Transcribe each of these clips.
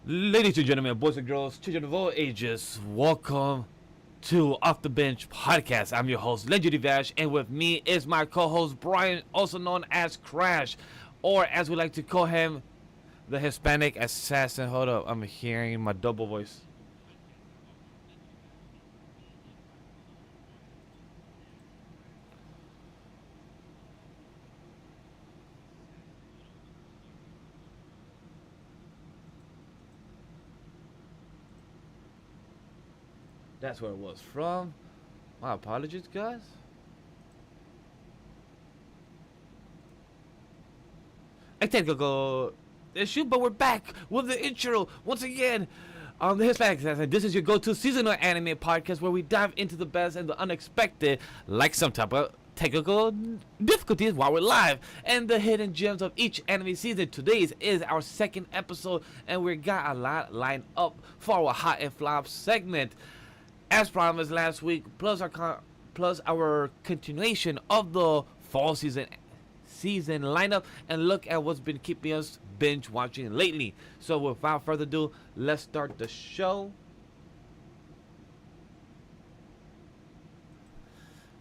Ladies and gentlemen, boys and girls, children of all ages, welcome to Off The Binge podcast. I'm your host, Legendary Vash, and with me is my co-host, Bryant, also known as Crash, or as we like to call him, the Hispanic Assassin. Hold up, I'm hearing my double voice. That's where it was from. My apologies, guys. A technical issue, but we're back with the intro once again. The Hispanic Assassin. This is your go-to seasonal anime podcast where we dive into the best and the unexpected, like some type of technical difficulties while we're live, and the hidden gems of each anime season. Today's is our second episode, and we got a lot lined up for our hot and flop segment. As promised last week, plus our continuation of the fall season lineup, and look at what's been keeping us binge watching lately. So without further ado, let's start the show.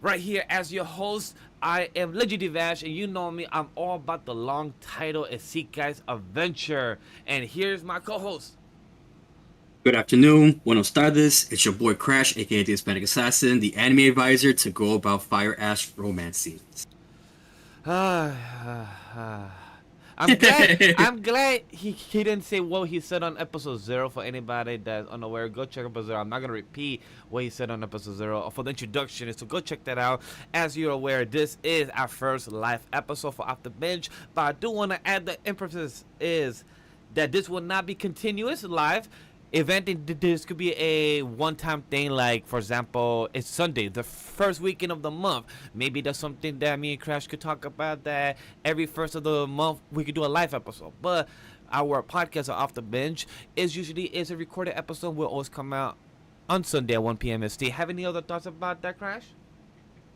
Right here as your host, I am Legendary Vash, and you know me, I'm all about the long title Isekai's Adventure. And here's my co-host. Good afternoon, buenos tardes. It's your boy Crash, aka the Hispanic Assassin, the anime advisor to go about fire ash romance scenes. I'm glad he didn't say what he said on episode 0. For anybody that's unaware, go check episode 0. I'm not gonna repeat what he said on episode 0 for the introduction, so go check that out. As you're aware, this is our first live episode for Off The Binge, but I do want to add the emphasis is that this will not be continuous live event. This could be a one-time thing, like for example, it's Sunday, the first weekend of the month. Maybe that's something that me and Crash could talk about, that every first of the month we could do a live episode. But our podcast Off The Binge is a recorded episode, will always come out on Sunday at 1 p.m. ST. Have any other thoughts about that, Crash?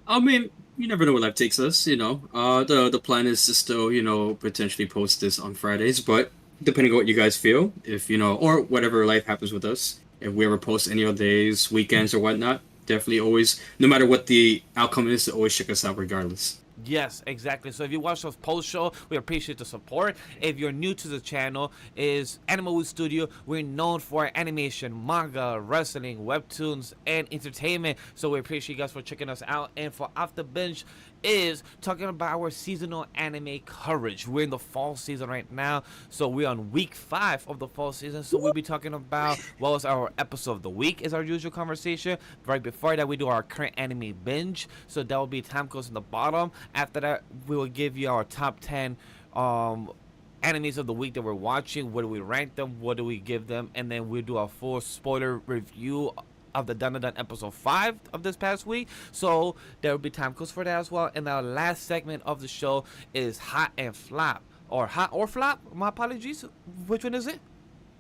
I mean, you never know where life takes us, The plan is to still, potentially post this on Fridays, but depending on what you guys feel, if or whatever life happens with us, if we ever post any other days, weekends or whatnot, definitely always, no matter what the outcome is, always check us out regardless. Yes, exactly. So if you watch those post show, we appreciate the support. If you're new to the channel, is Anime Studio. We're known for animation, manga, wrestling, webtoons, and entertainment. So we appreciate you guys for checking us out. And for Off The Binge is talking about our seasonal anime coverage. We're in the fall season right now, so we're on week 5 of the fall season. So we'll be talking about what was our episode of the week is our usual conversation. Right before that, we do our current anime binge, so that will be time codes in the bottom. After that, we will give you our top 10 animes of the week that we're watching. What do we rank them, what do we give them, and then we'll do a full spoiler review of the Dun episode 5 of this past week. So there will be time codes for that as well. And our last segment of the show is hot and flop, or hot or flop. My apologies. Which one is it?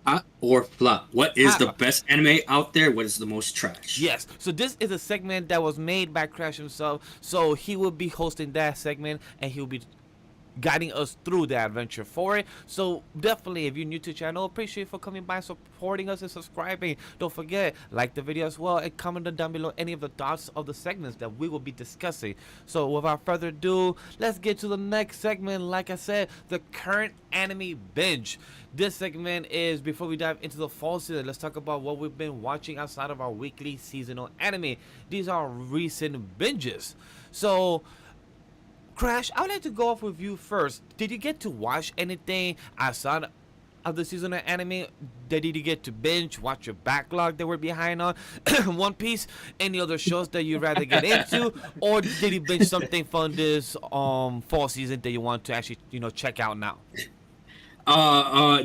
Hot or flop? What is the best anime out there? What is the most trash? Yes. So this is a segment that was made by Crash himself. So he will be hosting that segment, and he'll be guiding us through the adventure for it. So definitely, if you're new to the channel, appreciate you for coming by, supporting us, and subscribing. Don't forget, like the video as well, and comment down below any of the thoughts of the segments that we will be discussing. So without further ado, let's get to the next segment. Like I said, the current anime binge. This segment is, before we dive into the fall season, let's talk about what we've been watching outside of our weekly seasonal anime. These are recent binges. So Crash, I would like to go off with you first. Did you get to watch anything outside of the seasonal anime? Did you get to binge, watch your backlog that we're behind on? One Piece? Any other shows that you'd rather get into? Or did you binge something from this fall season that you want to actually, check out now?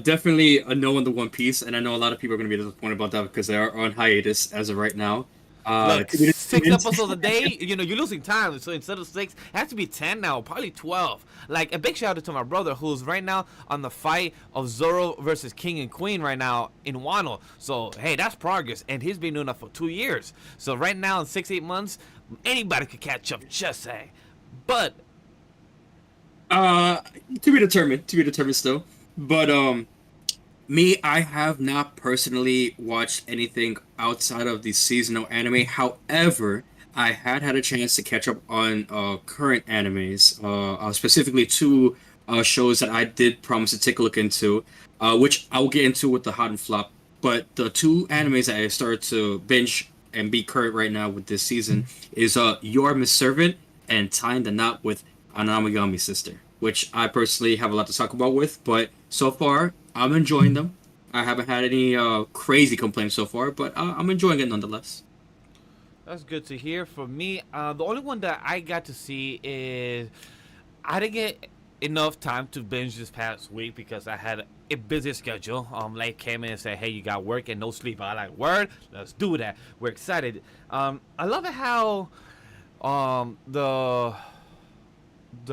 Definitely a no on the One Piece, and I know a lot of people are going to be disappointed about that because they are on hiatus as of right now. Look, 6 episodes a day, you're losing time. So instead of 6, it has to be 10 now, probably 12. Like, a big shout out to my brother, who's right now on the fight of Zoro versus King and Queen right now in Wano. So, hey, that's progress. And he's been doing that for 2 years. So right now, in 6-8 months, anybody could catch up, just say. But to be determined still. But Me, I have not personally watched anything outside of the seasonal anime. However, I had a chance to catch up on current animes, specifically two shows that I did promise to take a look into, which I'll get into with the hot and flop. But the two animes that I started to binge and be current right now with this season is Your Miss Servant and Tying the Knot with Anamagami Sister, which I personally have a lot to talk about with. But so far, I'm enjoying them. I haven't had any crazy complaints so far, but I'm enjoying it nonetheless. That's good to hear. For me, the only one that I got to see is I didn't get enough time to binge this past week because I had a busy schedule. Like came in and said, "Hey, you got work and no sleep." I like word. Let's do that. We're excited. I love it how the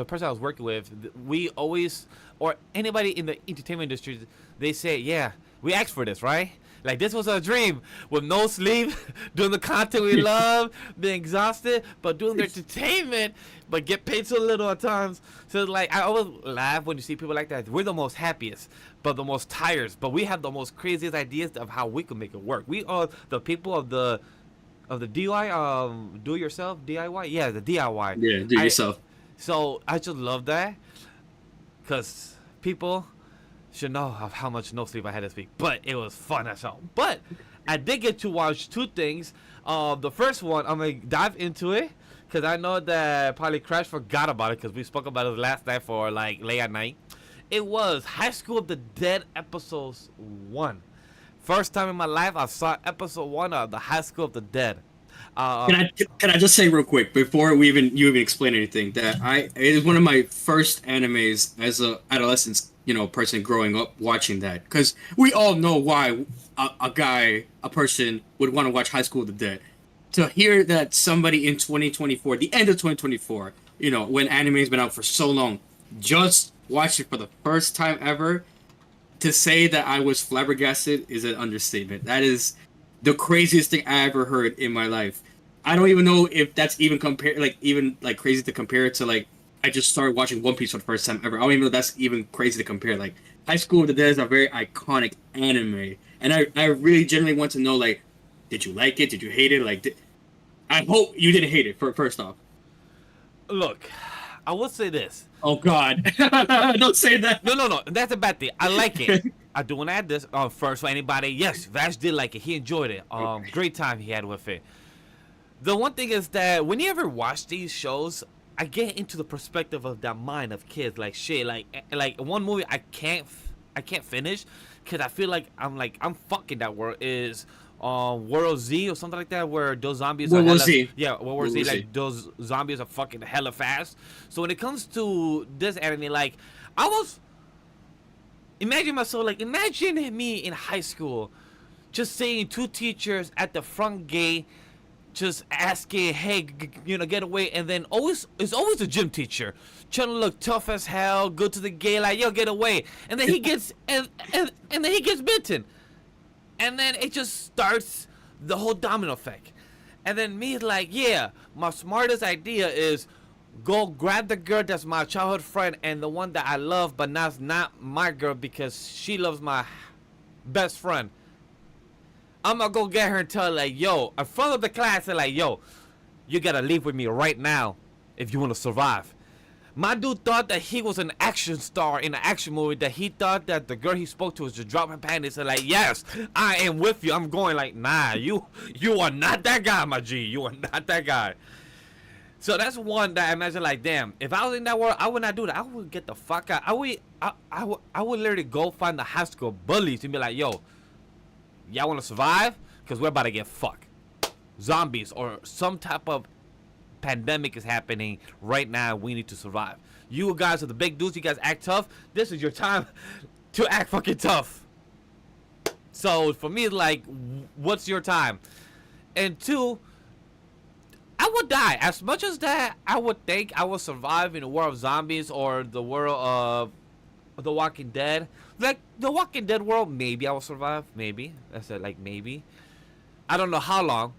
person I was working with, we always, or anybody in the entertainment industry, they say, yeah, we asked for this, right? Like this was our dream, with no sleep, doing the content we love, being exhausted, but doing the entertainment, but get paid so little at times. So like I always laugh when you see people like that. We're the most happiest, but the most tired. But we have the most craziest ideas of how we can make it work. We are the people of the DIY, do it yourself DIY. Yeah, the DIY. Yeah, do it yourself. So I just love that, cause people should know of how much no sleep I had this week. But it was fun as hell. But I did get to watch two things. The first one, I'm gonna dive into it, cause I know that probably Crash forgot about it, cause we spoke about it last night for like late at night. It was High School of the Dead episodes 1. First time in my life I saw episode 1 of the High School of the Dead. Can Uh, I just say real quick before you even explain anything that it is one of my first animes as a adolescent, person growing up watching that, because we all know why a person would want to watch High School of the Dead. To hear that somebody in 2024, the end of 2024, when anime's been out for so long, just watched it for the first time ever, to say that I was flabbergasted is an understatement. That is the craziest thing I ever heard in my life. I don't even know if that's even crazy to compare it to like I just started watching One Piece for the first time ever. I don't even know if that's even crazy to compare. Like High School of the Dead is a very iconic anime, and I really genuinely want to know, like, did you like it? Did you hate it? Like, I hope you didn't hate it. First off. Look, I will say this. Oh God, don't say that. No. That's a bad thing. I like it. I do want to add this. First, for anybody, yes, Vash did like it. He enjoyed it. Great time he had with it. The one thing is that when you ever watch these shows, I get into the perspective of that mind of kids. Like shit, like one movie I can't finish because I feel like I'm fucking that world is World Z or something like that, where those zombies are World hella, Z. yeah, World War Z, like those zombies are fucking hella fast. So when it comes to this anime, like I was imagine myself, like imagine me in high school, just seeing two teachers at the front gate, just asking, hey, get away, and then it's always a gym teacher trying to look tough as hell, go to the gate like, yo, get away, and then he gets and then he gets bitten, and then it just starts the whole domino effect, and then me like, yeah, my smartest idea is go grab the girl that's my childhood friend and the one that I love, but now it's not my girl because she loves my best friend. I'm gonna go get her and tell her, like, yo, in front of the class, and like, yo, you gotta leave with me right now if you wanna survive. My dude thought that he was an action star in an action movie, that he thought that the girl he spoke to was just dropping panties and like, yes, I am with you. I'm going like, nah, you are not that guy, my G. You are not that guy. So that's one that I imagine, like, damn, if I was in that world, I would not do that. I would get the fuck out. I would literally go find the high school bullies and be like, yo, y'all want to survive? Because we're about to get fucked. Zombies or some type of pandemic is happening right now. We need to survive. You guys are the big dudes. You guys act tough. This is your time to act fucking tough. So for me, like, what's your time? And two, I would die. As much as that, I would think I would survive in a world of zombies or the world of The Walking Dead. Like, The Walking Dead world, maybe I will survive. Maybe. I said, like, maybe. I don't know how long.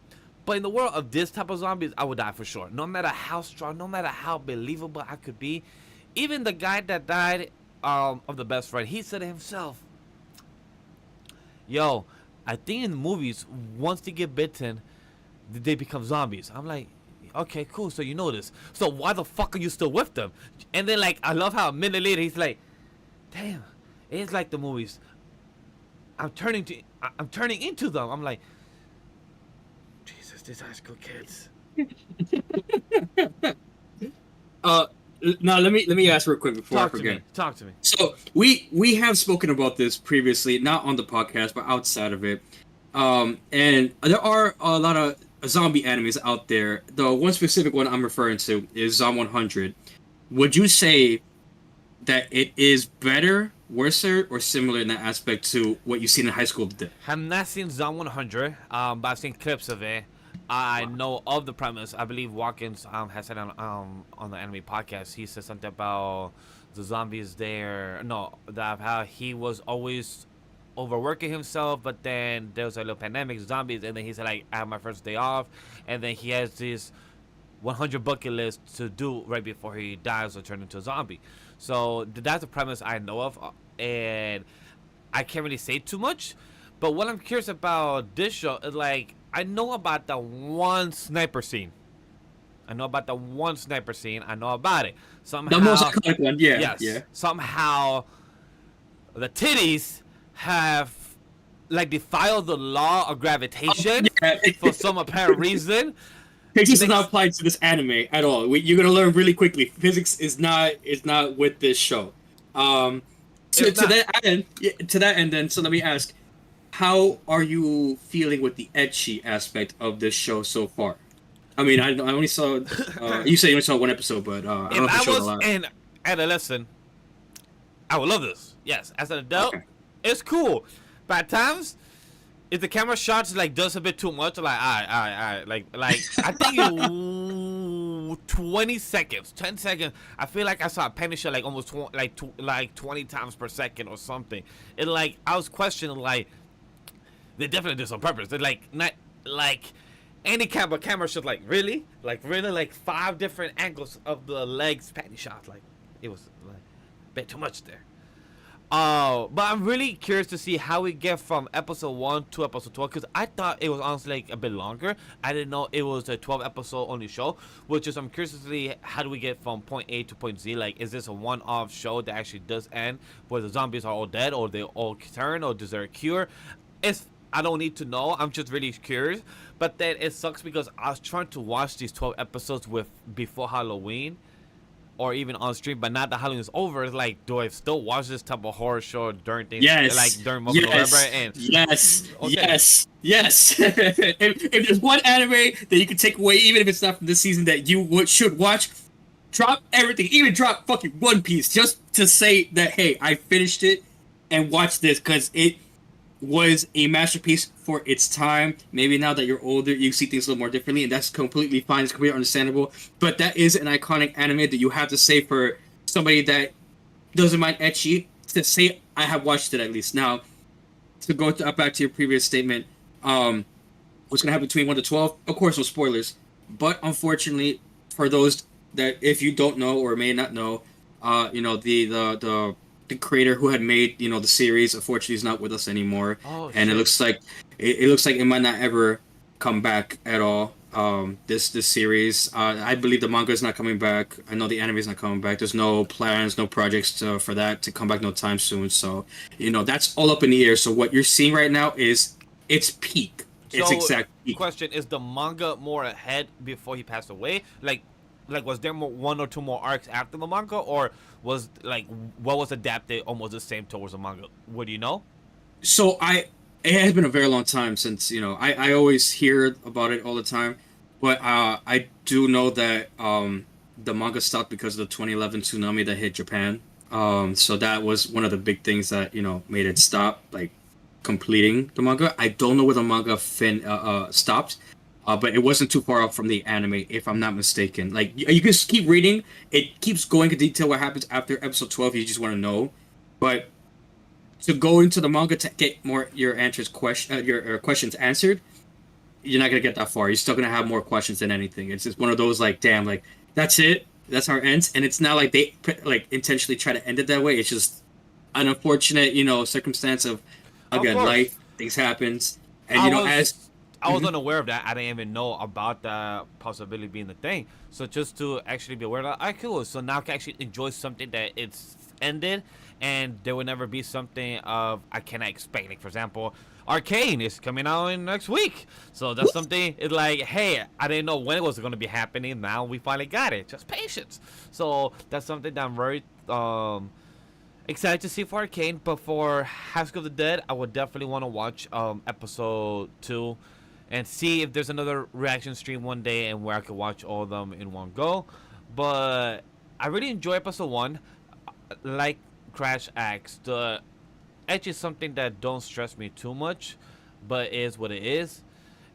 But in the world of this type of zombies, I would die for sure. No matter how strong, no matter how believable I could be. Even the guy that died of the best friend, he said it himself. yo, I think in the movies, once they get bitten, they become zombies. I'm like, okay, cool. So you know this. So why the fuck are you still with them? And then like, I love how a minute later he's like, damn, it's like the movies. I'm turning into them. I'm like, Jesus, these high school kids. Uh, Now let me ask real quick before I forget. Talk to me. So we have spoken about this previously, not on the podcast, but outside of it. And there are a lot of zombie animes out there. The one specific one I'm referring to is Zom 100. Would you say that it is better, worse, or similar in that aspect to what you've seen in high school today? Have not seen Zom 100, but I've seen clips of it. I know of the premise. I believe Watkins has said on the anime podcast. He said something about the zombies there. No, that how he was always overworking himself, but then there was a little pandemic, zombies, and then he said like I have my first day off, and then he has this 100 bucket list to do right before he dies or turn into a zombie. So that's the premise I know of, and I can't really say too much. But what I'm curious about this show is like I know about the one sniper scene. I know about the one sniper scene. I know about it. Somehow, The most iconic one, yeah, yes. yeah. Somehow, the titties have like defied the law of gravitation Yeah. for some apparent reason. Physics is not applied to this anime at all. You're gonna learn really quickly. Physics is not with this show. To that end, then. So let me ask, how are you feeling with the ecchi aspect of this show so far? I mean, I only saw. You say you only saw one episode, but I don't know if If you I showed a was lot. an adolescent, I would love this. Yes, as an adult, Okay. it's cool. But at times, if the camera shots like does a bit too much, like I like I think 20 seconds, 10 seconds. I feel like I saw a penny shot like almost 20 times per second or something. And like I was questioning like they definitely did this on purpose. They're like not like any camera shot like really like 5 different angles of the legs penny shot. Like it was like a bit too much there. But I'm really curious to see how we get from episode 1 to episode 12 because I thought it was honestly like a bit longer. I didn't know it was a 12 episode only show, which is I'm curious to see how do we get from point A to point Z. Like, is this a one-off show that actually does end where the zombies are all dead or they all turn or is there a cure? I don't need to know. I'm just really curious. But then it sucks because I was trying to watch these 12 episodes with before Halloween. Or even on stream, but not that Halloween is over. It's like, do I still watch this type of horror show during things like during month of November? And Yes. If there's one anime that you can take away, even if it's not from this season, that you should watch, drop everything. Even drop fucking One Piece just to say that hey, I finished it and watch this because it was a masterpiece for its time. Maybe now that you're older, you see things a little more differently, and that's completely fine. It's completely understandable. But that is an iconic anime that you have to say for somebody that doesn't mind ecchi to say I have watched it at least. Now, to go back to your previous statement, what's gonna happen between 1 to 12? Of course, no spoilers. But unfortunately, for those that if you don't know or may not know, the creator who had made the series unfortunately is not with us anymore, and shit. it looks like it might not ever come back at all. This series, I believe the manga is not coming back. I know the anime is not coming back. There's no plans, no projects for that to come back no time soon. So that's all up in the air. So what you're seeing right now is its peak. Its exact peak. Question: is the manga more ahead before he passed away? Like was there 1 or 2 more arcs after the manga, or was like what was adapted almost the same towards the manga? What do you know? So it has been a very long time since I always hear about it all the time, but I do know that the manga stopped because of the 2011 tsunami that hit Japan. So that was one of the big things that made it stop, like completing the manga. I don't know where the manga stopped. But it wasn't too far off from the anime, if I'm not mistaken. Like, you can just keep reading. It keeps going into detail what happens after episode 12 if you just want to know. But to go into the manga to get more your questions answered, you're not going to get that far. You're still going to have more questions than anything. It's just one of those, like, damn, like, that's it. That's how it ends. And it's not like they, like, intentionally try to end it that way. It's just an unfortunate, circumstance of, again, life. things happens, and I as was I was Mhm. unaware of that. I didn't even know about that possibility being the thing. So just to actually be aware of that, alright, cool. So now I can actually enjoy something that it's ended, and there will never be something of I cannot expect. Like for example, Arcane is coming out in next week. So that's something. It's like, hey, I didn't know when it was going to be happening. Now we finally got it. Just patience. So that's something that I'm very excited to see for Arcane, but for House of the Dead, I would definitely want to watch episode 2 and see if there's another reaction stream one day and where I could watch all of them in one go. But I really enjoy episode 1. Like Crash Axe, the edge is something that don't stress me too much, but is what it is.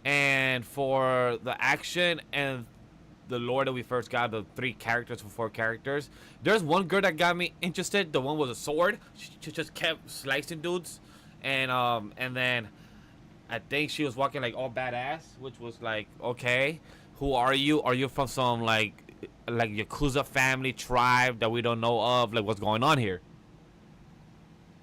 And for the action and the lore that we first got, the 3 characters or 4 characters. There's one girl that got me interested. The one with a sword. She just kept slicing dudes, and then I think she was walking like all badass, which was like, okay, who are you? Are you from some like Yakuza family tribe that we don't know of? Like, what's going on here?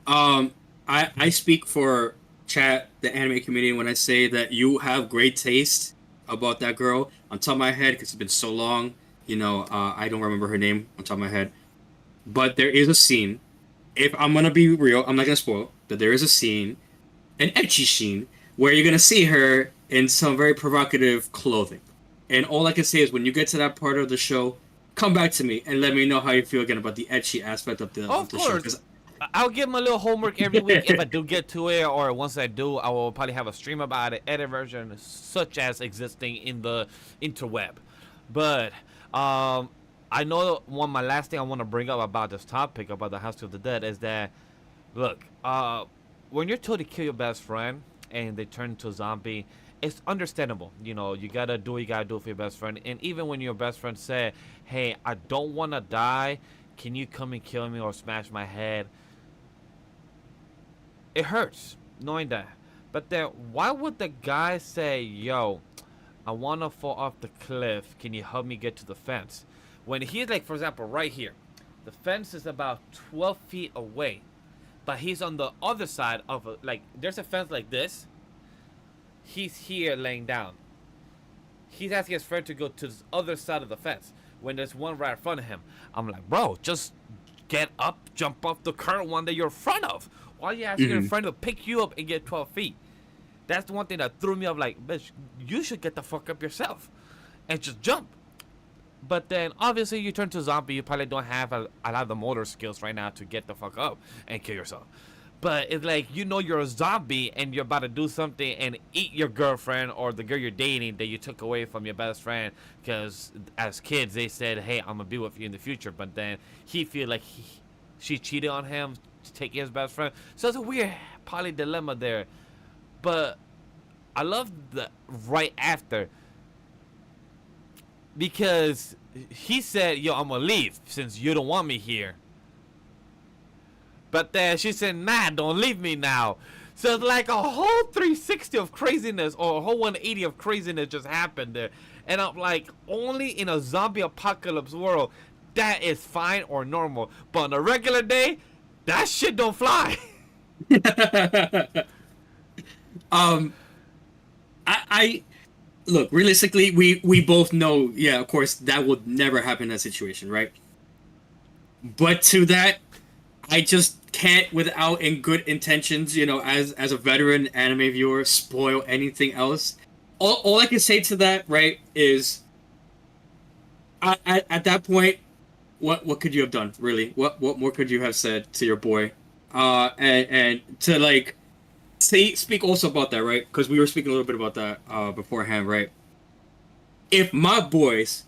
Um, I speak for chat, the anime community, when I say that you have great taste about that girl. On top of my head, because it's been so long, I don't remember her name on top of my head. But there is a scene. If I'm gonna be real, I'm not gonna spoil. But there is a scene, an ecchi scene, where you're gonna see her in some very provocative clothing. And all I can say is, when you get to that part of the show, come back to me and let me know how you feel again about the ecchi aspect of the Oh, of of the show. course. I'll give my little homework every week if I do get to it, or once I do, I will probably have a stream about it, edit version, such as existing in the interweb. But I know my last thing I want to bring up about this topic about the House of the Dead is that, look, when you're told to kill your best friend and they turn into a zombie, it's understandable. You know, you gotta do what you gotta do for your best friend. And even when your best friend said, "Hey, I don't want to die. Can you come and kill me or smash my head?" It hurts knowing that. But then, why would the guy say, "Yo, I want to fall off the cliff. Can you help me get to the fence?" When he's like, for example, right here, the fence is about 12 feet away, but he's on the other side of like, there's a fence like this. He's here laying down. He's asking his friend to go to the other side of the fence when there's one right in front of him. I'm like, bro, just get up, jump off the current one that you're in front of. Why are you asking your Mhm. friend to pick you up and get 12 feet? That's the one thing that threw me off. Like, bitch, you should get the fuck up yourself and just jump. But then, obviously, you turn to a zombie. You probably don't have a lot of the motor skills right now to get the fuck up and kill yourself. But it's like, you're a zombie and you're about to do something and eat your girlfriend or the girl you're dating that you took away from your best friend. Because as kids, they said, "Hey, I'm gonna be with you in the future." But then he feel like she cheated on him to take his best friend. So it's a weird poly dilemma there. But I love the right after, because he said, "Yo, I'm gonna leave since you don't want me here." But then she said, "Nah, don't leave me now." So it's like a whole 360 of craziness, or a whole 180 of craziness just happened there. And I'm like, only in a zombie apocalypse world, that is fine or normal. But on a regular day, that shit don't fly. um, I look, realistically, we both know, yeah, of course, that would never happen in that situation, right? But to that, I just can't, without in good intentions, as a veteran anime viewer, spoil anything else. All I can say to that, right, is at that point, what could you have done, really? What more could you have said to your boy? And to like speak also about that, right? Because we were speaking a little bit about that beforehand, right? If my boys,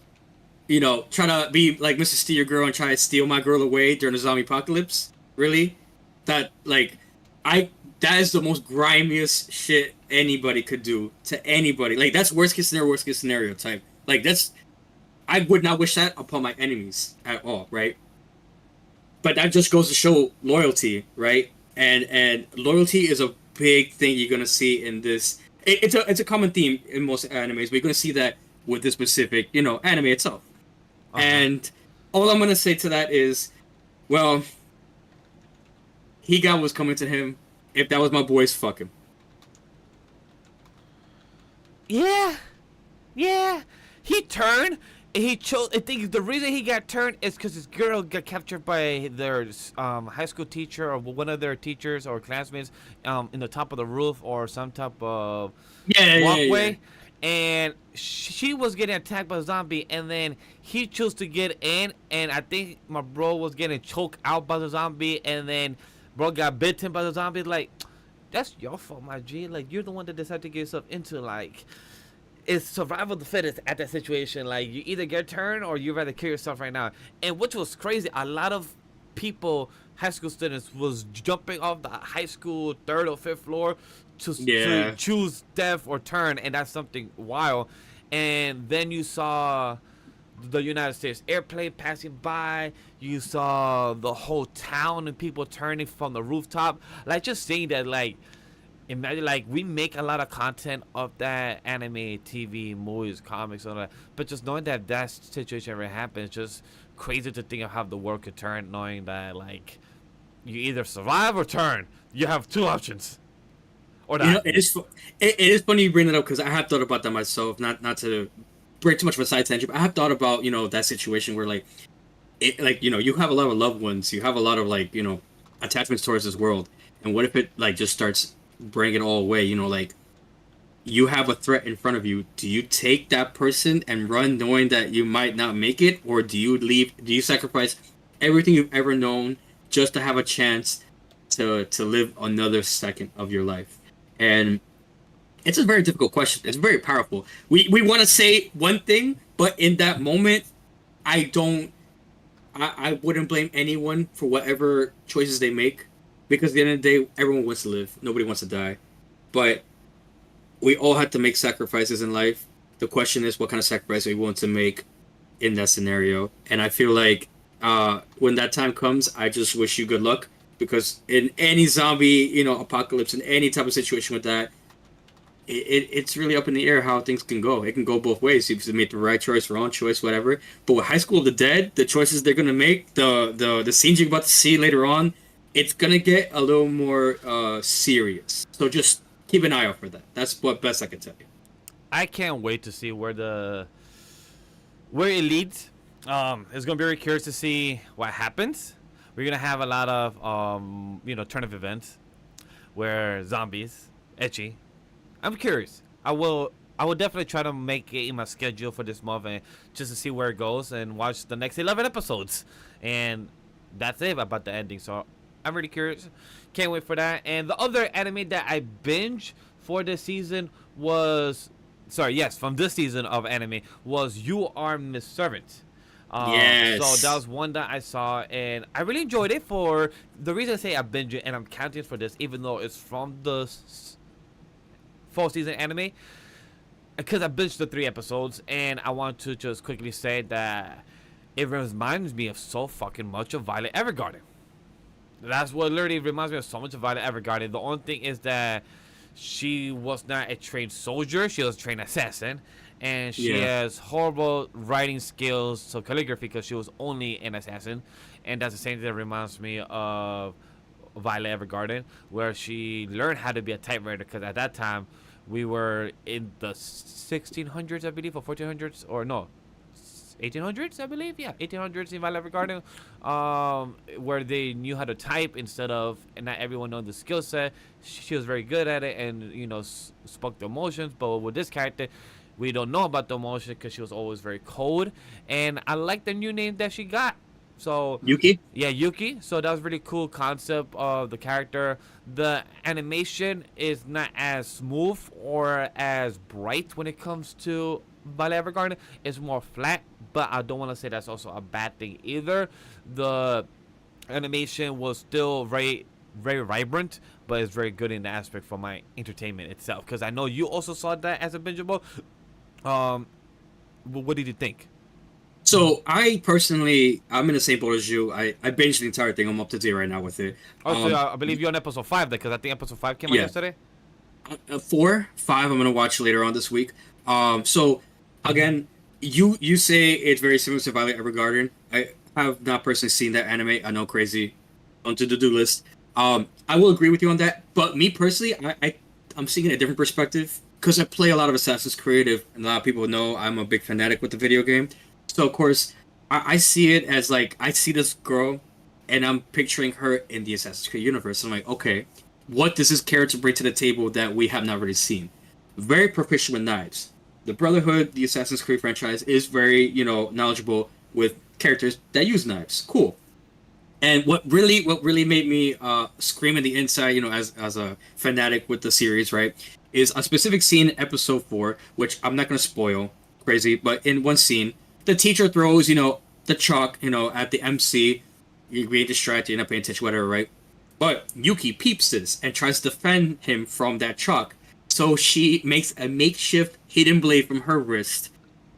try to be like Mr. Steal Your Girl and try to steal my girl away during the zombie apocalypse, really, that like, I that is the most grimiest shit anybody could do to anybody. Like, that's worst case scenario type. Like, that's I would not wish that upon my enemies at all, right? But that just goes to show loyalty, right? And loyalty is a big thing you're gonna see in this. It's a common theme in most animes, but you're gonna see that with this specific, anime itself. Uh huh. And all I'm gonna say to that is, well, he got what's coming to him. If that was my boys, fuck him. Yeah, yeah. He turned. And he chose. I think the reason he got turned is because his girl got captured by their high school teacher or one of their teachers or classmates in the top of the roof or some type of Yeah, yeah, yeah. walkway, and she was getting attacked by a zombie, and then he chose to get in, and I think my bro was getting choked out by the zombie, and then bro got bitten by the zombie. Like, that's your fault, my G. Like, you're the one that decided to get yourself into, like, it's survival of the fittest at that situation. Like, you either get turned or you rather kill yourself right now. And which was crazy, a lot of people, high school students, was jumping off the high school third or fifth floor to Yeah. choose death or turn, and that's something wild. And then you saw the United States airplane passing by. You saw the whole town and people turning from the rooftop. Like, just seeing that, like, imagine, like, we make a lot of content of that anime, TV, movies, comics, all that. But just knowing that that situation ever happens, just crazy to think of how the world could turn, knowing that, like, you either survive or turn. You have two options, or You know, die. it is funny you bring that up because I have thought about that myself. Not to break too much of a side tangent, but I have thought about that situation where like you have a lot of loved ones, you have a lot of attachments towards this world, and what if it like just starts bringing it all away? Like you have a threat in front of you. Do you take that person and run knowing that you might not make it, or do you leave? Do you sacrifice everything you've ever known just to have a chance to live another second of your life? And it's a very difficult question. It's very powerful. We want to say one thing, but in that moment, I don't. I wouldn't blame anyone for whatever choices they make, because at the end of the day, everyone wants to live. Nobody wants to die. But we all have to make sacrifices in life. The question is, what kind of sacrifice are you willing to make in that scenario? And I feel like when that time comes, I just wish you good luck, because in any zombie, apocalypse, in any type of situation with that, it's really up in the air how things can go. It can go both ways. You can make the right choice, wrong choice, whatever. But with High School of the Dead, the choices they're gonna make, the scenes you're about to see later on, it's gonna get a little more serious. So just keep an eye out for that. That's what best I can tell you. I can't wait to see where it leads. It's gonna be very curious to see what happens. We're gonna have a lot of turn of events where zombies, etchy. I'm curious. I will definitely try to make it in my schedule for this month and just to see where it goes and watch the next 11 episodes. And that's it about the ending. So I'm really curious. Can't wait for that. And the other anime that I binge for this season was, from this season of anime was You Are Miss Servant. Yes. So that was one that I saw, and I really enjoyed it. For the reason I say I binge it, and I'm counting for this, even though it's from the fall season anime, because I binged the 3 episodes, and I want to just quickly say that it reminds me of so fucking much of Violet Evergarden. That's what literally reminds me of so much of Violet Evergarden. The only thing is that she was not a trained soldier; she was a trained assassin, and she Yeah. has horrible writing skills, so calligraphy, because she was only an assassin, and that's the same thing that reminds me of Violet Evergarden, where she learned how to be a typewriter. Because at that time, we were in the 1600s, I believe, or 1400s, or no, 1800s, I believe. Yeah, 1800s in Violet Evergarden, where they knew how to type instead of, and not everyone knowing the skill set. She was very good at it, and spoke the emotions. But with this character, we don't know about the emotion because she was always very cold. And I like the new name that she got. So Yuki? yeah, Yuki. So that was really cool concept of the character. The animation is not as smooth or as bright when it comes to Violet Evergarden. It's more flat, but I don't want to say that's also a bad thing either. The animation was still very, very vibrant, but it's very good in the aspect for my entertainment itself. Because I know you also saw that as a bingeable. What did you think? So I personally, I'm in the same boat as you. I binged the entire thing. I'm up to date right now with it. Oh, so I believe you're on episode 5, because I think episode 5 came out Yeah. yesterday. 4, 5. I'm gonna watch later on this week. So again, you say it's very similar to Violet Evergarden. I have not personally seen that anime. I know, crazy, on to-do list. I will agree with you on that. But me personally, I'm seeing a different perspective. because I play a lot of Assassin's Creed, and a lot of people know I'm a big fanatic with the video game. So of course, I see it as like I see this girl, and I'm picturing her in the Assassin's Creed universe. I'm like, okay, what does this character bring to the table that we have not really seen? Very proficient with knives. The Brotherhood, the Assassin's Creed franchise, is very knowledgeable with characters that use knives. Cool. And what really made me scream in the inside, as a fanatic with the series, right, is a specific scene in episode 4, which I'm not gonna spoil, crazy, but in one scene, the teacher throws, the chalk, at the MC. You're being distracted, you're not paying attention, whatever, right? But Yuki peeps this and tries to defend him from that chalk. So she makes a makeshift hidden blade from her wrist,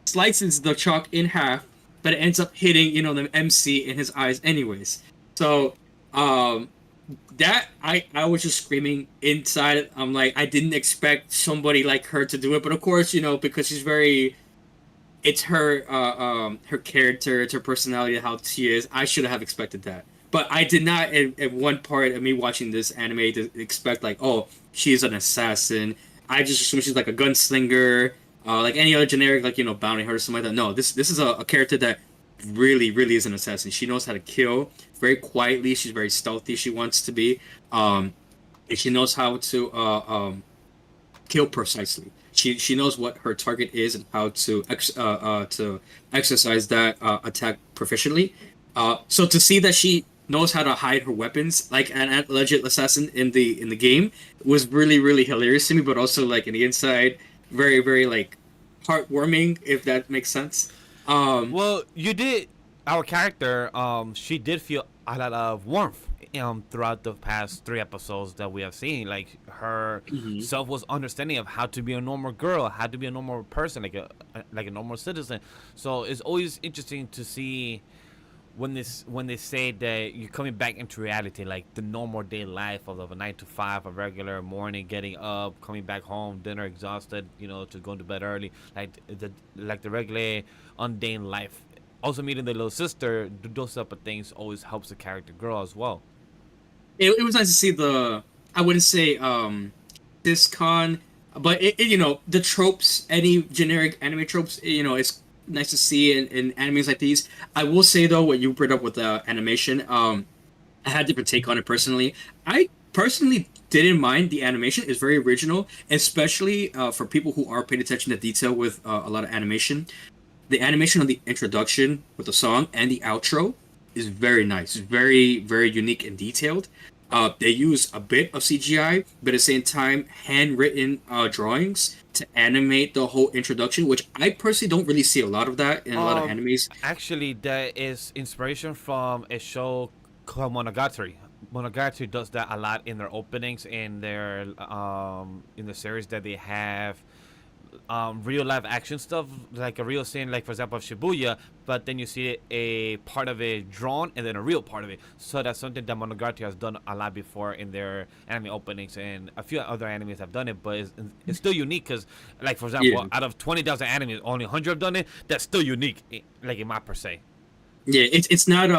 slices the chalk in half, but it ends up hitting, the MC in his eyes anyways. So, that I was just screaming inside. I'm like, I didn't expect somebody like her to do it, but of course, because she's very, it's her character, it's her personality, how she is. I should have expected that, but I did not. At one part of me watching this anime, to expect like, oh, she's an assassin. I just assumed she's like a gunslinger, like any other generic, like bounty hunter or something like that. No, this is a character that really is an assassin. She knows how to kill very quietly. She's very stealthy. She wants to be, and she knows how to kill precisely. She knows what her target is and how to exercise that attack proficiently. So to see that she knows how to hide her weapons like an legit assassin in the game was really hilarious to me, but also like in the inside, very like heartwarming, if that makes sense. Well, you did. Our character, she did feel a lot of warmth throughout the past 3 episodes that we have seen. Like her self was understanding of how to be a normal girl, how to be a normal person, like a normal citizen. So it's always interesting to see when they say that you're coming back into reality, like the normal day life of a 9 to 5, a regular morning, getting up, coming back home, dinner, exhausted, to go to bed early, like the regular mundane life. Also meeting the little sister, those type of things always helps the character grow as well. It was nice to see I wouldn't say this con, but the tropes, any generic anime tropes, it's nice to see in animes like these. I will say though, what you brought up with the animation, I had a different take on it personally. I personally didn't mind the animation. It's very original, especially for people who are paying attention to detail with a lot of animation. The animation on the introduction with the song and the outro is very nice. It's very unique and detailed. They use a bit of CGI, but at the same time, handwritten drawings to animate the whole introduction, which I personally don't really see a lot of that in a lot of animes. Actually, that is inspiration from a show called Monogatari. Monogatari does that a lot in their openings, in the series that they have. Real live action stuff, like a real scene, like for example of Shibuya, but then you see a part of it drawn and then a real part of it. So that's something that Monogatari has done a lot before in their anime openings, and a few other animes have done it, but it's still unique because, like for example, out of 20,000 animes, only 100 have done it. That's still unique, like in my per se. Yeah, it's not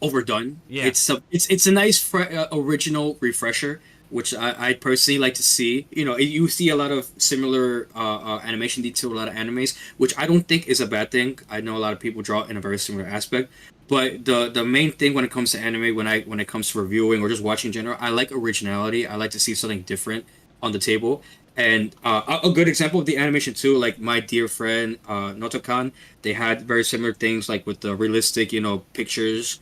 overdone. Yeah, it's a nice original refresher, which I personally like to see. You see a lot of similar animation detail, a lot of animes, which I don't think is a bad thing. I know a lot of people draw in a very similar aspect, but the main thing when it comes to anime, when it comes to reviewing or just watching in general, I like originality. I like to see something different on the table. And a good example of the animation too, like my dear friend Notokan, they had very similar things, like with the realistic, pictures.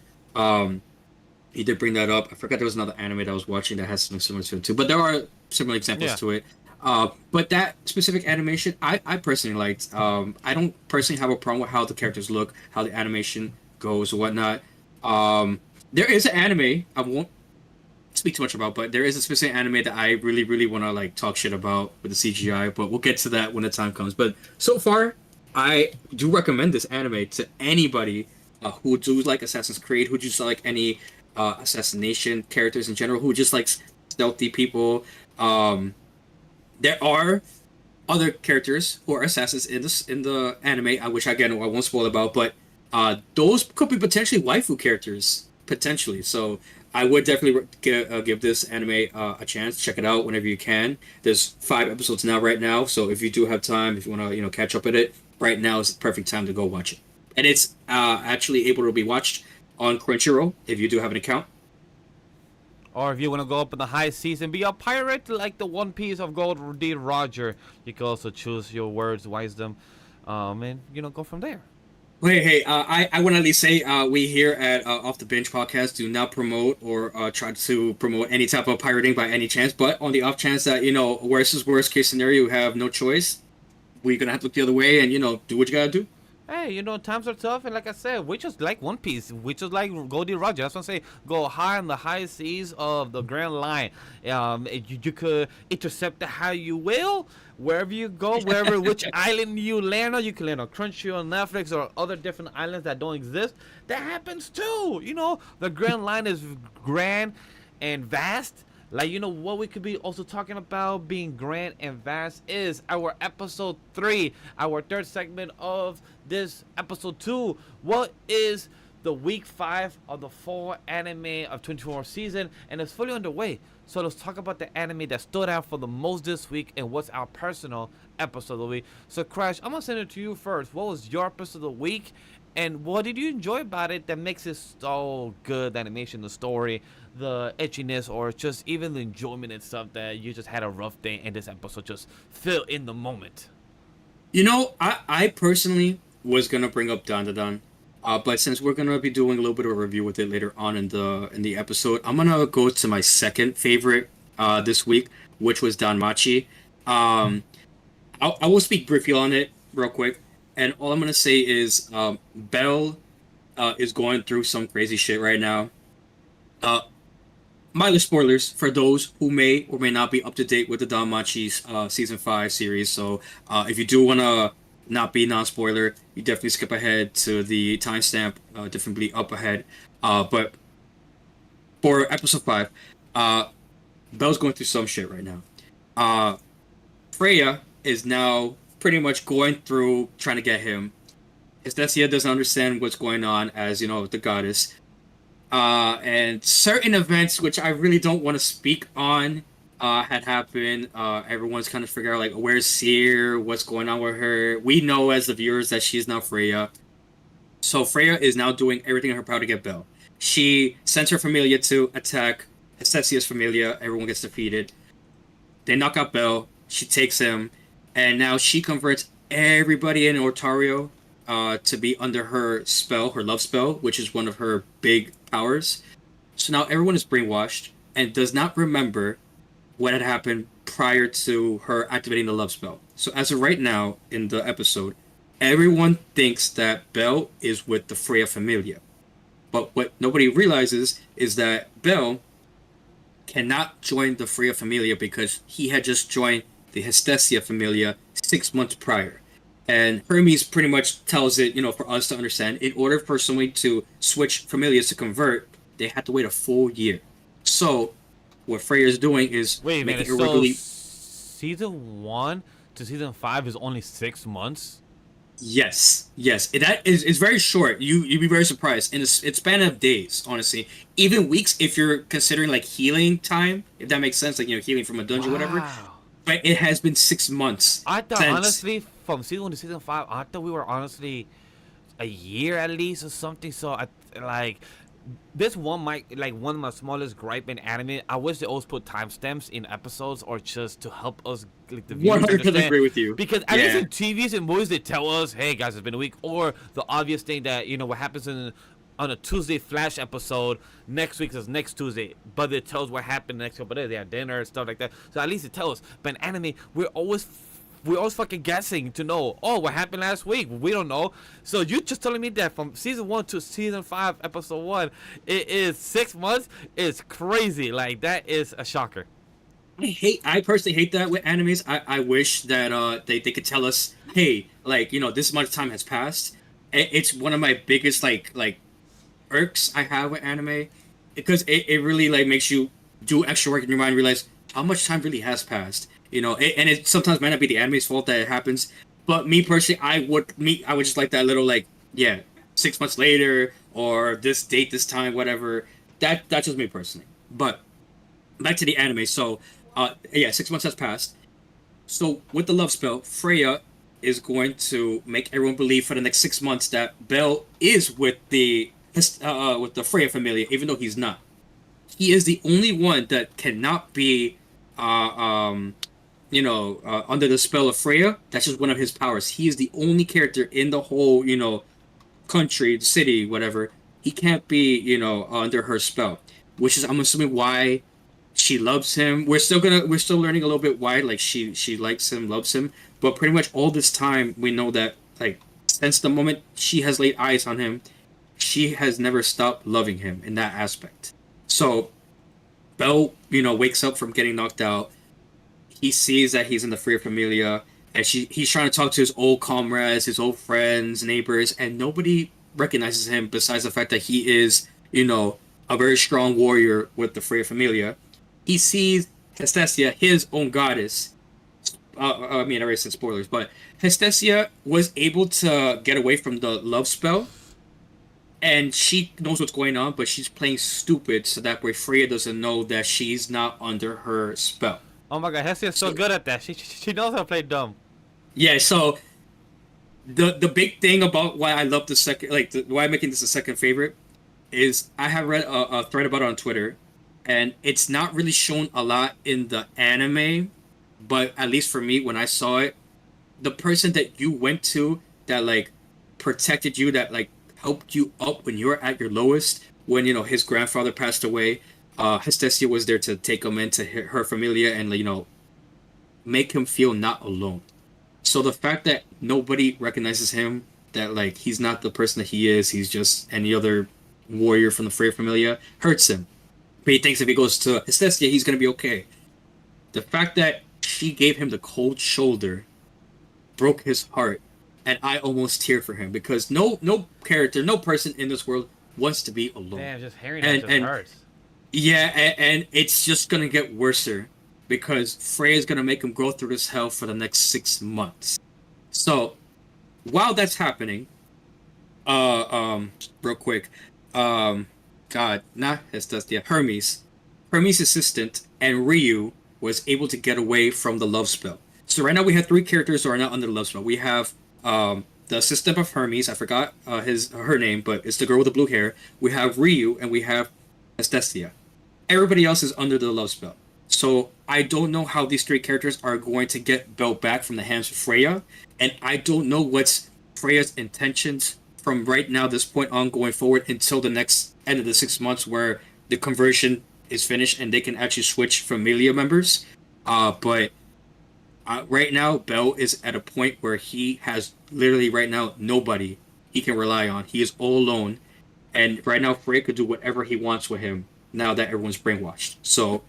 He did bring that up. I forgot there was another anime that I was watching that has something similar to it too. But there are similar examples to it. But that specific animation, I personally liked. I don't personally have a problem with how the characters look, how the animation goes, or whatnot. There is an anime I won't speak too much about, but there is a specific anime that I really want to like talk shit about with the CGI. But we'll get to that when the time comes. But so far, I do recommend this anime to anybody who do like Assassin's Creed, who just like any assassination characters in general, who just like stealthy people. There are other characters who are assassins in the anime, which again I won't spoil about, but those could be potentially waifu characters potentially. So I would definitely give this anime a chance. Check it out whenever you can. There's 5 episodes now, right now. So if you do have time, if you want to, catch up with it, right now is the perfect time to go watch it. And it's actually able to be watched on Crunchyroll if you do have an account. Or if you want to go up in the high seas and be a pirate like the One Piece of Gold did Roger, you can also choose your words wisdom, and go from there. Hey, I want to at least say we here at Off the Binge podcast do not promote or try to promote any type of pirating by any chance. But on the off chance that worst case scenario, you have no choice, we're gonna have to look the other way and do what you gotta do. Hey, times are tough, and like I said, we just like One Piece. We just like Goldie Roger. That's what I'm saying. Go high on the high seas of the Grand Line. You could intercept it how you will, wherever you go, which island you land on. You can land on Crunchyroll, on Netflix, or other different islands that don't exist. That happens too. The Grand Line is grand and vast. Like, what we could be also talking about being grand and vast is our episode 3, our third segment of this episode 2. What is the week 5 of the fall anime of 24 season? And it's fully underway. So let's talk about the anime that stood out for the most this week and what's our personal episode of the week. So Crash, I'm going to send it to you first. What was your episode of the week? And what did you enjoy about it that makes it so good? The animation, the story, the etchiness, or just even the enjoyment and stuff that you just had a rough day and this episode just fell in the moment. I personally was gonna bring up Dan, but since we're gonna be doing a little bit of a review with it later on in the episode, I'm gonna go to my second favorite this week, which was Danmachi. I will speak briefly on it real quick. And all I'm gonna say is, Belle is going through some crazy shit right now. Minor spoilers for those who may or may not be up to date with the Danmachi's season 5 series. So if you do wanna not be non-spoiler, you definitely skip ahead to the timestamp, definitely up ahead. But for episode 5, Belle's going through some shit right now. Freya is now pretty much going through trying to get him. Estesia doesn't understand what's going on as, the goddess. And certain events, which I really don't want to speak on, had happened. Everyone's kind of figuring out, like, where's Seer? What's going on with her? We know as the viewers that she's now Freya. So Freya is now doing everything in her power to get Belle. She sends her Familia to attack Estesia's Familia. Everyone gets defeated. They knock out Belle. She takes him. And now she converts everybody in Ortario to be under her spell, her love spell, which is one of her big powers. So now everyone is brainwashed and does not remember what had happened prior to her activating the love spell. So as of right now in the episode, everyone thinks that Belle is with the Freya Familia. But what nobody realizes is that Belle cannot join the Freya Familia because he had just joined the Hestesia Familia 6 months prior. And Hermes pretty much tells it, for us to understand, in order for somebody to switch Familias to convert, they had to wait a full year. So, what Freya is doing is making it regularly. Season 1 to season 5 is only 6 months? Yes. That is very short. You'd be very surprised. In a span of days, honestly. Even weeks if you're considering, like, healing time, if that makes sense, like, healing from a dungeon, whatever. But it has been 6 months. I thought, honestly, from season 1 to season 5, I thought we were honestly a year at least or something. So, this one one of my smallest gripe in anime. I wish they always put timestamps in episodes or just to help us, like, the viewers 100% agree with you. Because at least in TVs and movies, they tell us, hey, guys, it's been a week. Or the obvious thing that, what happens on a Tuesday Flash episode, next week is next Tuesday, but it tells what happened the next couple of days. They have dinner and stuff like that. So at least it tells. But in anime, we're always fucking guessing to know, what happened last week. We don't know. So you just telling me that from season 1 to season 5, episode 1, it is 6 months. It's crazy. Like, that is a shocker. I personally hate that with animes. I wish that they could tell us, hey, like, this much time has passed. It's one of my biggest like irks I have with anime, because it really, like, makes you do extra work in your mind and realize how much time really has passed. And it sometimes might not be the anime's fault that it happens, but me personally, I would just like that little, like, 6 months later or this date, this time, whatever. That's just me personally. But back to the anime. So, yeah, 6 months has passed. So with the love spell, Freya is going to make everyone believe for the next 6 months that Bell is with the Freya familia, even though he's not. He is the only one that cannot be, uh, um, under the spell of Freya. That's just one of his powers. He is the only character in the whole, country, city, whatever. He can't be, under her spell, which is, I'm assuming, why she loves him. We're still learning a little bit why, like, she likes him, loves him. But pretty much all this time, we know that, like, since the moment she has laid eyes on him, she has never stopped loving him in that aspect. So Bell, wakes up from getting knocked out. He sees that he's in the Freya Familia, and he's trying to talk to his old comrades, his old friends, neighbors, and nobody recognizes him besides the fact that he is, a very strong warrior with the Freya Familia. He sees Hestesia, his own goddess. I mean, I already said spoilers, but Hestesia was able to get away from the love spell, and she knows what's going on, but she's playing stupid so that way Freya doesn't know that she's not under her spell. Oh my god, Hessie is so So good at that. She knows how to play dumb. yeah, so the big thing about why I love the second, like why I'm making this a second favorite, is I have read a thread about it on Twitter, and it's not really shown a lot in the anime, but at least for me when I saw it, the person that you went to that like protected you, that like helped you up when you were at your lowest, when his grandfather passed away, Hestesia was there to take him into her familia and make him feel not alone. So the fact that nobody recognizes him, that like he's not the person that he is, he's just any other warrior from the Frey Familia, hurts him. But he thinks if he goes to Hestesia, he's gonna be okay. The fact that she gave him the cold shoulder broke his heart, and I almost teared for him because no character, no person in this world wants to be alone. Damn, just hearing that And just and hurts. yeah, and it's just gonna get worser because Freya's gonna make him go through this hell for the next 6 months. So while that's happening, real quick, um, God, not Hestus, Hermes' assistant, and Ryu was able to get away from the love spell. So right now we have three characters who are not under the love spell. We have the assistant of Hermes. I forgot her name, but it's the girl with the blue hair. We have Ryu, and we have Estesia. Everybody else is under the love spell. So I don't know how these three characters are going to get Belle back from the hands of Freya, and I don't know what's Freya's intentions from right now, this point on, going forward until the next end of the 6 months, where the conversion is finished and they can actually switch familia members. But right now, Bell is at a point where he has literally right now nobody he can rely on. He is all alone, and right now Freya could do whatever he wants with him now that everyone's brainwashed. So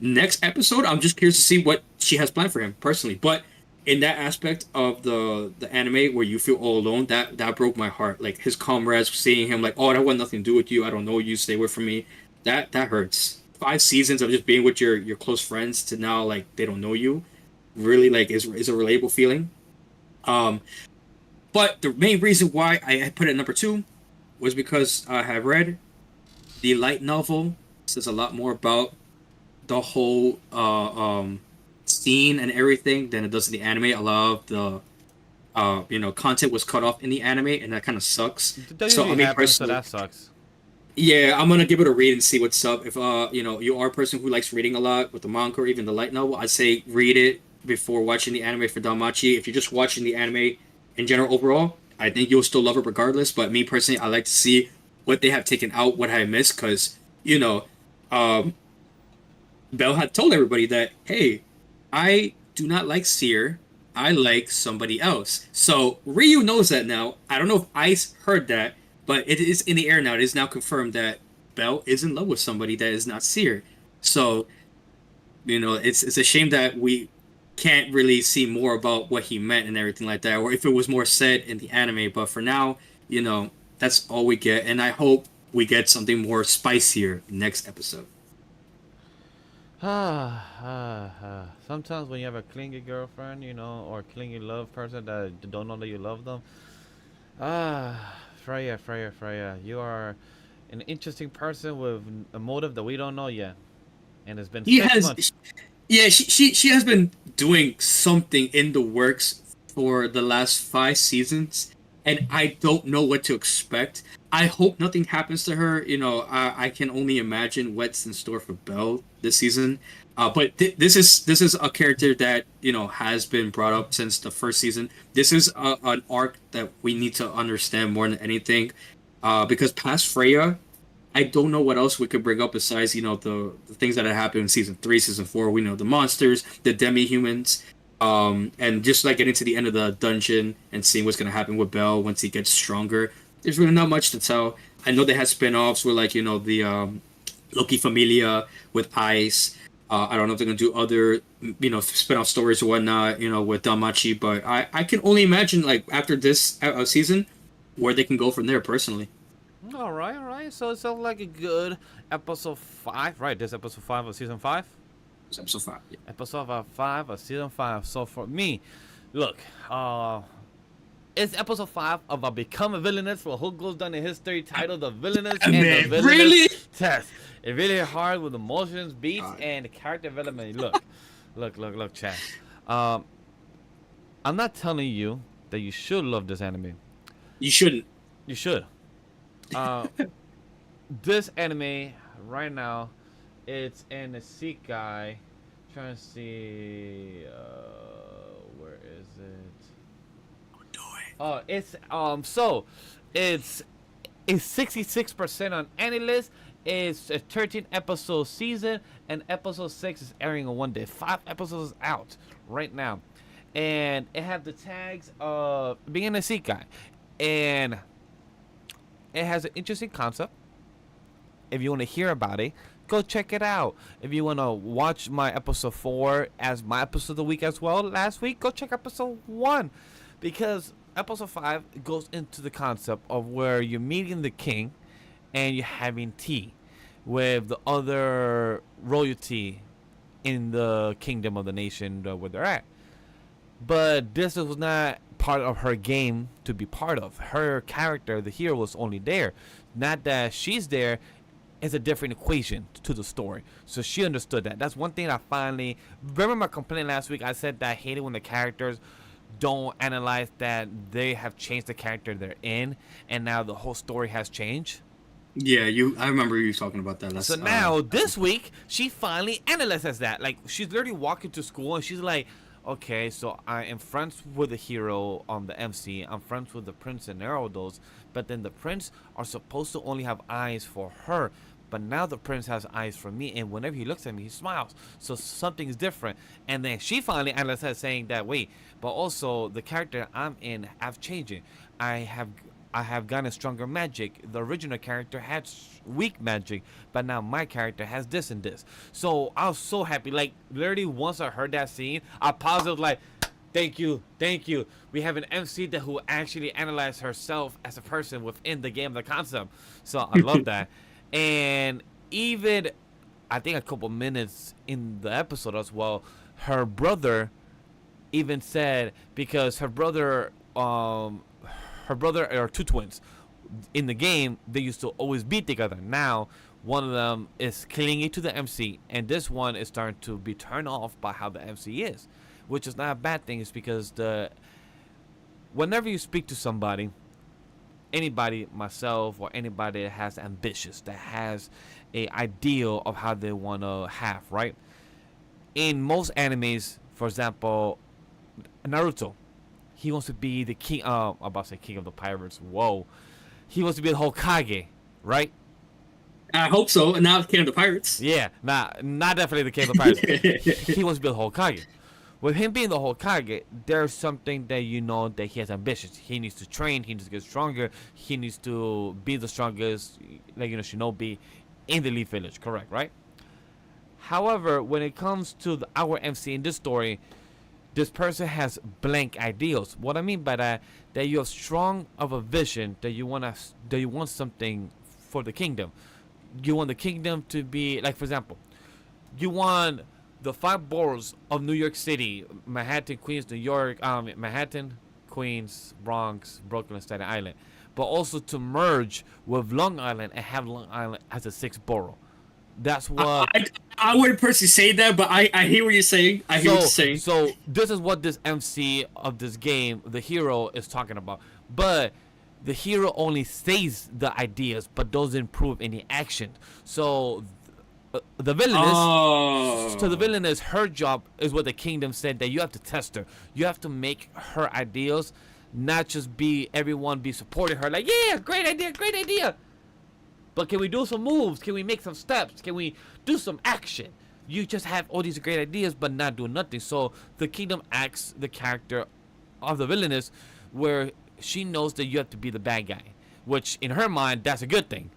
next episode, I'm just curious to see what she has planned for him personally. But in that aspect of the anime where you feel all alone, that broke my heart. Like his comrades seeing him like, oh, that want nothing to do with you. I don't know you. Stay away from me. That hurts. 5 seasons of just being with your close friends to now like they don't know you, really like is a relatable feeling. Um, but the main reason why I put it at number two was because I have read the light novel. Says a lot more about the whole scene and everything than it does in the anime. A lot of the content was cut off in the anime, and that kind of sucks. That So I usually mean, happens, so personally, that sucks. yeah, I'm gonna give it a read and see what's up. If you are a person who likes reading a lot with the manga or even the light novel, I'd say read it before watching the anime for Danmachi. If you're just watching the anime in general overall, I think you'll still love it regardless. But me personally, I like to see what they have taken out, what I missed, because um, Bell had told everybody that, hey, I do not like Seer. I like somebody else. So Ryu knows that now. I don't know if Ice heard that, but it is in the air now. It is now confirmed that Bell is in love with somebody that is not Seer. So, it's a shame that we can't really see more about what he meant and everything like that, or if it was more said in the anime. But for now, that's all we get. And I hope we get something more spicier next episode. Sometimes when you have a clingy girlfriend, or clingy love person that don't know that you love them. Freya, you are An interesting person with a motive that we don't know yet, and it's been He 6 months. has, yeah, she has been doing something in the works for the last 5 seasons, and I don't know what to expect. I hope nothing happens to her. I can only imagine what's in store for Belle this season. But this is a character that has been brought up since the first season. This is an arc that we need to understand more than anything, because past Freya, I don't know what else we could bring up besides the things that had happened in season 3, season 4. We know the monsters, the demi-humans, and just like getting to the end of the dungeon and seeing what's gonna happen with Bell once he gets stronger. There's really not much to tell. I know they had spin-offs with like the Loki Familia with Ice. I don't know if they're gonna do other spin-off stories or whatnot with Danmachi, but I can only imagine like after this season where they can go from there personally. All right, all right. So it sounds like a good episode 5, right? This episode 5 of season 5. It's episode 5. Yeah. Episode 5 of season 5. So for me, look, it's episode 5 of a Become a Villainous for Who Goes Down in History, titled The Villainous and the Villainous Really? Test. It really hard with emotions, beats, and character development. Look, chat. I'm not telling you that you should love this anime. You shouldn't. You should. Uh, this anime right now, it's in the Sekai. Trying to see where is it? Oh, it's 66% on any list. It's a 13 episode season, and episode 6 is airing on one day. 5 episodes out right now, and it have the tags of being a Sekai, and it has an interesting concept. If you want to hear about it, go check it out. If you want to watch my episode 4 as my episode of the week as well last week, go check episode 1. Because episode 5 goes into the concept of where you're meeting the king and you're having tea with the other royalty in the kingdom of the nation where they're at. But this was not part of her game to be part of. Her character, the hero, was only there. Not that she's there, it's a different equation to the story. So she understood that. That's one thing I finally... Remember my complaint last week? I said that I hate it when the characters don't analyze that they have changed the character they're in, and now the whole story has changed. Yeah, I remember you talking about that last. So now this week she finally analyzes that. Like, she's literally walking to school and she's like, okay, so I am friends with the hero on the MC. I'm friends with the prince and Erodos, but then the prince are supposed to only have eyes for her. But now the prince has eyes for me, and whenever he looks at me, he smiles. So something's different. And then she finally analyzes, saying that, wait, but also the character I'm in, I've changed it. I have gotten stronger magic. The original character had weak magic, but now my character has this and this. So I was so happy. Like, literally, once I heard that scene, I paused. It was like, thank you. We have an MC that who actually analyzed herself as a person within the game, the concept. So I love that. And even, I think a couple minutes in the episode as well, her brother even said, because her brother are two twins. In the game, they used to always be together. Now, one of them is clinging to the MC, and this one is starting to be turned off by how the MC is, which is not a bad thing. It's because whenever you speak to somebody, anybody, myself, or anybody that has ambitious, that has a ideal of how they want to have, right? In most animes, for example, Naruto, he wants to be the king. I'm about to say king of the pirates. Whoa, he wants to be the Hokage, right? I hope so. Not king of the pirates. Yeah, not definitely the king of the pirates. He wants to be the Hokage. With him being the Hokage, there's something that that he has ambitions. He needs to train. He needs to get stronger. He needs to be the strongest, like Shinobi, in the Leaf Village. Correct, right? However, when it comes to our MC in this story, this person has blank ideals. What I mean by that you have strong of a vision that you want something for the kingdom. You want the kingdom to be like, for example, you want the 5 boroughs of New York City, Manhattan, Queens, New York, Manhattan, Queens, Bronx, Brooklyn, Staten Island, but also to merge with Long Island and have Long Island as a sixth borough. That's I, what. I, I wouldn't personally say that, but I hear what you're saying. I hear what you're So saying. so this is what this MC of this game, the hero, is talking about. But the hero only says the ideas, but doesn't prove any action. So the villainess. So the Oh. villainess, her job is what the kingdom said, that you have to test her. You have to make her ideas not just be everyone be supporting her like, yeah, great idea. But can we do some moves? Can we make some steps? Can we do some action? You just have all these great ideas but not do nothing. So the kingdom acts the character of the villainess, where she knows that you have to be the bad guy, which in her mind that's a good thing.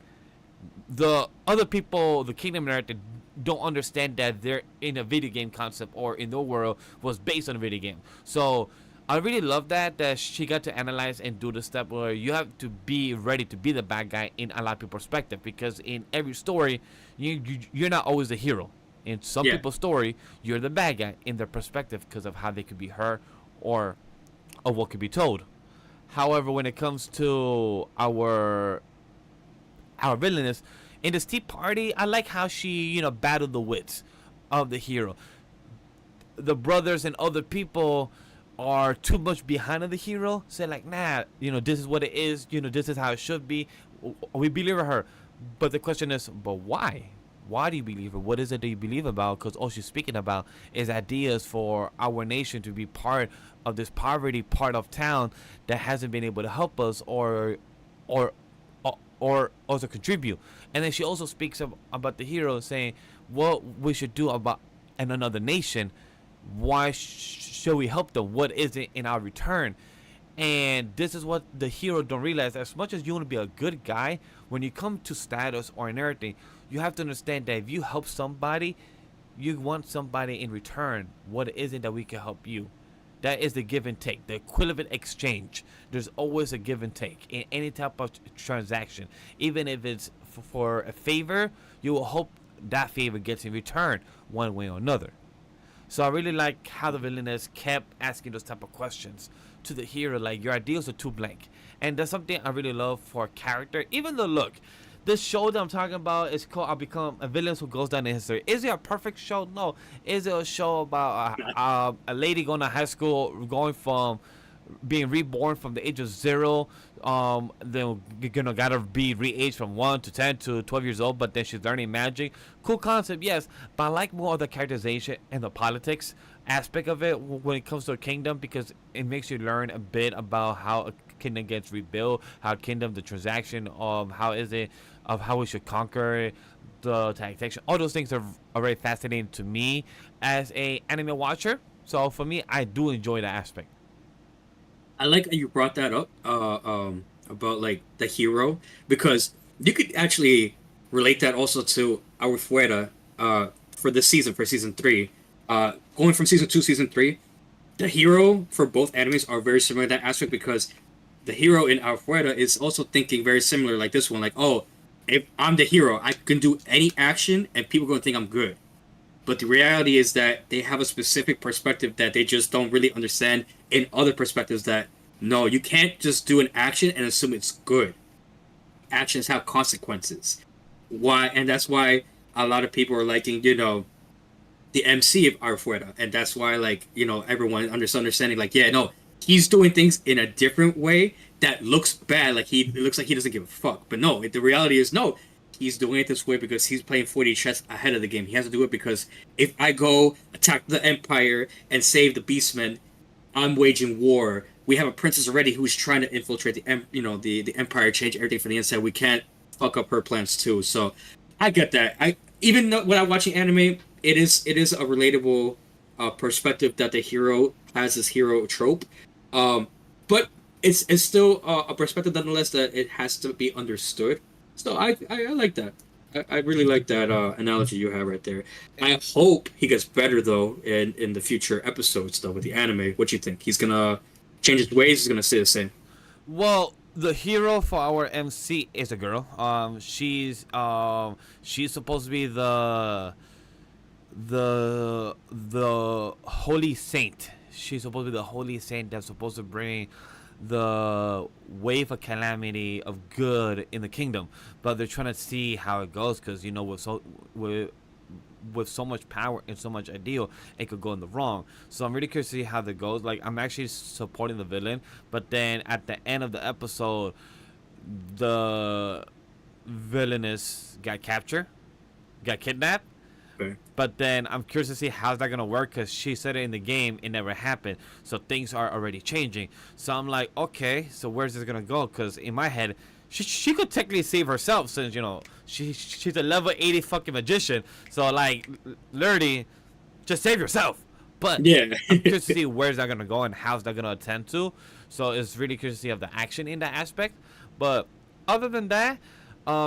The other people, the kingdom narrator, don't understand that they're in a video game concept, or in the world was based on a video game. So I really love that she got to analyze and do the step where you have to be ready to be the bad guy in a lot of people's perspective, because in every story you're not always the hero. In some Yeah. people's story, you're the bad guy in their perspective because of how they could be hurt, or of what could be told. However, when it comes to our villainess in this tea party, I like how she, battled the wits of the hero. The brothers and other people are too much behind of the hero, say like, nah, this is what it is, this is how it should be. We believe in her. But the question is, but why? Why do you believe her? What is it that you believe about? Because all she's speaking about is ideas for our nation to be part of this poverty part of town that hasn't been able to help us, or or also contribute. And then she also speaks about the hero, saying what we should do about in another nation. Why should we help them? What is it in our return? And this is what the hero don't realize. As much as you want to be a good guy, when you come to status or in everything, you have to understand that if you help somebody, you want somebody in return. What is it that we can help you? That is the give and take, the equivalent exchange. There's always a give and take in any type of transaction. Even if it's for a favor, you will hope that favor gets in return one way or another. So I really like how the villainess kept asking those type of questions to the hero, like, your ideals are too blank. And that's something I really love for a character. Even though, look, this show that I'm talking about is called I'll Become a Villain Who Goes Down in History. Is it a perfect show? No. Is it a show about a lady going to high school, going from being reborn from the age of 0, then gotta be re-aged from 1 to 10 to 12 years old, but then she's learning magic? Cool concept, yes, but I like more of the characterization and the politics aspect of it when it comes to a kingdom, because it makes you learn a bit about how a kingdom gets rebuilt, how kingdom, the transaction of how is it, of how we should conquer the taxation. All those things are very fascinating to me as a anime watcher. So for me, I do enjoy that aspect. I like how you brought that up, about like the hero, because you could actually relate that also to our fuera, for this season, for season 3, going from season 2, season 3. The hero for both animes are very similar in that aspect, because the hero in our fuera is also thinking very similar, like this one, like, oh, if I'm the hero, I can do any action and people are going to think I'm good. But the reality is that they have a specific perspective that they just don't really understand in other perspectives, that no, you can't just do an action and assume it's good. Actions have consequences. Why? And that's why a lot of people are liking, the MC of Arfuera. And that's why, like, everyone understanding, like, yeah, no, he's doing things in a different way that looks bad. Like, it looks like he doesn't give a fuck. But no, the reality is, no, he's doing it this way because he's playing 40 chess ahead of the game. He has to do it because if I go attack the Empire and save the Beastmen, I'm waging war. We have a princess already who's trying to infiltrate the Empire, change everything from the inside. We can't fuck up her plans too. So I get that. Even though when I'm watching anime, it is a relatable perspective that the hero has this hero trope, but it's still a perspective nonetheless that it has to be understood. So I like that. I really like that analogy you have right there. I hope he gets better though in the future episodes though with the anime. What do you think? He's gonna change his ways? He's gonna stay the same? Well, the hero for our MC is a girl. She's supposed to be the holy saint. she's supposed to be the holy saint that's supposed to bring the wave of calamity of good in the kingdom. But they're trying to see how it goes because with so much power and so much ideal, it could go in the wrong. So I'm really curious to see how that goes. Like, I'm actually supporting the villain, but then at the end of the episode, the villainess got captured, got kidnapped. Okay. But then I'm curious to see how's that gonna work because she said it in the game, it never happened. So things are already changing. So I'm like, okay, so where's this gonna go? Because in my head, she could technically save herself since she's a level 80 fucking magician. So like, literally, just save yourself. But Yeah. I'm curious to see where's that gonna go and how's that gonna attend to. So it's really curious to see of the action in that aspect. But other than that,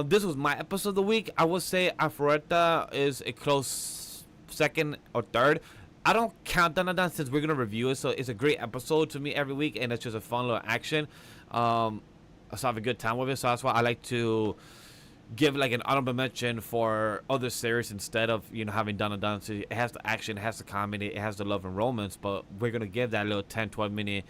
this was my episode of the week. I would say Alpharetta is a close second or third. I don't count Danmachi since we're gonna review it, so it's a great episode to me every week, and it's just a fun little action. So I have a good time with it, so that's why I like to give like an honorable mention for other series instead of having Danmachi. So it has the action, it has the comedy, it has the love and romance, but we're gonna give that little 10-12 minute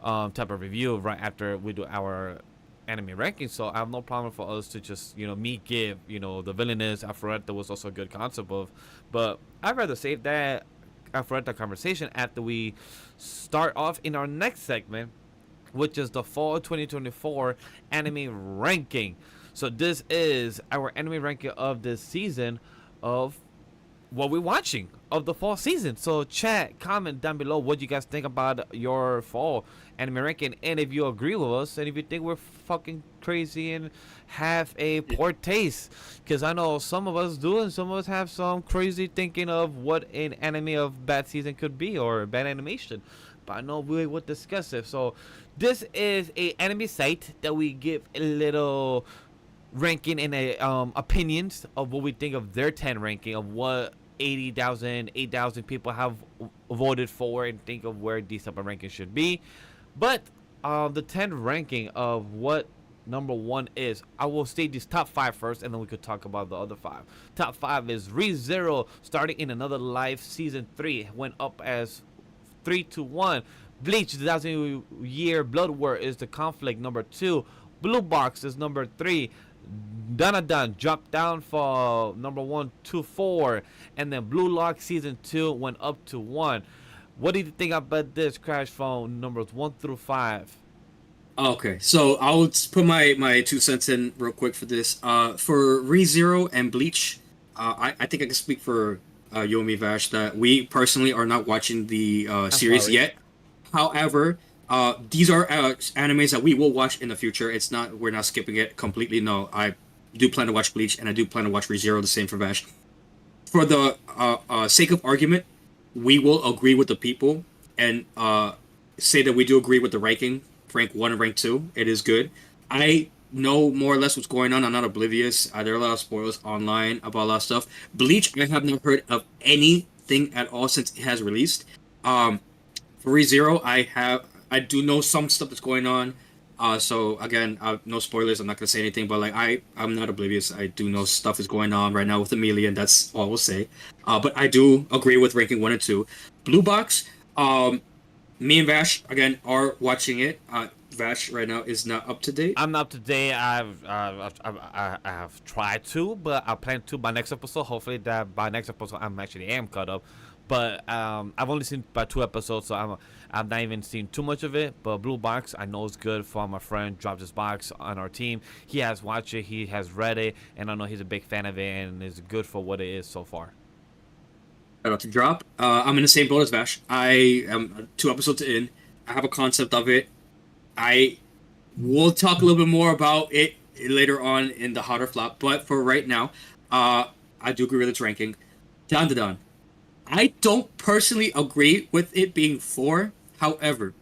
type of review right after we do our anime ranking. So I have no problem for us to just me give the villainess Alpharetta was also a good concept of, but I'd rather save that Alpharetta conversation after we start off in our next segment, which is the fall 2024 anime ranking. So this is our anime ranking of this season of what we're watching of the fall season. So chat, comment down below what you guys think about your fall anime ranking, and if you agree with us, and if you think we're fucking crazy and have a poor taste, because I know some of us do, and some of us have some crazy thinking of what an anime of bad season could be or bad animation. But I know we would discuss it. So this is a anime site that we give a little ranking and a opinions of what we think of their 10 ranking of what 8,000 people have voted for and think of where these type of rankings should be. But the 10 ranking of what number 1 is, I will state these top 5 first, and then we could talk about the other 5. Top 5 is ReZero, starting in Another Life season 3, went up as 3-1. Bleach, the 1,000-year Blood War is the conflict, number 2. Blue Box is number 3. Danmachi dropped down for number 1 to 4, and then Blue Lock season 2 went up to 1. What do you think about this, Crash Phone, numbers 1 through 5? Okay, so I'll put my 2 cents in real quick for this. For ReZero and Bleach, I think I can speak for Yomi Vash that we personally are not watching the series yet. However, these are animes that we will watch in the future. We're not skipping it completely. No, I do plan to watch Bleach, and I do plan to watch ReZero. The same for Vash. For the sake of argument, we will agree with the people and say that we do agree with the ranking, rank 1 and rank 2. It is good. I know more or less what's going on. I'm not oblivious. There are a lot of spoilers online about a lot of stuff. Bleach, I have not heard of anything at all since it has released. For ReZero, I do know some stuff that's going on. So again, no spoilers. I'm not gonna say anything, but like I'm not oblivious. I do know stuff is going on right now with Amelia, and that's all I will say. But I do agree with ranking 1 and 2. Blue Box. Me and Vash again are watching it. Vash right now is not up to date. I'm not up to date. I have tried to, but I plan to by next episode. Hopefully that by next episode I'm actually am caught up. But I've only seen about 2 episodes, so I've not even seen too much of it. But Blue Box, I know it's good. For my friend dropped his box on our team. He has watched it, he has read it, and I know he's a big fan of it, and it's good for what it is so far. About to drop. I'm in the same boat as Vash. I am 2 episodes in. I have a concept of it. I will talk a little bit more about it later on in the hot or flop. But for right now, I do agree with its ranking. Danmachi. I don't personally agree with it being 4. However,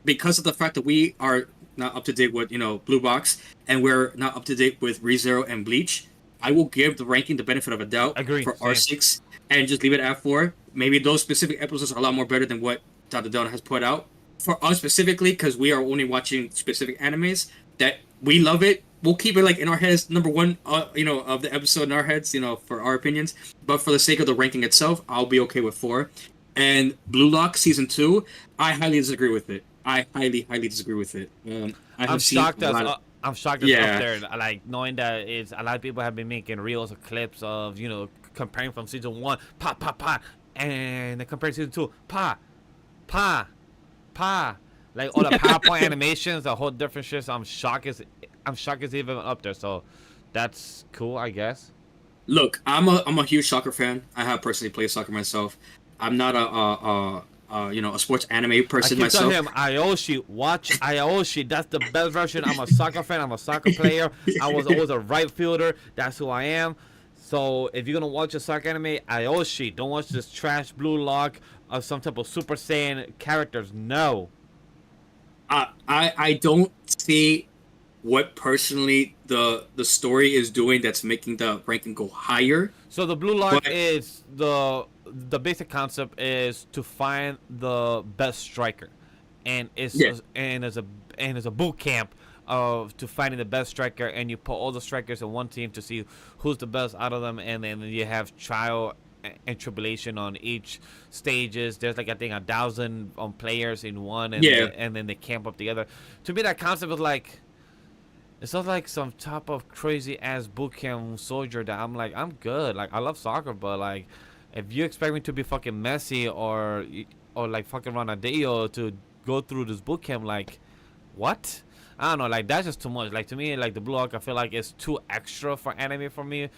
because of the fact that we are not up to date with Blue Box and we're not up to date with ReZero and Bleach, I will give the ranking the benefit of a doubt. Agreed. For R6 and just leave it at 4. Maybe those specific episodes are a lot more better than what Danmachi has put out. For us specifically, because we are only watching specific animes that we love it, we'll keep it like in our heads number 1, of the episode in our heads, for our opinions. But for the sake of the ranking itself, I'll be okay with 4. And Blue Lock season 2, I highly disagree with it. I highly disagree with it. I I'm have seen shocked a that's lot of I'm shocked that's up yeah. there. Like knowing that it's a lot of people have been making reels or clips of comparing from season 1, pa pa pa, and then comparing season 2, pa pa pa, like all the PowerPoint animations, the whole different shit. So I'm shocked it's even up there. So that's cool, I guess. Look, I'm a huge soccer fan. I have personally played soccer myself. I'm not a sports anime I person keep telling myself. him, Aoshi, watch Aoshi. That's the best version. I'm a soccer fan. I'm a soccer player. I was always a right fielder. That's who I am. So if you're gonna watch a soccer anime, Aoshi. Don't watch this trash blue lock of some type of Super Saiyan characters. No. I don't see what personally the story is doing that's making the ranking go higher. So the blue lock But is the basic concept is to find the best striker, and yeah, it's a boot camp of to finding the best striker, and you put all the strikers in one team to see who's the best out of them, and then you have trial and tribulation on each stages. There's like I think 1,000 players in one, yeah. and then they camp up together. To me, that concept was like. It's not like some type of crazy ass bootcamp soldier that I'm like, I'm good. Like, I love soccer, but like, if you expect me to be fucking Messi or like fucking Ronaldinho to go through this bootcamp, like, what? I don't know. Like, that's just too much. Like, to me, like, the Blue Hawk, I feel like it's too extra for anime for me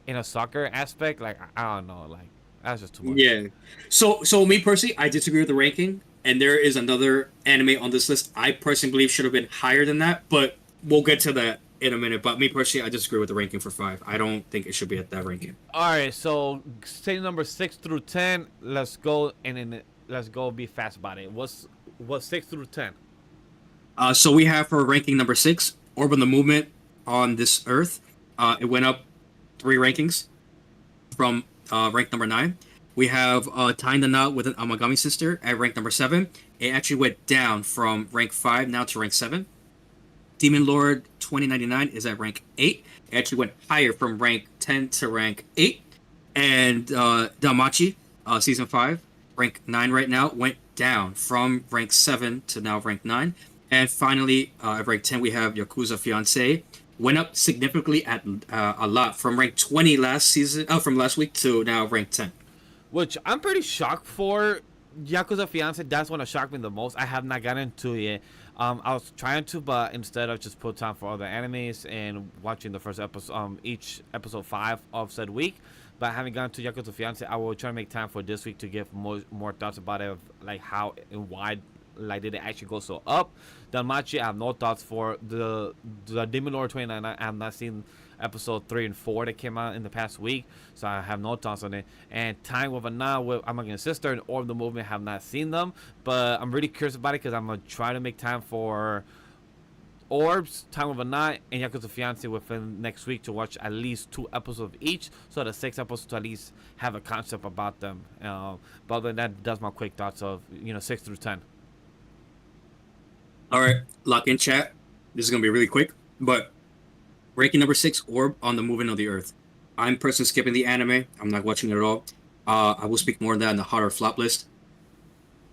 in a soccer aspect. Like, I don't know. Like, that's just too much. Yeah. So me personally, I disagree with the ranking, and there is another anime on this list I personally believe should have been higher than that, but we'll get to that in a minute. But me personally, I disagree with the ranking for 5. I don't think it should be at that ranking. All right, so say number 6 through 10. Let's go and then let's go be fast about it. What's 6 through 10? So we have for ranking number 6, Orb of the Movement on this Earth. It went up 3 rankings from rank number 9. We have Tying the Knot with an Amagami Sister at rank number 7. It actually went down from rank 5 now to rank 7. Demon Lord 2099 is at rank 8. It actually went higher from rank 10 to rank 8. And Danmachi, season 5, rank 9 right now, went down from rank 7 to now rank 9. And finally, at rank 10, we have Yakuza Fiancé. Went up significantly at a lot from rank 20 last season, from last week to now rank 10. Which I'm pretty shocked for. Yakuza Fiancé, that's one that shocked me the most. I have not gotten into it yet. I was trying to, but instead of just put time for other animes and watching the first episode, each episode 5 of said week. But I haven't gotten to Yakuza Fiancé. I will try to make time for this week to give more thoughts about it, of like how and why, like did it actually go so up. Danmachi, I have no thoughts for the Demon Lord 29. I have not seen episode 3 and 4 that came out in the past week, so I have no thoughts on it. And Time with a Knot with Amaga's Sister and Orb the Movement, have not seen them, but I'm really curious about it because I'm gonna try to make time for Orbs, Time with a Knot, and Yakuza Fiancé within next week to watch at least 2 episodes of each, so the 6 episodes to at least have a concept about them. But other than that, that's my quick thoughts of 6 through 10. All right, lock in chat. This is going to be really quick, but ranking number 6, Orb on the Movement of the Earth. I'm personally skipping the anime. I'm not watching it at all. I will speak more on that in the hot or flop list.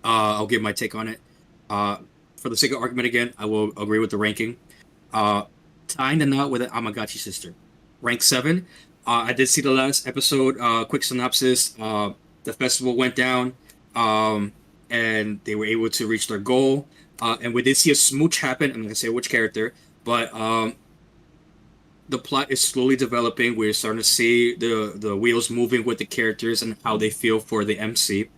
I'll give my take on it. For the sake of argument again, I will agree with the ranking. Tying the Knot with an Amagachi Sister. Rank 7. I did see the last episode. Quick synopsis. The festival went down, and they were able to reach their goal. And we did see a smooch happen. I'm not going to say which character, but the plot is slowly developing. We're starting to see the wheels moving with the characters and how they feel for the MC.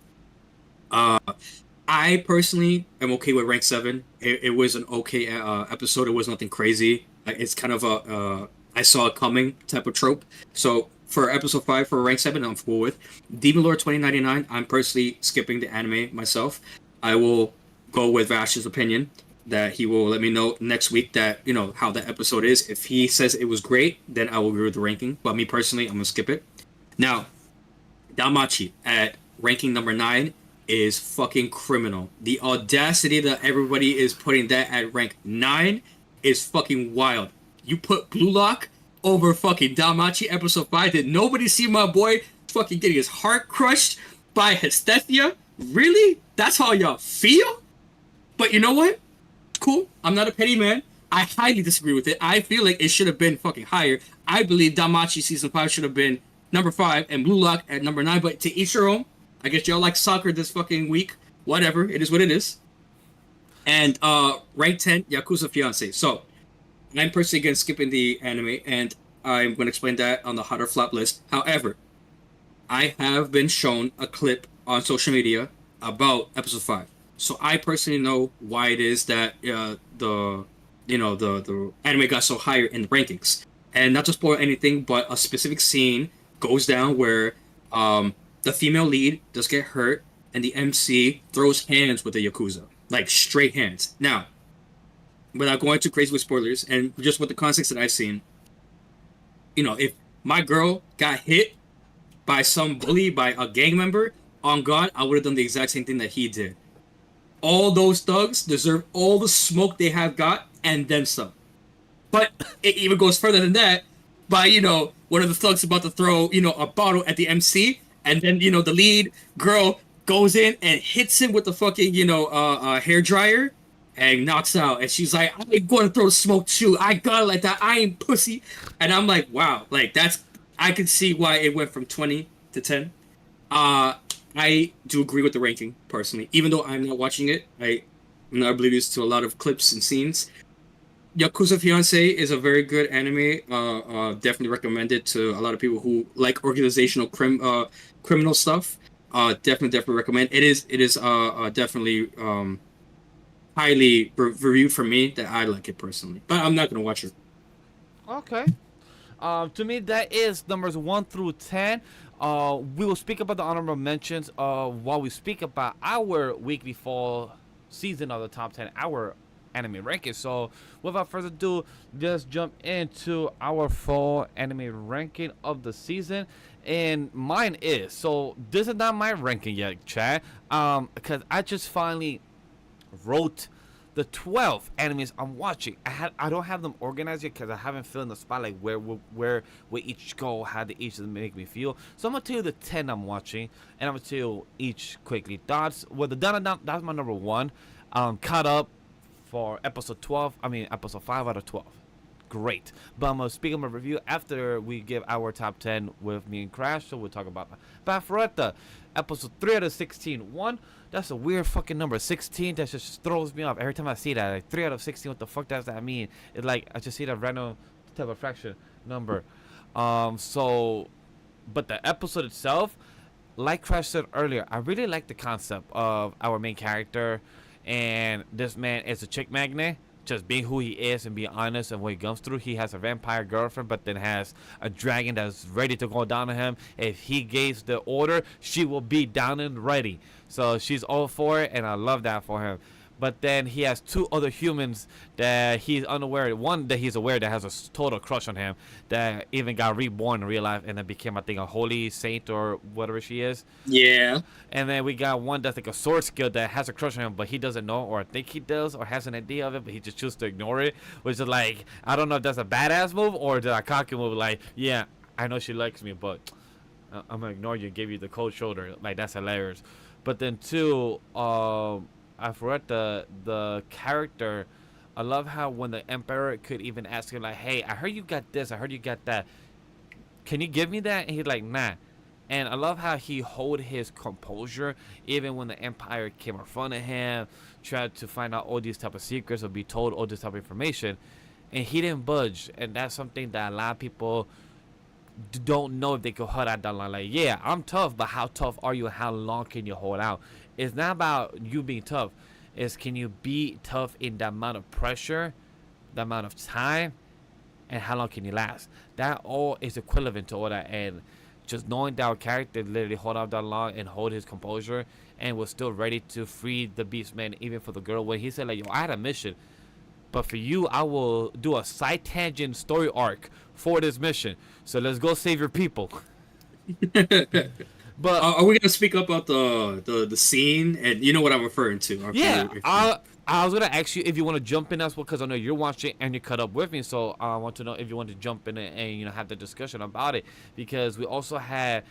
I personally am okay with rank 7. It was an okay episode. It was nothing crazy. It's kind of a I saw it coming type of trope. So for episode 5 for rank 7, I'm cool with. Demon Lord 2099, I'm personally skipping the anime myself. I will go with Vash's opinion that he will let me know next week that, how that episode is. If he says it was great, then I will agree with the ranking. But me personally, I'm going to skip it. Now, Danmachi at ranking number 9 is fucking criminal. The audacity that everybody is putting that at rank 9 is fucking wild. You put Blue Lock over fucking Danmachi episode 5. Did nobody see my boy fucking getting his heart crushed by Hesthesia? Really? That's how y'all feel? But you know what? Cool. I'm not a petty man. I highly disagree with it. I feel like it should have been fucking higher. I believe Danmachi season 5 should have been number 5 and Blue Lock at number 9. But to each your own. I guess y'all like soccer this fucking week. Whatever. It is what it is. And rank 10, Yakuza Fiance. So I'm personally again skipping the anime, and I'm going to explain that on the hot or flop list. However, I have been shown a clip on social media about episode 5. So I personally know why it is that the anime got so higher in the rankings. And not to spoil anything, but a specific scene goes down where the female lead does get hurt, and the MC throws hands with the Yakuza. Like, straight hands. Now, without going too crazy with spoilers, and just with the context that I've seen, if my girl got hit by some bully, by a gang member, on God, I would have done the exact same thing that he did. All those thugs deserve all the smoke they have got, and then some. But it even goes further than that by, one of the thugs about to throw, a bottle at the MC, and then, the lead girl goes in and hits him with the fucking, hair dryer and knocks out. And she's like, I'm going to throw the smoke too. I got it like that. I ain't pussy. And I'm like, wow. Like, I can see why it went from 20 to 10. I do agree with the ranking, personally. Even though I'm not watching it, I'm not oblivious to a lot of clips and scenes. Yakuza Fiance is a very good anime. Definitely recommend it to a lot of people who like organizational criminal stuff. Definitely recommend. It is definitely highly reviewed for me that I like it personally. But I'm not gonna watch it. Okay. To me, that is numbers 1 through 10. We will speak about the honorable mentions while we speak about our weekly fall season of the top 10, our anime ranking. So, without further ado, just jump into our fall anime ranking of the season. And mine is, so this is not my ranking yet, Chad, because I just finally wrote the 12 animes I'm watching. I don't have them organized yet because I haven't filled in the spot like where we each go, how they each make me feel. So I'm gonna tell you the 10 I'm watching, and I'm gonna tell you each quickly thoughts. Well, the done that's my number 1. Caught up for episode 5 out of 12. Great. But I'm gonna speak of my review after we give our top 10 with me and Crash. So we'll talk about Bafaretta, episode 3 out of 16. That's a weird fucking number. 16, that just throws me off every time I see that. Like 3 out of 16, what the fuck does that mean? It's like I just see that random type of fraction number. But the episode itself, like Crash said earlier, I really like the concept of our main character, and this man is a chick magnet. Just being who he is and being honest and what he comes through. He has a vampire girlfriend, but then has a dragon that's ready to go down on him. If he gives the order, she will be down and ready. So she's all for it, and I love that for him. But then he has 2 other humans that he's unaware. One that he's aware that has a total crush on him, that even got reborn in real life and then became, I think, a holy saint or whatever she is. Yeah. And then we got one that's like a sword skill that has a crush on him, but he doesn't know, or think he does, or has an idea of it, but he just chooses to ignore it. Which is like, I don't know if that's a badass move or a cocky move. Like, yeah, I know she likes me, but I'm gonna ignore you and give you the cold shoulder. Like, that's hilarious. But then 2, I forgot the character. I love how when the emperor could even ask him like, "Hey, I heard you got this. I heard you got that. Can you give me that?" And he's like, "Nah." And I love how he hold his composure even when the empire came in front of him, tried to find out all these type of secrets or be told all this type of information, and he didn't budge. And that's something that a lot of people don't know if they can hold out that line. Like, yeah, I'm tough, but how tough are you? How long can you hold out? It's not about you being tough. It's can you be tough in the amount of pressure, the amount of time, and how long can you last? That all is equivalent to all that. And just knowing that our character literally hold out that long and hold his composure and was still ready to free the Beastman, even for the girl. When he said like, yo, I had a mission, but for you, I will do a side tangent story arc for this mission. So let's go save your people. But are we gonna speak about the scene? And you know what I'm referring to? Yeah, I was gonna ask you if you want to jump in as well, because I know you're watching and you cut up with me. So I want to know if you want to jump in and have the discussion about it, because we also had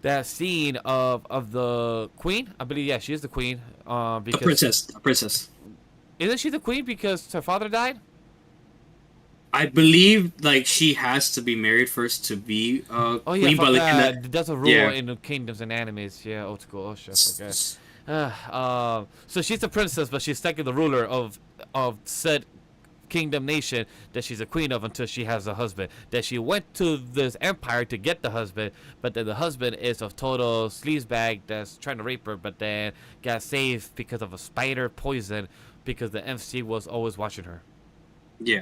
that scene of the queen. I believe, yeah, she is the queen. Because A princess. isn't she the queen because her father died? I believe like she has to be married first to be Oh yeah, I queen, but like in the forgot. That's a rule yeah. in the kingdoms and animes. Yeah, old school. Oh shit, I S- forget. s- So she's the princess, but she's second the ruler of said kingdom nation that she's a queen of until she has a husband. That she went to this empire to get the husband, but then the husband is a total sleazebag that's trying to rape her, but then got saved because of a spider poison because the MC was always watching her. Yeah.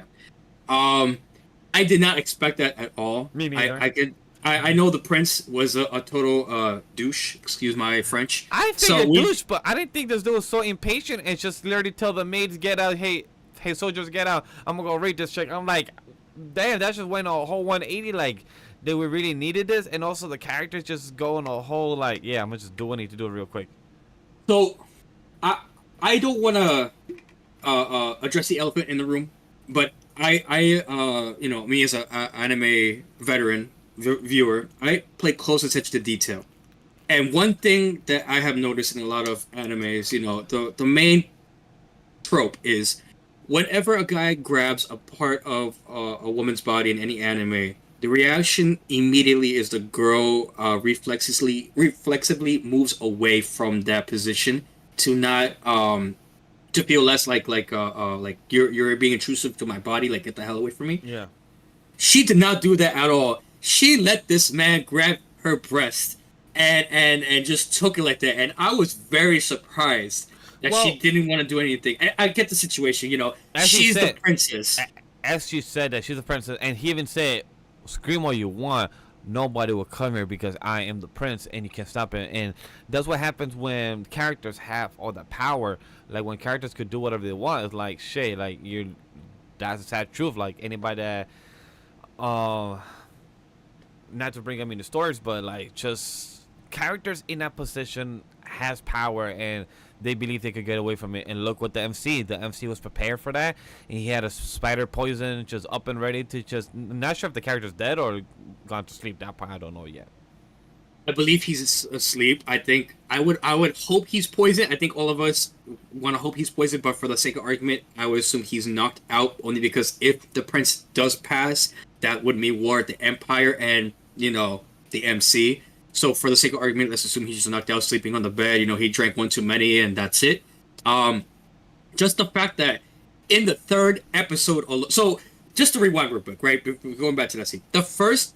Um, I did not expect that at all. Me neither. I know the prince was a total douche. Excuse my French. I So figured we douche, but I didn't think this dude was so impatient and just literally tell the maids get out. Hey, soldiers, get out. I'm gonna go raid this chick. I'm like, damn, that just went a whole 180. Like, they we really needed this, and also the characters just going a whole like, yeah, I'm gonna just do what I need to do it real quick. so I I don't want to address the elephant in the room, but you know me as a anime veteran viewer, I pay close attention to detail. And one thing that I have noticed in a lot of animes, you know, the main trope is whenever a guy grabs a part of a woman's body in any anime, the reaction immediately is the girl reflexively moves away from that position to not to feel less like you're being intrusive to my body, like get the hell away from me. Yeah. She did not do that at all. She let this man grab her breast and just took it like that, and I was very surprised that she Well, didn't want to do anything. I get the situation, you know. as you She's the said, princess. as she said that she's a princess, and he even said, "Scream all you want, nobody will come here because I am the prince, and you can't stop it." And that's what happens when characters have all that power. Like when characters could do whatever they want. It's like shit. Like you, that's the sad truth. Like anybody that, uh, not to bring up into stories, but like just characters in that position has power and they believe they could get away from it. And look what the MC. The MC was prepared for that, and he had a spider poison just up and ready to just. Not sure if the character's dead or gone to sleep. That part I don't know yet. I believe he's asleep. I think I would hope he's poisoned. I think all of us want to hope he's poisoned, but for the sake of argument, I would assume he's knocked out only because if the prince does pass, that would mean war at the empire and you know the MC. So for the sake of argument, let's assume he's just knocked out, sleeping on the bed. You know, he drank one too many, and that's it. Um, just the fact that in the third episode, so just to rewind real quick, right? Going back to that scene, the first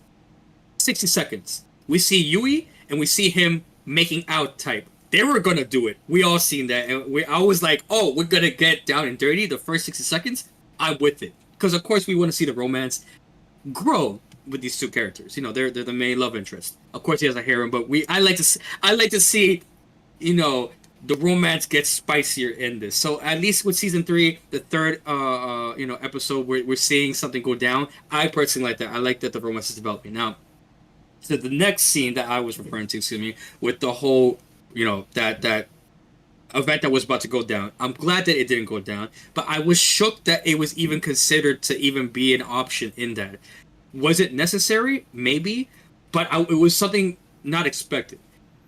60 seconds, we see Yui and we see him making out type. They were gonna do it. We all seen that, and I was like, oh, we're gonna get down and dirty. The first 60 seconds, I'm with it, because of course we want to see the romance grow with these two characters. You know, they're the main love interest. Of course, he has a harem, but I like to see, you know, the romance gets spicier in this. So at least with season three, the third you know episode, we're seeing something go down. I personally like that. I like that the romance is developing now. So the next scene that I was referring to, excuse me, with the whole, you know, that event that was about to go down. I'm glad that it didn't go down, but I was shocked that it was even considered to even be an option in that. Was it necessary? Maybe, but it was something not expected,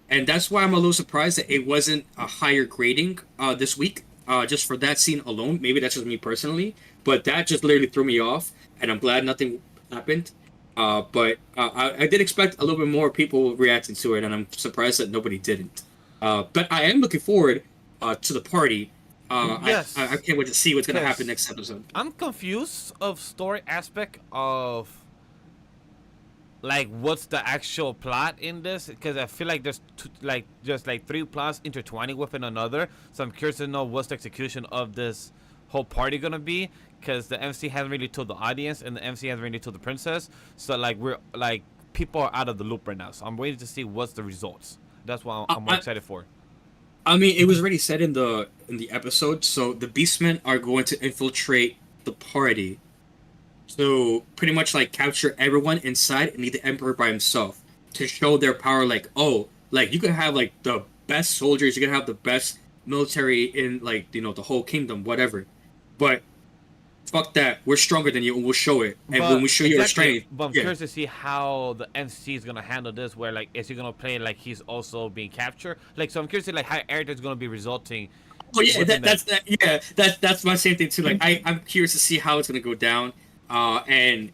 and that's why I'm a little surprised that it wasn't a higher grading this week. Just for that scene alone, maybe that's just me personally, but that just literally threw me off, and I'm glad nothing happened. But I did expect a little bit more people reacting to it, and I'm surprised that nobody didn't. But I am looking forward to the party. I Yes, can't wait to see what's gonna happen because next episode. I'm confused of story aspect of like what's the actual plot in this because I feel like there's like just like three plots intertwining with one another. So I'm curious to know what's the execution of this whole party gonna be because the MC hasn't really told the audience and the MC hasn't really told the princess. So like we're like people are out of the loop right now. So I'm waiting to see what's the results. That's what I'm more I, excited for. I mean, it was already said in the episode. So the Beastmen are going to infiltrate the party to pretty much like capture everyone inside and leave the Emperor by himself to show their power. Like, oh, like you can have like the best soldiers, you can have the best military in like you know the whole kingdom, whatever. But fuck that. We're stronger than you, and we'll show it. And when But we show you our exactly, strength, but I'm yeah. curious to see how the NC is gonna handle this. Where like, is he gonna play like he's also being captured? Like, so I'm curious to like how Eric is gonna be resulting Oh yeah, within that. that's my same thing too. Like I'm curious to see how it's gonna go down. And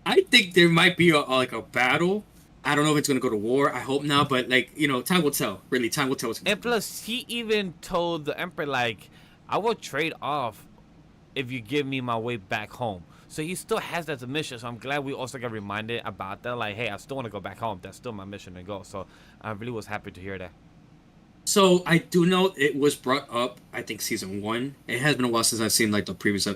I think there might be like a battle. I don't know if it's gonna go to war. I hope not, but like time will tell. Really, time will tell what's gonna And happen. plus, he even told the Emperor like, I will trade off if you give me my way back home. So he still has that as a mission. So I'm glad we also got reminded about that. Like, hey, I still want to go back home. That's still my mission to go. So I really was happy to hear that. So I do know it was brought up. I think season one. It has been a while since I've seen like the previous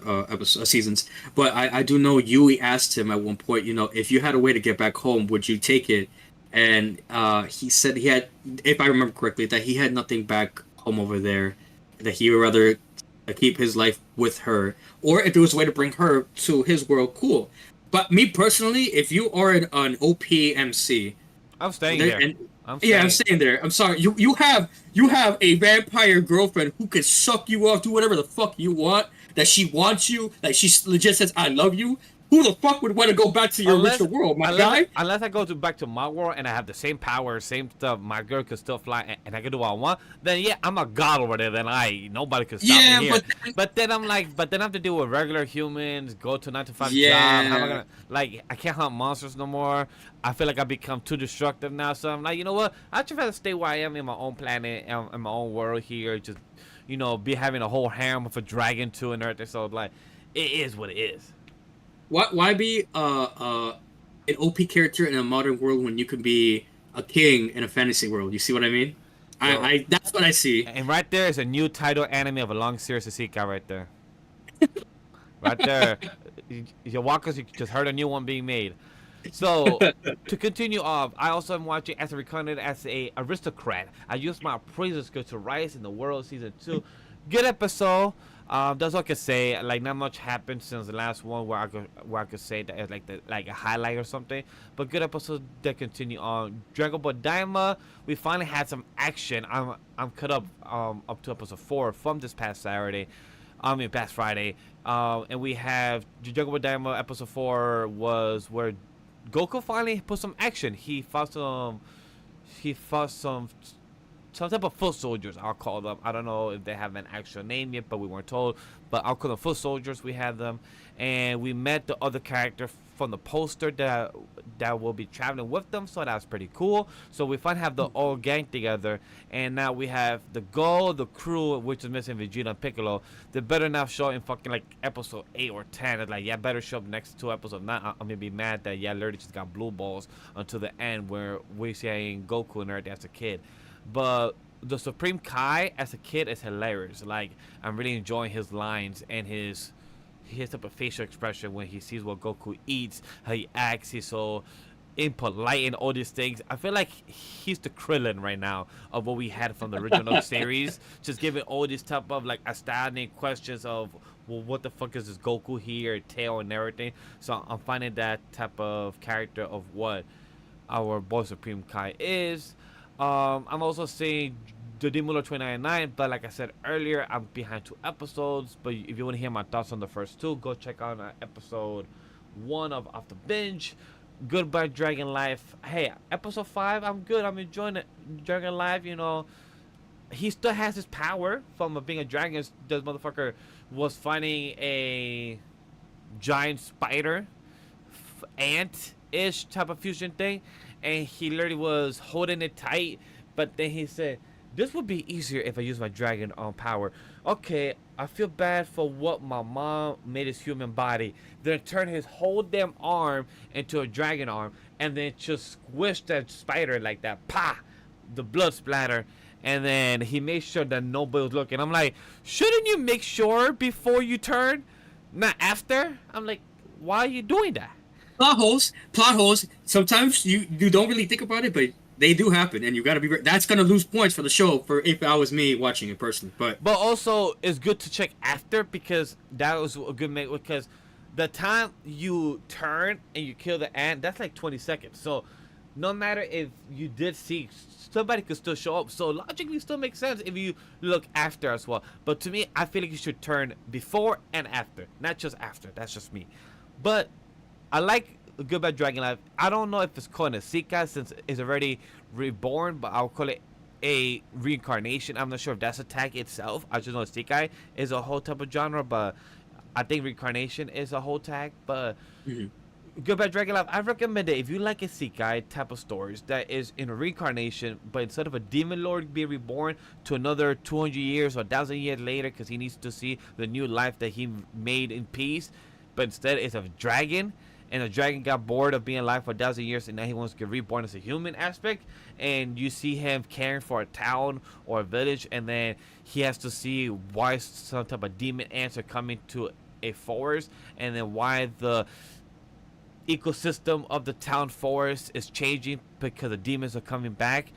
seasons, but I do know Yui asked him at one point. If you had a way to get back home, would you take it? And he said he had, if I remember correctly, that he had nothing back home over there. That he would rather keep his life with her, or if there was a way to bring her to his world, cool. But me personally, if you are an OPMC, I'm staying there, here. and I'm yeah, I'm staying. staying there. I'm sorry. You have a vampire girlfriend who can suck you off, do whatever the fuck you want. That she wants you. Like she legit says, "I love you." Who the fuck would want to go back to your Unless, original world, my unless, guy? unless I go to back to my world and I have the same power, same stuff, my girl could still fly and I can do what I want. Then yeah, I'm a god over there. Then nobody could stop me Yeah, here. but But then I'm like, but then I have to deal with regular humans, go to 9 to 5 job. How am I yeah. gonna like? I can't hunt monsters no more. I feel like I become too destructive now. So I'm like, you know what? I just rather stay where I am in my own planet, in my own world here. Just be having a whole harem with a dragon too and everything. So like, it is what it is. Why be an OP character in a modern world when you can be a king in a fantasy world? You see what I mean? Yo, I that's what I see. and right there is a new title anime of a long series to seek out right there. Right there. Your walkers, you just heard a new one being made. So, to continue off, I also am watching as a recounted as a aristocrat. I used my appraisal skill to rise in the world season 2. Good episode. That's all I can say. Like not much happened since the last one where I could say that it's like a highlight or something. But good episode that continue on. Dragon Ball Daima, we finally had some action. I'm caught up to episode 4 from this past Saturday. I mean past Friday. And we have Dragon Ball Daima episode 4 was where Goku finally put some action. He fought some type of foot soldiers, I'll call them. I don't know if they have an actual name yet, but we weren't told. But I'll call them foot soldiers. We had them, and we met the other character from the poster that will be traveling with them. So that was pretty cool. So we finally have the whole gang together, and now we have the Go, the crew, which is missing Vegeta and Piccolo. They better not show in fucking like episode 8 or 10. It's like yeah, better show up next 2 episodes. Not I'm gonna be mad that yeah, literally just got blue balls until the end where we're seeing Goku and everything as a kid. But the Supreme Kai as a kid is hilarious. Like I'm really enjoying his lines and his type of facial expression when he sees what Goku eats, how he acts. He's so impolite and all these things. I feel like he's the Krillin right now of what we had from the original series. Just giving all these type of like astounding questions of well, what the fuck is this Goku here, tail and everything. So I'm finding that type of character of what our boy Supreme Kai is. I'm also seeing the Demon 2099, but like I said earlier, I'm behind 2 episodes. But if you want to hear my thoughts on the first 2, go check out episode 1 of Off Da Binge. Goodbye Dragon Life. Hey, episode 5, I'm good. I'm enjoying it. Dragon Life, he still has his power from being a dragon. This motherfucker was fighting a giant spider, ant-ish type of fusion thing, and he literally was holding it tight. But then he said, "This would be easier if I use my dragon power." Okay, I feel bad for what my mom made his human body. Then turn his whole damn arm into a dragon arm, and then just squish that spider like that. Pa! The blood splatter. And then he made sure that nobody was looking. I'm like, shouldn't you make sure before you turn, not after? I'm like, why are you doing that? Plot holes. Sometimes you don't really think about it, but they do happen, and you got to be. That's gonna lose points for the show. For if I was me watching it personally, But also, it's good to check after because that was a good make. Because the time you turn and you kill the ant, that's like 20 seconds. So no matter if you did see, somebody could still show up. So logically, still makes sense if you look after as well. But to me, I feel like you should turn before and after, not just after. That's just me. But I like Good Bad Dragon Life. I don't know if it's called a Sekai since it's already reborn, but I'll call it a reincarnation. I'm not sure if that's a tag itself. I just know Sekai is a whole type of genre, but I think reincarnation is a whole tag. But Hmm. Good Bad Dragon Life, I recommend it if you like a Sekai type of stories that is in a reincarnation, but instead of a demon lord being reborn to another 200 years or 1,000 years later because he needs to see the new life that he made in peace, but instead it's a dragon, and the dragon got bored of being alive for 1,000 years and now he wants to get reborn as a human aspect, and you see him caring for a town or a village, and then he has to see why some type of demon ants are coming to a forest, and then why the ecosystem of the town forest is changing because the demons are coming back,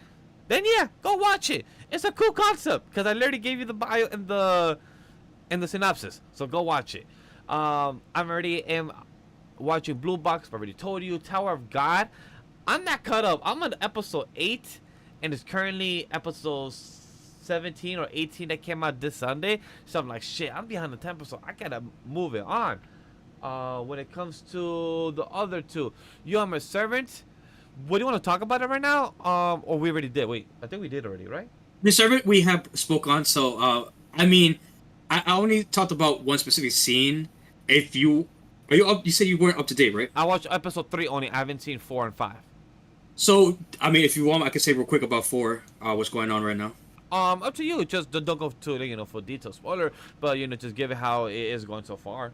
then yeah, go watch it. It's a cool concept because I literally gave you the bio and the synopsis. So go watch it. I'm already am watching Blue Box. I already told you. Tower of God. I'm not caught up. I'm on episode 8, and it's currently episode 17 or 18 that came out this Sunday. So I'm like, shit, I'm behind the tempo, so I gotta move it on. When it comes to the other two, You Are My Servant. What do you want to talk about it right now? Or we already did. Wait, I think we did already, right? The servant we have spoke on. So, I mean, I only talked about one specific scene. If you are you up, you said you weren't up to date, right? I watched episode 3 only. I haven't seen 4 and 5. So, I mean, if you want, I can say real quick about four. What's going on right now? Up to you. Just don't go to for detail spoiler, but just give it how it is going so far.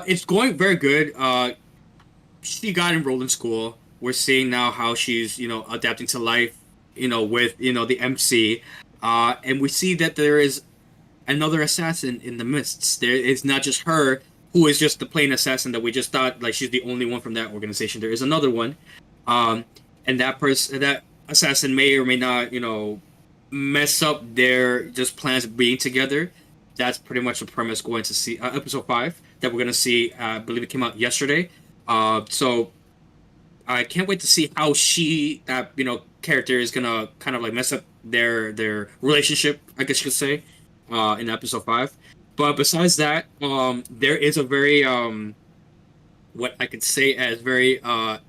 It's going very good. She got enrolled in school. We're seeing now how she's, adapting to life, with, the MC. And we see that there is another assassin in the mists. There is not just her who is just the plain assassin that we just thought like she's the only one from that organization. There is another one. And that assassin may or may not, mess up their just plans of being together. That's pretty much the premise going to see episode 5 that we're gonna see. I believe it came out yesterday. So I can't wait to see how that character is gonna kind of like mess up their relationship, I guess you could say, in episode 5. But besides that, there is a very what I could say as very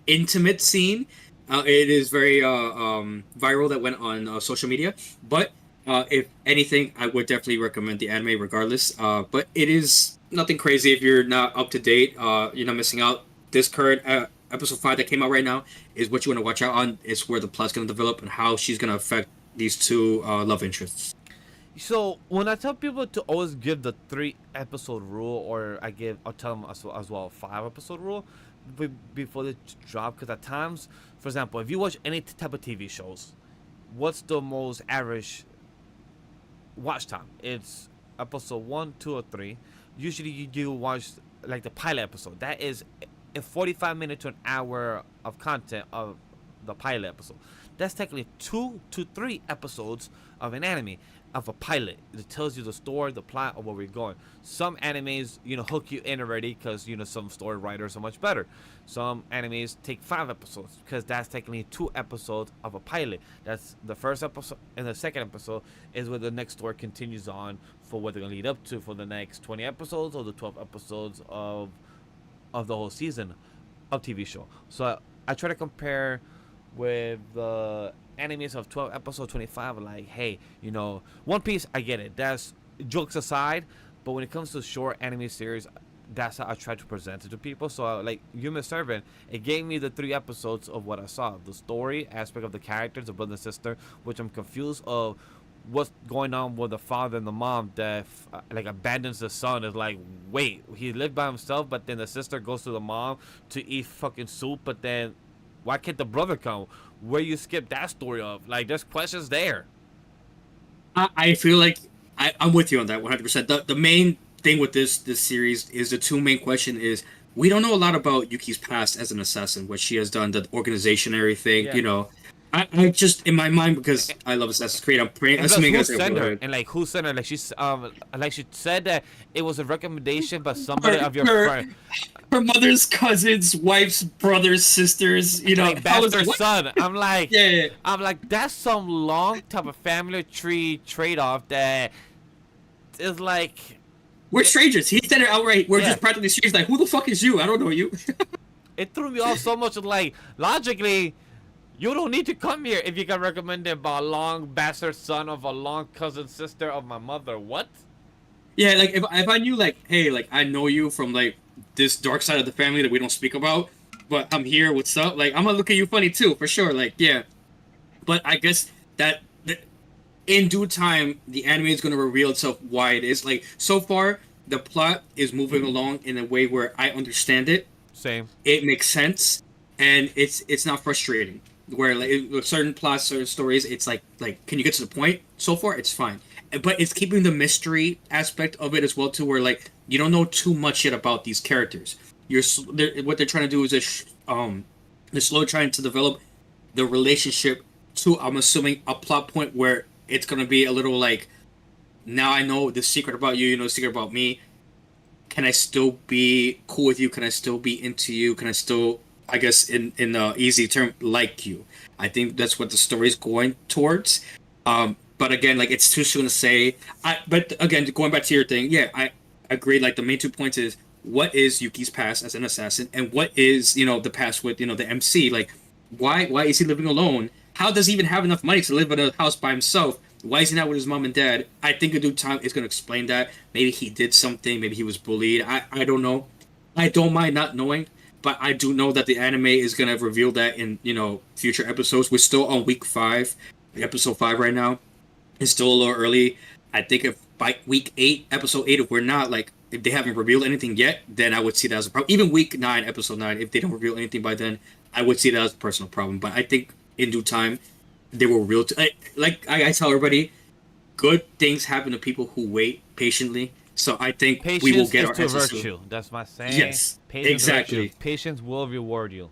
intimate scene. It is very viral that went on social media. But if anything, I would definitely recommend the anime regardless. But it is nothing crazy if you're not up to date. You're not missing out. This current episode 5 that came out right now is what you want to watch out on. It's where the plot's going to develop and how she's going to affect these two love interests. So when I tell people to always give the 3-episode rule, or I'll tell them as well 5-episode rule before they drop, because at times, for example, if you watch any type of TV shows, what's the most average watch time? It's episode 1, 2, or 3. Usually you do watch like the pilot episode. That is a 45 minute to an hour of content of the pilot episode. That's technically 2 to 3 episodes of an anime, of a pilot. It tells you the story, the plot, of where we're going. Some animes, hook you in already because, some story writers are much better. Some animes take 5 episodes because that's technically 2 episodes of a pilot. That's the first episode, and the second episode is where the next story continues on for what they're going to lead up to for the next 20 episodes or the 12 episodes of the whole season of TV show. So I try to compare with the animes of 12 episodes, 25, like, hey, One Piece, I get it. That's jokes aside, but when it comes to short anime series, that's how I try to present it to people. So, like, Human Servant, it gave me the 3 episodes of what I saw. The story aspect of the characters, the brother and sister, which I'm confused of what's going on with the father and the mom that abandons the son. Is like, wait, he lived by himself, but then the sister goes to the mom to eat fucking soup, but then why can't the brother come? Where you skip that story of? Like, there's questions there. I feel like I'm with you on that 100%. The main thing with this series is the two main question is we don't know a lot about Yuki's past as an assassin, what she has done, the organizationary thing, Yeah. I just in my mind because I love Assassin's Creed. I'm praying, And plus, assuming you who guys are sent go her? ahead. And like, who sent her? Like she said that it was a recommendation, but somebody Her, of your her, friend, her mother's cousins, wife's brothers, sisters. like I was like, bastard what? son. Yeah, yeah, yeah. I'm like, that's some long type of family tree trade off that is like, We're it, strangers. He said it outright. We're yeah. just practically strangers. Like, who the fuck is you? I don't know you. It threw me off so much. Like logically, you don't need to come here if you got recommended by a long bastard son of a long cousin sister of my mother. What? Yeah, like if I knew like, hey, like I know you from like this dark side of the family that we don't speak about, but I'm here. What's up? Like I'm gonna look at you funny too, for sure. Like yeah, but I guess that in due time, the anime is gonna reveal itself why it is. Like so far, the plot is moving along in a way where I understand it. Same. It makes sense, and it's not frustrating. Where like with certain plots, certain stories, it's like can you get to the point? So far, it's fine, but it's keeping the mystery aspect of it as well too. Where like you don't know too much yet about these characters. What they're trying to do is they're slowly trying to develop the relationship to I'm assuming a plot point where it's gonna be a little like now I know the secret about you, you know the secret about me. Can I still be cool with you? Can I still be into you? Can I still, I guess, in the easy term, like you? I think that's what the story's going towards. But again, like it's too soon to say. But again, going back to your thing, yeah, I agree. Like the main 2 points is what is Yuki's past as an assassin, and what is the past with the MC. Like, why is he living alone? How does he even have enough money to live in a house by himself? Why is he not with his mom and dad? I think in due time it's going to explain that. Maybe he did something. Maybe he was bullied. I don't know. I don't mind not knowing, but I do know that the anime is going to reveal that in future episodes. We're still on week 5, episode 5 right now. It's still a little early. I think if by week 8, episode 8, if we're not like if they haven't revealed anything yet, then I would see that as a problem. Even week 9, episode 9, if they don't reveal anything by then, I would see that as a personal problem. But I think in due time they will real like I tell everybody, good things happen to people who wait patiently. So I think we will Patience get is our to answers virtue. soon. That's my saying. Yes, Patience is a virtue. exactly. Patience will reward you.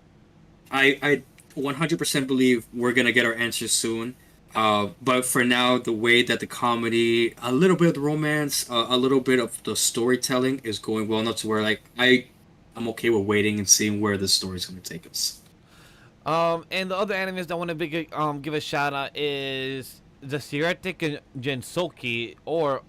I 100% believe we're gonna get our answers soon. But for now, the way that the comedy, a little bit of the romance, a little bit of the storytelling is going well enough to where like I'm okay with waiting and seeing where the story's gonna take us. And the other animes that I want to give a shout out is the Theoretic Gensoki, or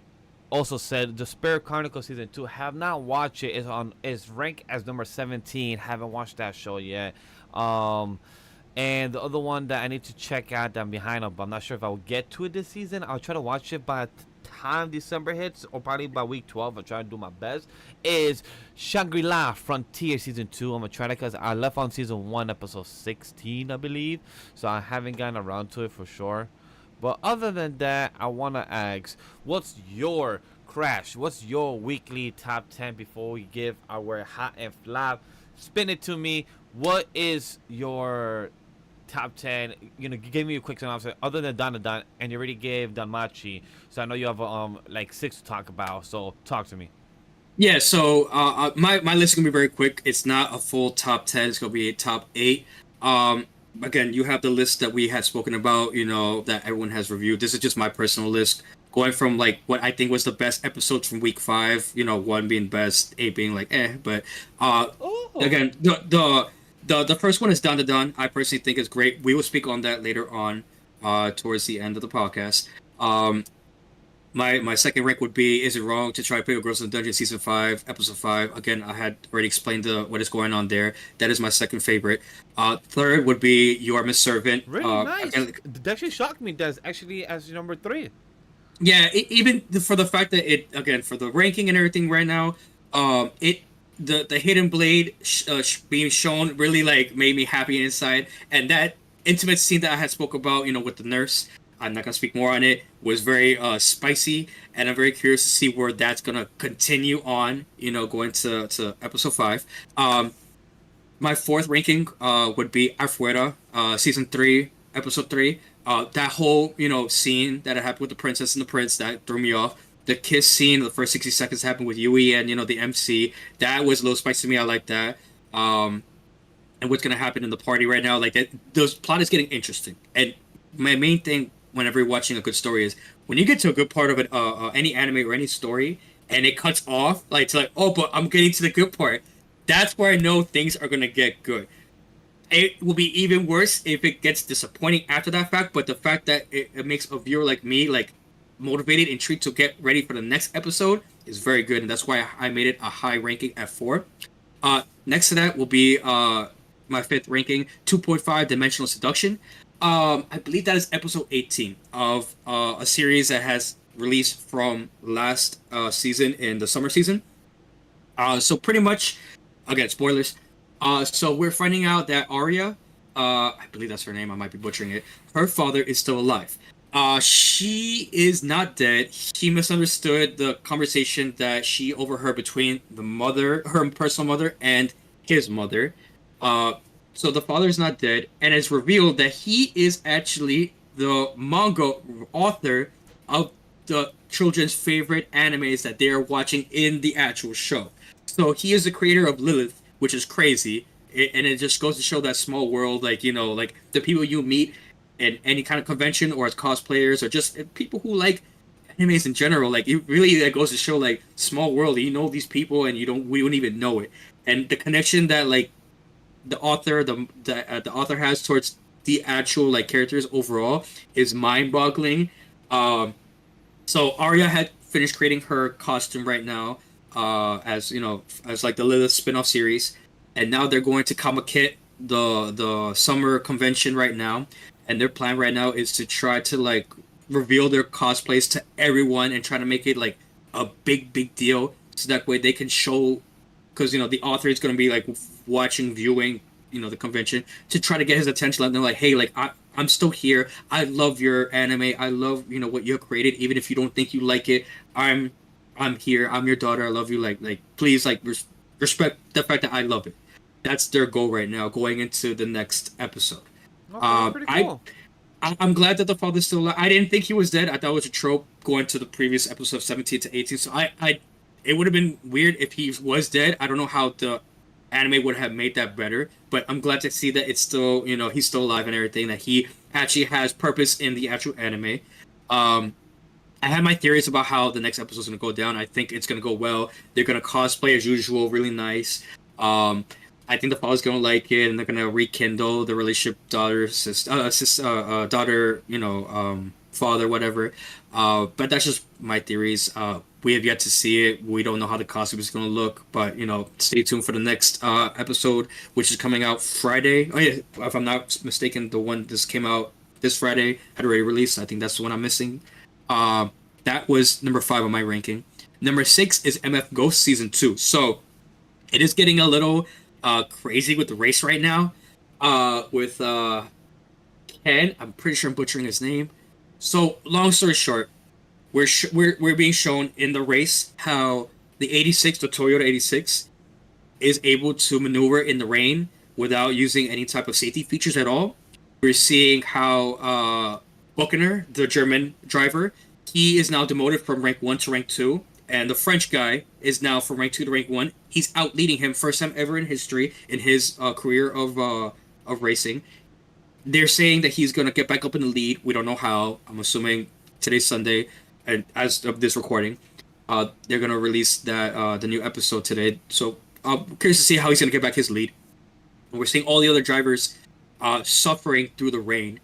also said the Spirit Chronicle season 2. Have not watched it. It's ranked as number 17. Haven't watched that show yet. And the other one that I need to check out that I'm behind on, but I'm not sure if I'll get to it this season. I'll try to watch it by the time December hits, or probably by week 12. I'll try to do my best. Is Shangri-La Frontier season 2. I'm gonna try that because I left on season 1, episode 16, I believe. So I haven't gotten around to it for sure. But other than that, I wanna ask, what's your crash? What's your weekly top 10 before we give our hot and flop? Spin it to me. What is your top 10? Give me a quick synopsis. Other than Don, and you already gave Danmachi, so I know you have like 6 to talk about. So talk to me. Yeah, so my list is gonna be very quick. It's not a full top 10. It's gonna be a top 8. Um, Again, you have the list that we had spoken about. That everyone has reviewed. This is just my personal list, going from like what I think was the best episodes from week 5. 1 being best, 8 being like eh. But Oh, again, the first one is Dun Dun. I personally think it's great. We will speak on that later on, towards the end of the podcast. My second rank would be Is It Wrong to Try to Pick Up Girls in the Dungeon season 5, episode 5. Again, I had already explained what is going on there. That is my second favorite. Third would be You Are Miss Servant. really nice. Again, That actually shocked me. That's actually as number 3. yeah, even for the fact that it again for the ranking and everything right now, it the hidden blade being shown really like made me happy inside, and that intimate scene that I had spoke about, with the nurse. I'm not gonna speak more on it. Was very spicy, and I'm very curious to see where that's gonna continue on. Going to episode 5. My fourth ranking would be Afuera, season 3, episode 3. That whole scene that happened with the princess and the prince that threw me off. The kiss scene, the first 60 seconds happened with Yui and the MC. That was a little spicy to me. I like that. and what's gonna happen in the party right now. Like that, those plot is getting interesting. And my main thing whenever you're watching a good story is when you get to a good part of it, any anime or any story, and it cuts off, like it's like, oh, but I'm getting to the good part. That's where I know things are gonna get good. It will be even worse if it gets disappointing after that fact. But the fact that it makes a viewer like me like motivated, intrigued to get ready for the next episode is very good, and that's why I made it a high ranking at 4. Next to that will be my 5th ranking, 2.5 Dimensional Seduction. I believe that is episode 18 of a series that has released from last season in the summer season. So pretty much, again, spoilers. So we're finding out that Arya, I believe that's her name. I might be butchering it. Her father is still alive. She is not dead. She misunderstood the conversation that she overheard between the mother, her personal mother, and his mother. So the father is not dead, and it's revealed that he is actually the manga author of the children's favorite animes that they are watching in the actual show. So he is the creator of Lilith, which is crazy, and it just goes to show that small world, like like the people you meet in any kind of convention or as cosplayers or just people who like animes in general. Like it really that goes to show like small world. You know these people and we don't even know it, and the connection that like the author has towards the actual like characters overall is mind-boggling. So Arya had finished creating her costume right now, as as like the Lilith spin-off series, and now they're going to Kamakit, the summer convention right now, and their plan right now is to try to like reveal their cosplays to everyone and try to make it like a big deal, so that way they can show, because the author is going to be like viewing the convention to try to get his attention, and they're like, hey, like I'm still here. I love your anime. I love what you have created. Even if you don't think you like it, I'm here. I'm your daughter. I love you. Like please like respect the fact that I love it. That's their goal right now, going into the next episode. Okay, pretty cool. I'm glad that the father's still alive. I didn't think he was dead. I thought it was a trope going to the previous episode 17 to 18. So it would have been weird if he was dead. I don't know how the anime would have made that better, but I'm glad to see that it's still, he's still alive and everything, that he actually has purpose in the actual anime. I had my theories about how the next episode is going to go down. I think it's going to go well. They're going to cosplay as usual, really nice. I think the father's going to like it, and they're going to rekindle the relationship daughter, father, whatever. But that's just my theories. We have yet to see it. We don't know how the costume is going to look, but stay tuned for the next episode, which is coming out Friday. Oh yeah, if I'm not mistaken, the one this came out this Friday had already released. I think that's the one I'm missing. That was number 5 on my ranking. Number 6 is MF Ghost Season 2. So it is getting a little crazy with the race right now. With Ken, I'm pretty sure I'm butchering his name. So long story short, we're being shown in the race how the Toyota 86, is able to maneuver in the rain without using any type of safety features at all. We're seeing how Buckner, the German driver, he is now demoted from rank 1 to rank 2, and the French guy is now from rank 2 to rank 1. He's out leading him, first time ever in history in his career of racing. They're saying that he's going to get back up in the lead. We don't know how. I'm assuming today's Sunday, and as of this recording, they're going to release that the new episode today. So I'm curious to see how he's going to get back his lead. And we're seeing all the other drivers suffering through the rain,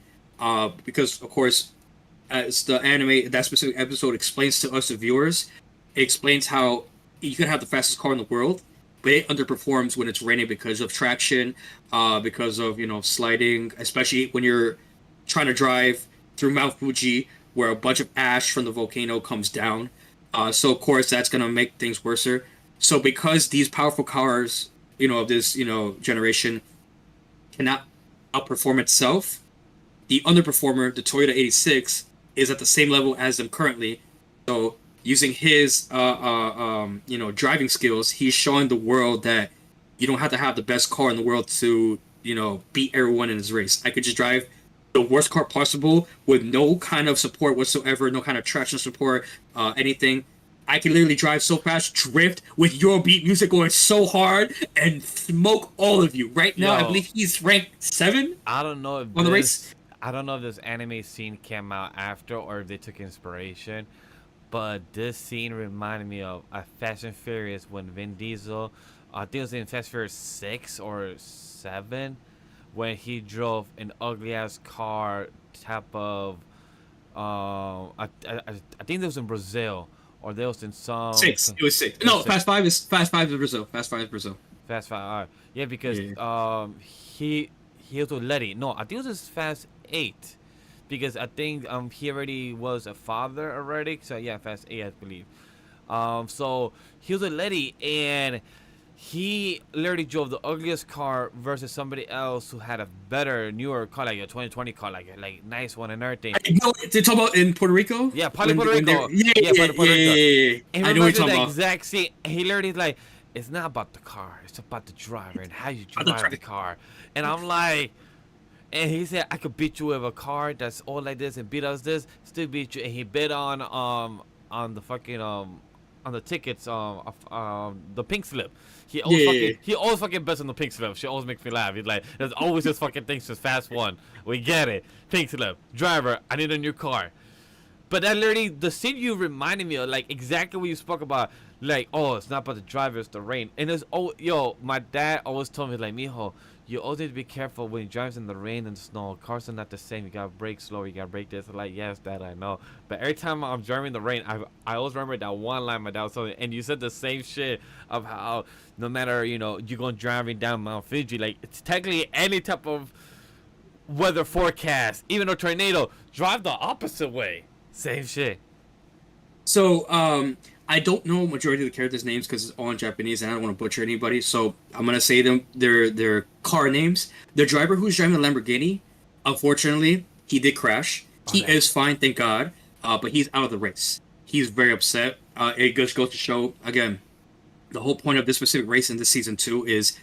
because, of course, as the anime, that specific episode explains to us, the viewers, it explains how you can have the fastest car in the world, but it underperforms when it's raining because of traction, because of sliding, especially when you're trying to drive through Mount Fuji, where a bunch of ash from the volcano comes down. So of course that's gonna make things worse. So because these powerful cars, of this generation, cannot outperform itself, the underperformer, the Toyota 86, is at the same level as them currently. So using his driving skills, he's showing the world that you don't have to have the best car in the world to beat everyone in his race. I could just drive the worst car possible with no kind of support whatsoever, no kind of traction support, anything, I can literally drive so fast, drift with your beat music going so hard, and smoke all of you. Right now, I Yo, believe he's ranked 7 I don't know if on the race. this I don't know if this anime scene came out after or if they took inspiration, but this scene reminded me of Fast and Furious when Vin Diesel, I think it was in Fast and Furious 6 or 7, when he drove an ugly ass car type of I think it was in Brazil or there was in some 6. It was 6. it was No, six. Fast 5 is Brazil. Fast 5 is Brazil. Fast Five. All right. Yeah, because Yeah. he was with Letty. No, I think it was his Fast 8, because I think he already was a father already. So yeah, Fast 8, I believe. So he was with Letty, and he literally drove the ugliest car versus somebody else who had a better, newer car, like a 2020 car, like nice one and everything. I know they talk about in Puerto Rico. Yeah, probably Puerto Rico. Yeah, Yeah, yeah, Puerto yeah, Rico. yeah, yeah. And he I know what reminds you're me of talking the about. exact scene. He literally is like, it's not about the car, it's about the driver and how you About the drive the car. And I'm like, and he said I could beat you with a car that's all like this and beat us this, still beat you. And he bid on the fucking on the tickets the pink slip. Yeah. He always fucking bets on the pink slip. She always makes me laugh. He's like, there's always this fucking thing just fast one. We get it. Pink slip. Driver, I need a new car. But that literally, the scene you reminded me of, like exactly what you spoke about. Like, oh, it's not about the driver, it's the rain. And it's, oh, yo, my dad always told me, like, mijo, you always need to be careful when you drive in the rain and the snow. Cars are not the same. You gotta brake slower. You gotta brake this. I'm like, yes, Dad, I know. But every time I'm driving in the rain, I always remember that one line my dad was telling me. And you said the same shit of how no matter, you're going driving down Mount Fuji, like, it's technically any type of weather forecast, even a tornado, drive the opposite way. Same shit. So, I don't know majority of the characters' names because it's all in Japanese, and I don't want to butcher anybody. So I'm gonna say their car names. The driver who's driving the Lamborghini, unfortunately, he did crash. He Okay. is fine, thank God. But he's out of the race. He's very upset. It just goes to show again, the whole point of this specific race in this season 2 is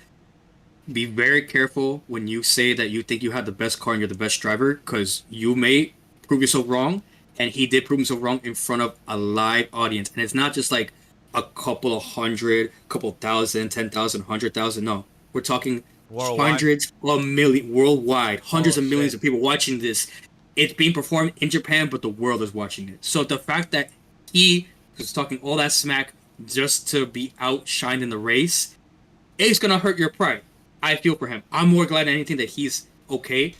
be very careful when you say that you think you have the best car and you're the best driver, because you may prove yourself wrong, and he did prove himself wrong in front of a live audience. And it's not just like a couple of hundred, couple thousand, 10,000, 100,000. No, we're talking Worldwide. hundreds of million worldwide, hundreds Oh of millions shit. of people watching this. It's being performed in Japan, but the world is watching it. So the fact that he was talking all that smack just to be outshined in the race, it's gonna hurt your pride. I feel for him. I'm more glad than anything that he's okay.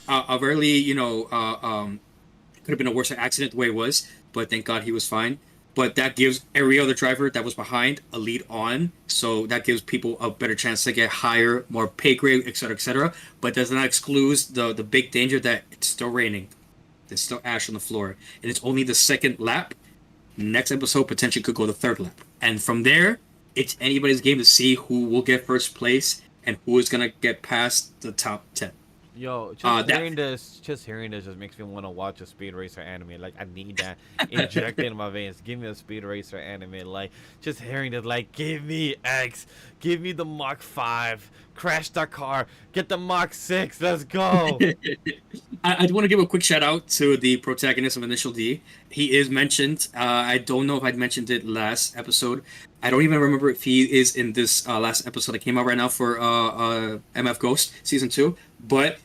A really, could have been a worse accident the way it was, but thank God he was fine. But that gives every other driver that was behind a lead on, so that gives people a better chance to get higher, more pay grade, etc., etc. But does not exclude the big danger that it's still raining, there's still ash on the floor, and it's only the second lap. Next episode potentially could go the third lap, and from there, it's anybody's game to see who will get first place and who is gonna get past the top 10. Yo, That just hearing this just makes me want to watch a speed racer anime. Like, I need that injected in my veins. Give me a speed racer anime. Like, just hearing this, like, give me X, give me the Mach 5, crash the car, get the Mach 6, let's go. I want to give a quick shout out to the protagonist of Initial D. He is mentioned. I don't know if I'd mentioned it last episode. I don't even remember if he is in this last episode that came out right now for MF Ghost Season 2. But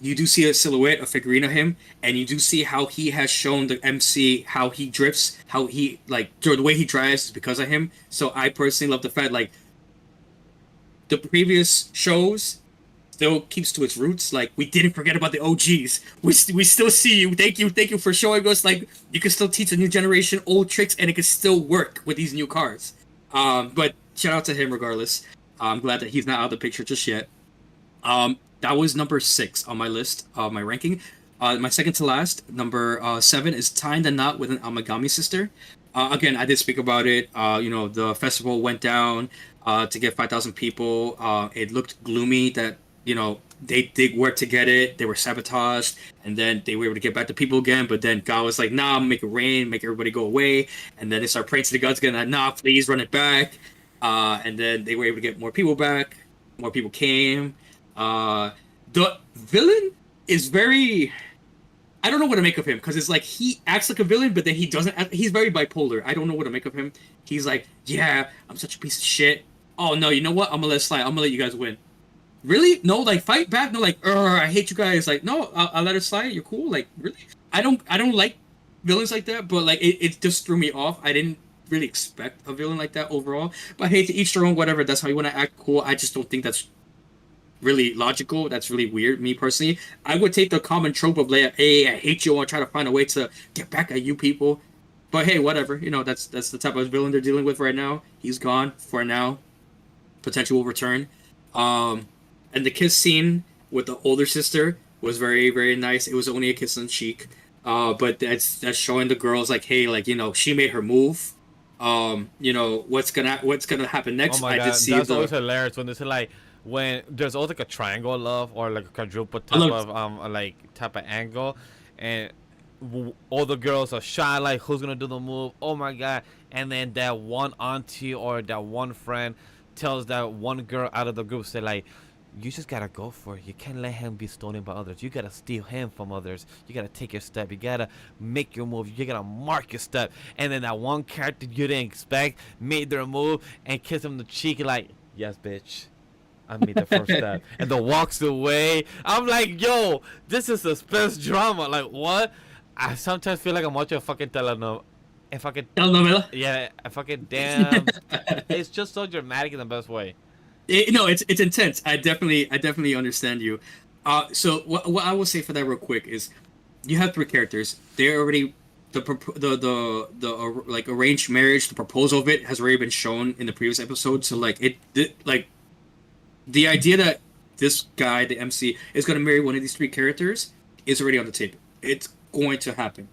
you do see a silhouette, a figurine of him, and you do see how he has shown the MC how he drifts, how he, like, the way he drives is because of him. So I personally love the fact, like, the previous shows still keeps to its roots. Like, we didn't forget about the OGs. We still see you. Thank you for showing us, like, you can still teach the new generation old tricks and it can still work with these new cars. But shout out to him regardless. I'm glad that he's not out of the picture just yet. That was number 6 on my list, my ranking. My second to last, number 7, is Tying the Knot with an Amagami Sister. Again, I did speak about it. The festival went down to get 5,000 people. It looked gloomy that, they did work to get it. They were sabotaged, and then they were able to get back to people again. But then God was like, nah, make it rain, make everybody go away. And then they start praying to the gods again, like, nah, please run it back. And then they were able to get more people back. More people came. The villain is very I don't know what to make of him because it's like he acts like a villain, but then he doesn't. He's very bipolar. I don't know what to make of him. He's like, yeah, I'm such a piece of shit. Oh no, you know what? I'm gonna let it slide. I'm gonna let you guys win. Really? No, like fight back. No, like, I hate you guys. Like, no, I'll let it slide. You're cool. Like, really? I don't like villains like that. But like, it just threw me off. I didn't really expect a villain like that overall. But hey, to each their own. Whatever. That's how you want to act. Cool. I just don't think that's really logical. That's really weird. Me personally, I would take the common trope of like, hey, I hate you. I'll try to find a way to get back at you people. But hey, whatever. You know, that's the type of villain they're dealing with right now. He's gone for now. Potential will return. And the kiss scene with the older sister was very, very nice. It was only a kiss on cheek. But that's showing the girls like, hey, like, you know, she made her move. You know, what's gonna happen Oh next? my I god, did see that's the always hilarious when they say like when there's always like a triangle love or like a quadruple I type love of like type of angle, and all the girls are shy like who's gonna do the move. Oh my god! And then that one auntie or that one friend tells that one girl out of the group say like, you just gotta go for it. You can't let him be stolen by others. You gotta steal him from others. You gotta take your step. You gotta make your move. You gotta mark your step. And then that one character you didn't expect made their move and kissed him on the cheek like, yes, bitch. I made the first step. And then walks away. I'm like, yo, this is suspense drama. Like, what? I sometimes feel like I'm watching a fucking telenovela. If I could, telenovela. yeah, I fucking damn. It's just so dramatic in the best way. No, it's intense. I definitely understand you. So what I will say for that real quick is, you have three characters. They're already like arranged marriage. The proposal of it has already been shown in the previous episode. So like like the idea that this guy, the MC, is going to marry one of these three characters is already on the table. It's going to happen.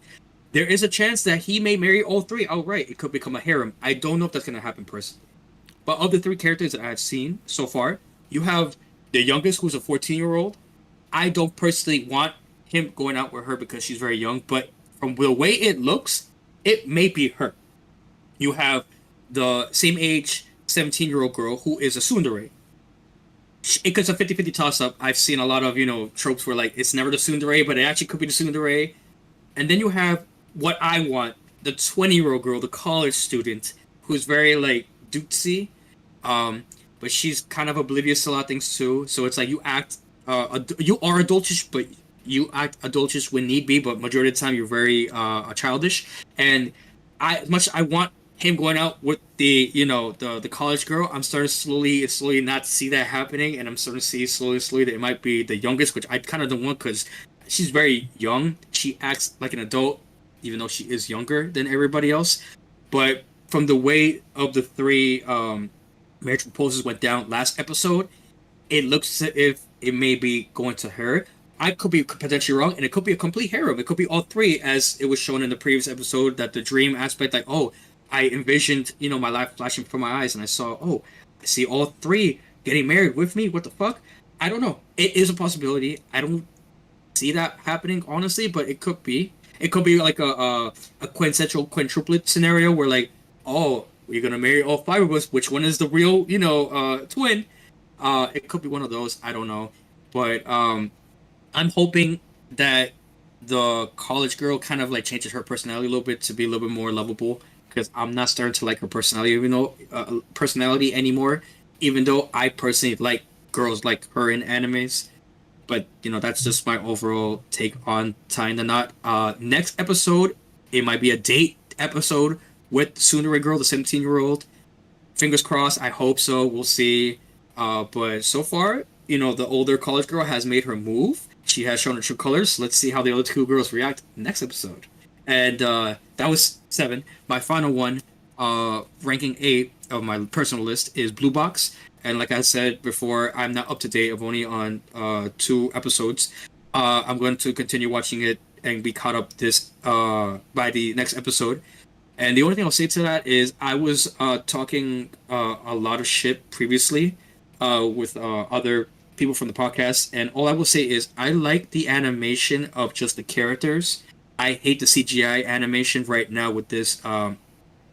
There is a chance that he may marry all three outright. It could become a harem. I don't know if that's going to happen personally. But of the three characters that I've seen so far, you have the youngest, who's a 14-year-old. I don't personally want him going out with her because she's very young, but from the way it looks, it may be her. You have the same age 17-year-old girl who is a tsundere. It's a 50-50 toss-up. I've seen a lot of, tropes where, like, it's never the tsundere, but it actually could be the tsundere. And then you have what I want, the 20-year-old girl, the college student, who's very, like, dutesy, but she's kind of oblivious to a lot of things, too. So it's like you you are adultish, but you act adultish when need be, but majority of the time you're very childish. And as much as I want him going out with the college girl, I'm starting slowly not to see that happening, and I'm starting to see slowly that it might be the youngest, which I kind of don't want because she's very young. She acts like an adult, even though she is younger than everybody else. But from the way of the three marriage proposals went down last episode, it looks as if it may be going to her. I could be potentially wrong, and it could be a complete harem. It could be all three, as it was shown in the previous episode, that the dream aspect, like, oh, I envisioned, my life flashing before my eyes, and I saw, oh, I see all three getting married with me. What the fuck? I don't know. It is a possibility. I don't see that happening, honestly, but it could be. It could be like a quintessential quintuplet scenario where, like, oh, we're gonna marry all five of us. Which one is the real, twin? It could be one of those. I don't know, but I'm hoping that the college girl kind of like changes her personality a little bit to be a little bit more lovable. Because I'm not starting to like her personality anymore. Even though I personally like girls like her in animes, but that's just my overall take on tying the knot. Next episode, it might be a date episode with Tsundere girl, the 17-year-old. Fingers crossed. I hope so. We'll see. But so far, the older college girl has made her move. She has shown her true colors. Let's see how the other two girls react next episode. And that was 7. My final one, ranking 8 of my personal list, is Blue Box. And like I said before, I'm not up to date. I'm only on 2 episodes. I'm going to continue watching it and be caught up by the next episode. And the only thing I'll say to that is I was talking a lot of shit previously with other people from the podcast. And all I will say is I like the animation of just the characters. I hate the CGI animation right now with this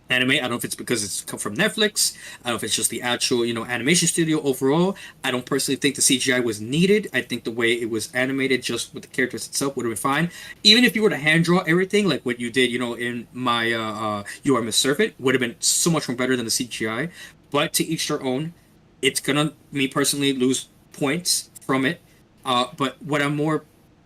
anime. I don't know if it's because it's come from Netflix. I don't know if it's just the actual, animation studio overall. I don't personally think the CGI was needed. I think the way it was animated, just with the characters itself, would have been fine. Even if you were to hand draw everything, like what you did, in my You Are Miss Servant, would have been so much more better than the CGI. But to each their own. It's gonna, me personally, lose points from it. But what I'm more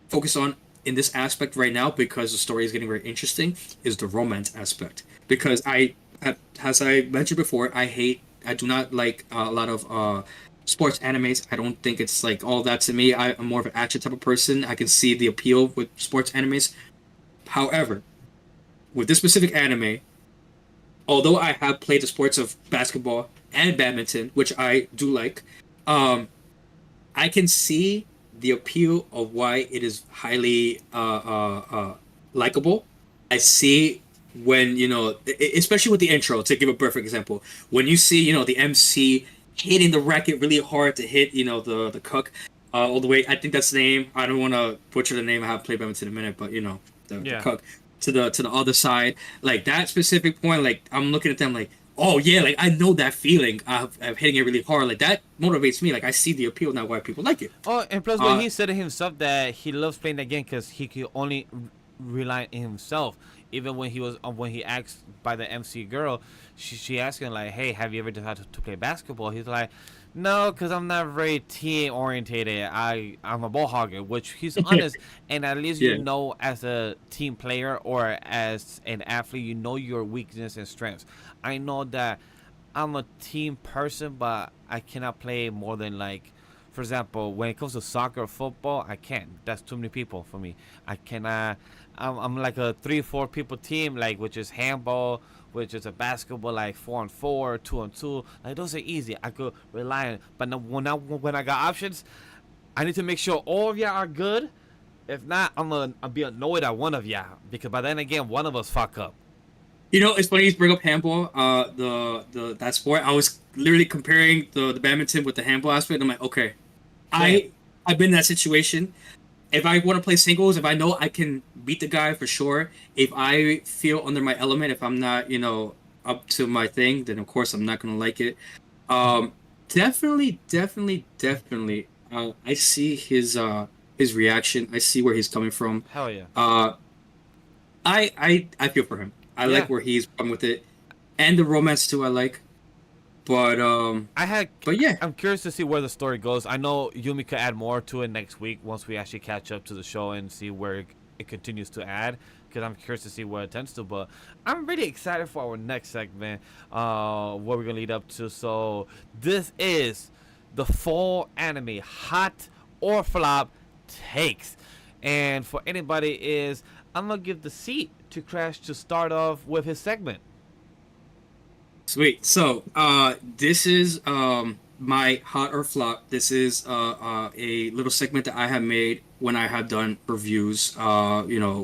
focused on in this aspect right now, because the story is getting very interesting, is the romance aspect. Because as I mentioned before, I do not like a lot of sports animes. I don't think it's like all that to me. I'm more of an action type of person. I can see the appeal with sports animes. However, with this specific anime, although I have played the sports of basketball and badminton, which I do like, um, I can see the appeal of why it is highly likable. I see when, especially with the intro, to give a perfect example, when you see, the MC hitting the racket really hard to hit, the cook, all the way. I think that's the name. I don't want to butcher the name. I haven't played badminton in a minute, but the Yeah. cook to the other side, like that specific point. Like I'm looking at them like, oh yeah, like I know that feeling of hitting it really hard. Like that motivates me. Like I see the appeal now why people like it. Oh, and plus, when Uh, he said to himself that he loves playing the game because he could only rely on himself. Even when he asked by the MC girl, she asked him like, "Hey, have you ever decided to play basketball?" He's like, "No, because I'm not very team orientated. I'm a ball hogger," which he's honest. And at least yeah, as a team player or as an athlete, you know your weakness and strengths. I know that I'm a team person, but I cannot play more than like, for example, when it comes to soccer or football, I can't. That's too many people for me. I cannot. I'm like a 3-4 people team, like which is handball, which is a basketball, like 4-on-4, 2-on-2. Like those are easy. I could rely on. But now, when I got options, I need to make sure all of y'all are good. If not, I'll be annoyed at one of y'all because by then again, one of us fuck up. it's funny you bring up handball. The that sport. I was literally comparing the badminton with the handball aspect. I'm like, okay, Same. I've been in that situation. If I want to play singles, if I know I can beat the guy for sure, if I feel under my element, if I'm not, up to my thing, then of course I'm not gonna like it. Um, definitely. I see his reaction. I see where he's coming from. Hell yeah. Uh, I feel for him. I Yeah. like where he's from with it, and the romance too. I like, but I had. but yeah, I'm curious to see where the story goes. I know Yumi could add more to it next week once we actually catch up to the show and see where it continues to add. Because I'm curious to see what it tends to. But I'm really excited for our next segment. What we're gonna lead up to. So this is the fall anime hot or flop takes. And for anybody is I'm gonna give the seat to Crash to start off with his segment. sweet. So, this is my hot or flop. This is a little segment that I have made when I have done reviews.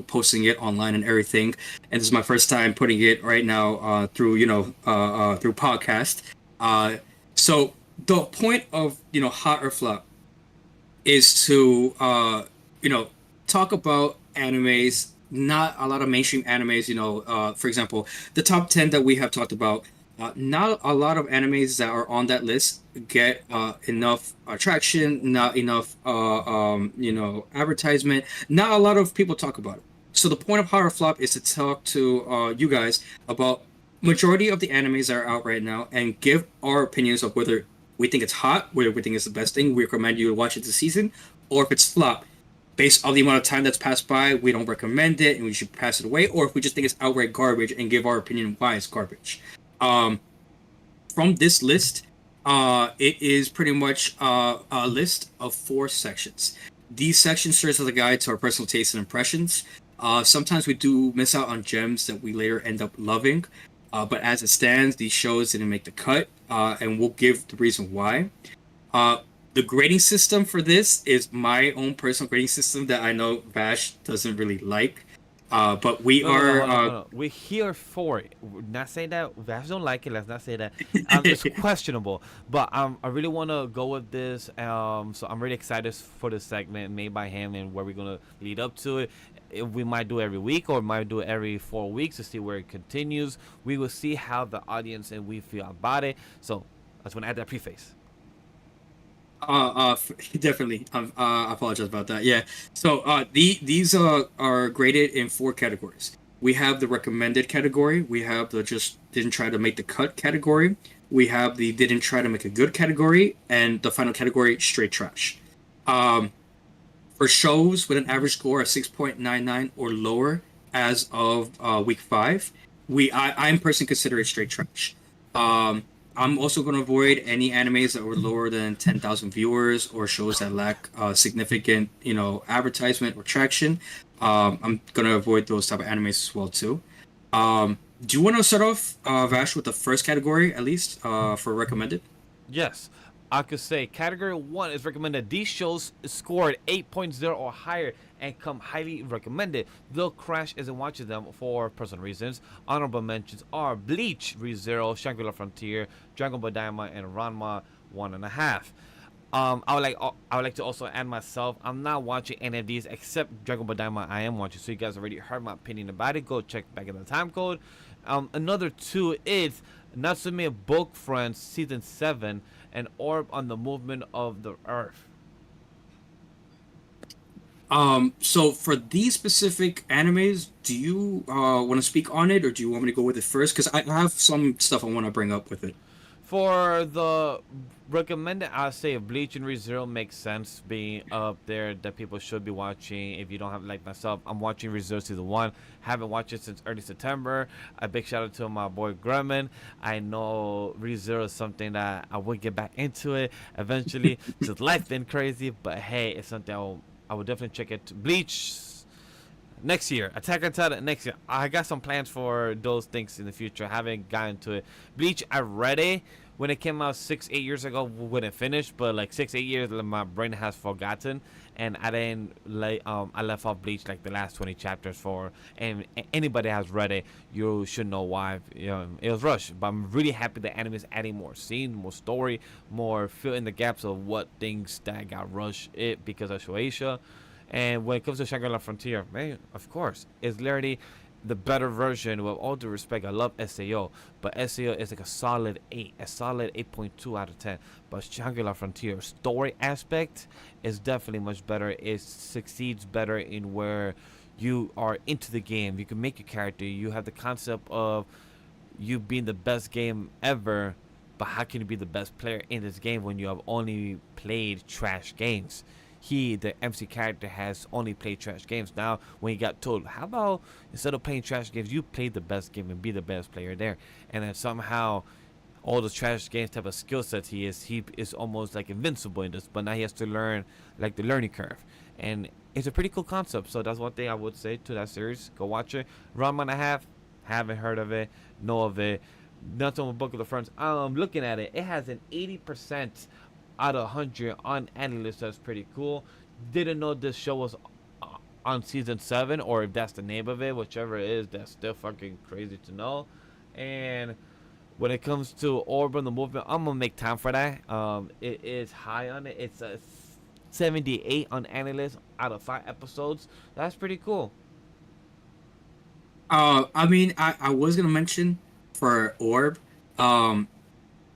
Posting it online and everything. And this is my first time putting it right now through through podcast. So the point of hot or flop is to talk about animes. Not a lot of mainstream animes. For example, the top 10 that we have talked about. Not a lot of animes that are on that list get enough attraction, not enough advertisement. Not a lot of people talk about it. So the point of Horror Flop is to talk to you guys about majority of the animes that are out right now and give our opinions of whether we think it's hot, whether we think it's the best thing, we recommend you to watch it this season, or if it's flop. Based on the amount of time that's passed by, we don't recommend it and we should pass it away, or if we just think it's outright garbage and give our opinion why it's garbage. Um, from this list, it is pretty much a list of 4 sections. These sections serve as a guide to our personal tastes and impressions. Sometimes we do miss out on gems that we later end up loving, but as it stands, these shows didn't make the cut, and we'll give the reason why. Uh, the grading system for this is my own personal grading system that I know Vash doesn't really like. But we No, no, no, are hold on, hold on. We're here for it. We're not saying that Vash don't like it. Let's not say that. It's questionable, but I really want to go with this. So I'm really excited for this segment made by him and where we're gonna lead up to it. We might do it every week or might do it every 4 weeks to see where it continues. We will see how the audience and we feel about it. So I just want to add that preface. definitely. I apologize about that. Yeah. So, these are graded in four categories. We have the recommended category. We have the just didn't try to make the cut category. We have the didn't try to make a good category, and the final category straight trash. Um, for shows with an average score of 6.99 or lower as of week five, I'm personally consider it straight trash. Um, I'm also going to avoid any animes that were lower than 10,000 viewers or shows that lack significant, advertisement or traction. I'm going to avoid those type of animes as well too. Do you want to start off, Vash, with the first category at least for recommended? Yes, I could say category one is recommended. These shows scored 8.0 or higher and come highly recommended. Though Crash isn't watching them for personal reasons. Honorable mentions are Bleach, ReZero, Shangri-La Frontier, Dragon Ball Daima, and Ranma 1.5. I would like to also add myself. I'm not watching any of these except Dragon Ball Daima. I am watching, so you guys already heard my opinion about it. Go check back in the time code. Another two is Natsume Book Friends Season 7 and Orb on the Movement of the Earth. So for these specific animes, do you want to speak on it, or do you want me to go with it first? Because I have some stuff I want to bring up with it. For the recommended, I'll say Bleach and ReZero makes sense being up there that people should be watching. If you don't have like myself, I'm watching ReZero Season 1. Haven't watched it since early September. A big shout out to my boy Grumman. I know ReZero is something that I would get back into it eventually. Since life been crazy, but hey, it's something I will definitely check it. Bleach next year. Attack on Titan next year. I got some plans for those things in the future. I haven't gotten to it. Bleach, I read it when it came out 6-8 years ago when it finished, but like 6-8 years, my brain has forgotten, and I didn't like. I left off Bleach like the last 20 chapters for, and anybody has read it, you should know why. It was rushed, but I'm really happy the anime is adding more scene, more story, more fill in the gaps of what things that got rushed it because of Shueisha. And when it comes to Shangri-La Frontier, man, of course, it's literally the better version. With all due respect, I love SAO, but SAO is like a solid 8, a solid 8.2 out of 10. But Shangri-La Frontier story aspect is definitely much better. It succeeds better in where you are into the game. You can make your character. You have the concept of you being the best game ever, but how can you be the best player in this game when you have only played trash games? He, the MC character, has only played trash games. Now, when he got told, how about instead of playing trash games, you play the best game and be the best player there? And then somehow, all the trash games type of skill sets he is almost like invincible in this. But now he has to learn like the learning curve, and it's a pretty cool concept. So that's one thing I would say to that series. Go watch it. Run and a half. Haven't heard of it. Know of it. Nothing with Book of the Friends. Looking at it, it has an 80% out of 100 on AniList. That's pretty cool. Didn't know this show was on season 7, or if that's the name of it, whichever it is, that's still fucking crazy to know. And when it comes to Orb on the Movement, I'm gonna make time for that. It is high on it. It's a 78 on AniList out of 5 episodes. That's pretty cool. I mean, I was gonna mention for Orb, um,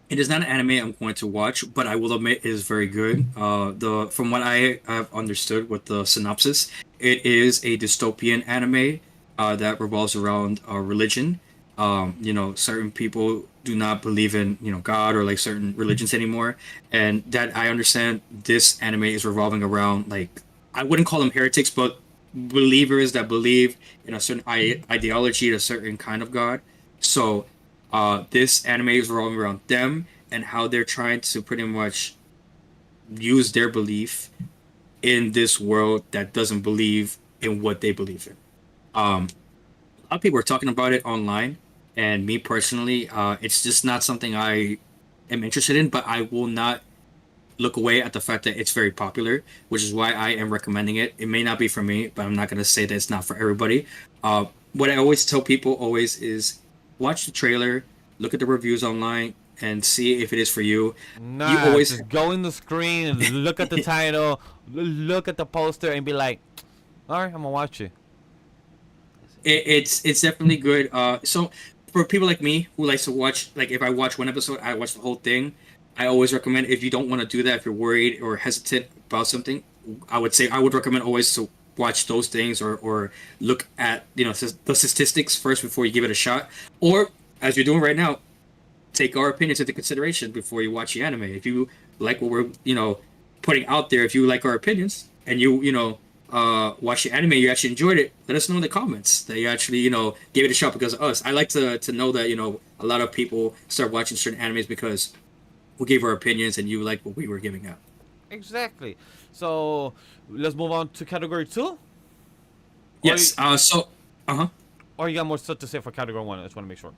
it is not an anime I'm going to watch, but I will admit it is very good. The From what I have understood with the synopsis, it is a dystopian anime that revolves around religion. Certain people do not believe in God or like certain religions anymore, and that I understand this anime is revolving around like I wouldn't call them heretics, but believers that believe in a certain ideology, a certain kind of God. So this anime is revolving around them and how they're trying to pretty much use their belief in this world that doesn't believe in what they believe in. A lot of people are talking about it online, and me personally, it's just not something I am interested in. But I will not look away at the fact that it's very popular, which is why I am recommending it. It may not be for me, but I'm not gonna say that it's not for everybody. What I always tell people always is watch the trailer, look at the reviews online, and see if it is for you. You Nah, always just go in the screen and look at the title, look at the poster, and be like, all right, I'm gonna watch it. it's definitely good. So for people like me who likes to watch, like if I watch one episode, I watch the whole thing. I always recommend if you don't want to do that, if you're worried or hesitant about something, I would say I would recommend always to watch those things or look at the statistics first before you give it a shot. Or as you're doing right now, take our opinions into consideration before you watch the anime. If you like what we're putting out there, if you like our opinions and watch the anime, you actually enjoyed it, let us know in the comments that you actually gave it a shot because of us. I like to know that a lot of people start watching certain animes because we gave our opinions and you like what we were giving out. Exactly. So let's move on to category 2. Or Yes. you, So. Uh huh. or you got more stuff to say for category 1? I just want to make sure.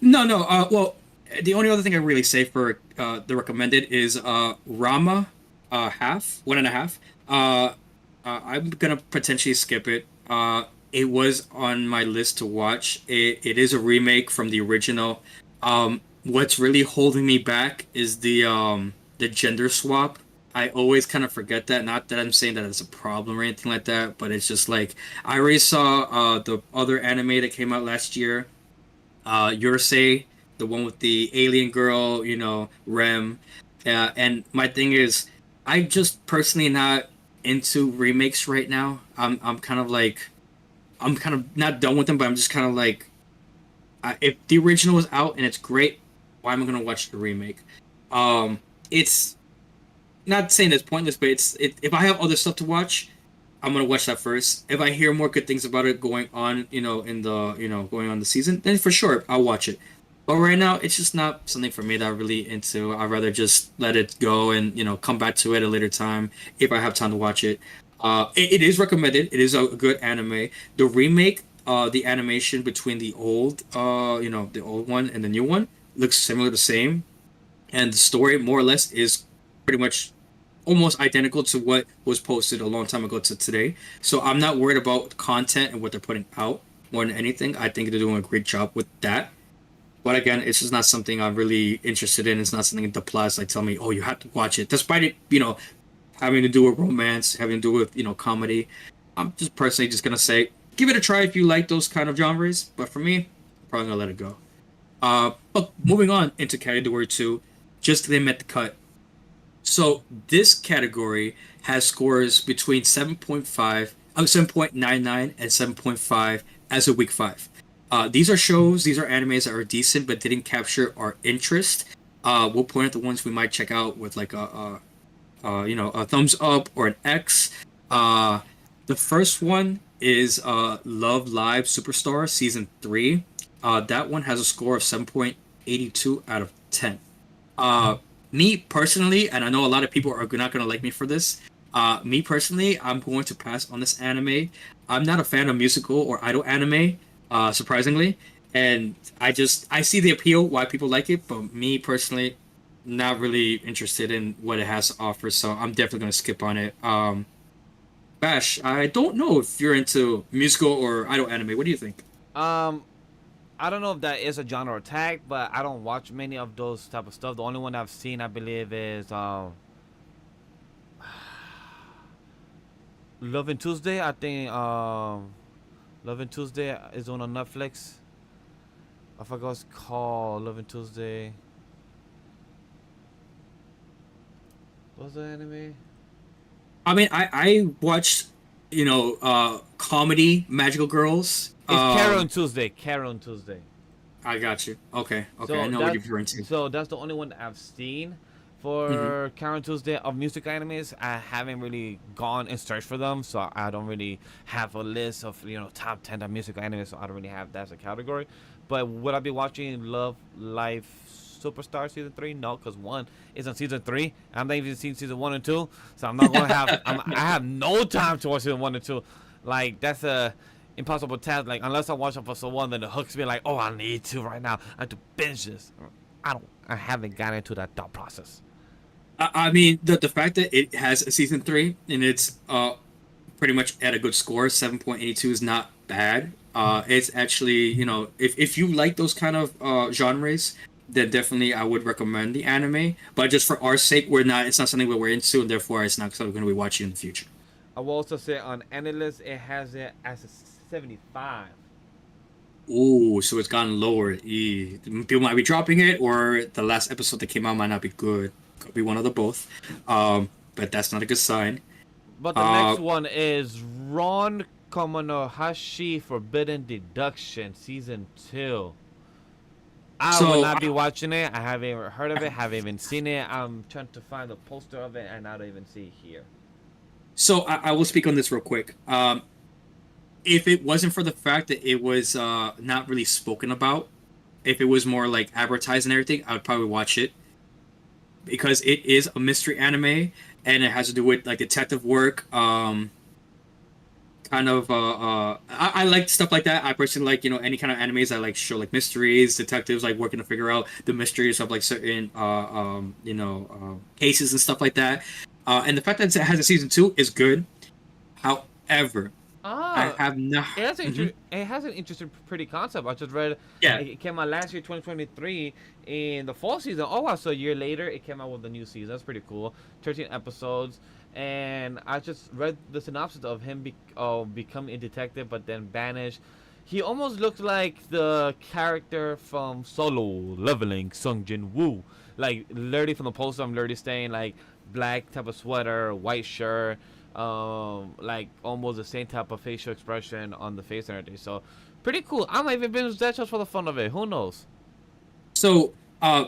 No. No. Well, the only other thing I really say for the recommended is Rama, half 1.5. I'm gonna potentially skip it. It was on my list to watch. It is a remake from the original. What's really holding me back is the gender swap. I always kind of forget that. Not that I'm saying that it's a problem or anything like that, but it's just like I already saw the other anime that came out last year, Yurusei, the one with the alien girl, Rem. And my thing is, I just personally not into remakes right now. I'm kind of like, I'm kind of not done with them, but I'm just kind of like, if the original is out and it's great, why am I gonna watch the remake? It's not saying it's pointless, but if I have other stuff to watch, I'm gonna watch that first. If I hear more good things about it going on, in the going on the season, then for sure I'll watch it. But right now, it's just not something for me that I'm really into. I'd rather just let it go and come back to it at a later time if I have time to watch it. It is recommended. It is a good anime. The remake, the animation between the old, the old one and the new one looks similar, the same, and the story more or less is pretty much almost identical to what was posted a long time ago to today. So I'm not worried about content and what they're putting out more than anything. I think they're doing a great job with that. But again, it's just not something I'm really interested in. It's not something the plus like tell me, oh, you have to watch it, despite it, having to do with romance, having to do with comedy. I'm just personally just gonna say, give it a try if you like those kind of genres. But for me, I'm probably gonna let it go. But moving on into category 2, just they met the cut. So this category has scores between 7.99 and 7.5 as of week 5. These are shows, these are animes that are decent but didn't capture our interest. We'll point out the ones we might check out with like a thumbs up or an X. The first one is Love Live Superstar Season 3. That one has a score of 7.82 out of 10. Me personally, and I know a lot of people are not going to like me for this, me personally, I'm going to pass on this anime. I'm not a fan of musical or idol anime, surprisingly, and I see the appeal why people like it, but me personally, not really interested in what it has to offer, so I'm definitely going to skip on it. Bash, I don't know if you're into musical or idol anime. What do you think? I don't know if that is a genre tag, but I don't watch many of those type of stuff. The only one I've seen, I believe, is Love and Tuesday. I think Love and Tuesday is on Netflix. I forgot what it's called. Love and Tuesday. What's the anime? I mean, I watched, comedy Magical Girls. It's Carol and Tuesday. Carol and Tuesday. I got you. Okay, So I know what you're referring to. So that's the only one that I've seen. For Karen Tuesday of music animes, I haven't really gone and searched for them, so I don't really have a list of top 10 of music animes, so I don't really have that as a category. But would I be watching Love Life Superstar Season 3? No, because 1 is on Season 3. I'm not even seeing Season 1 and 2, so I'm not going to have... I have no time to watch Season 1 and 2. Like, that's a impossible task. Like, unless I watch episode 1, then the hooks be like, oh, I need to right now. I have to binge this. I haven't gotten into that thought process. I mean, the fact that it has a season 3 and it's pretty much at a good score, 7.82 is not bad. It's actually, if you like those kind of genres, then definitely I would recommend the anime. But just for our sake, it's not something that we're into, and therefore it's not something we're going to be watching in the future. I will also say on AniList it has it as a 75. Ooh, so it's gotten lower. People might be dropping it, or the last episode that came out might not be good. Could be one of the both. But that's not a good sign. But the Uh, next one is Ron Komonohashi Forbidden Deduction Season 2. I will so not be watching it. I haven't even heard of it, haven't even seen it. I'm trying to find the poster of it and I don't even see it here. I will speak on this real quick. If it wasn't for the fact that it was not really spoken about, if it was more like advertised and everything, I would probably watch it because it is a mystery anime and it has to do with like detective work. I like stuff like that. I personally like any kind of animes that like show like mysteries, detectives like working to figure out the mysteries of like certain cases and stuff like that. And the fact that it has a season 2 is good. However, I Ah, have not. Mhm. it has an interesting, pretty concept. I just read Yeah. it came out last year, 2023, in the fall season. Oh wow! So a year later, it came out with the new season. That's pretty cool. 13 episodes, and I just read the synopsis of him becoming a detective, but then banished. He almost looked like the character from Solo Leveling, Sung Jin Woo. Like literally from the poster, I'm literally saying like black type of sweater, white shirt, like almost the same type of facial expression on the face and everything. So pretty cool. I might even binge that just for the fun of it. Who knows? So,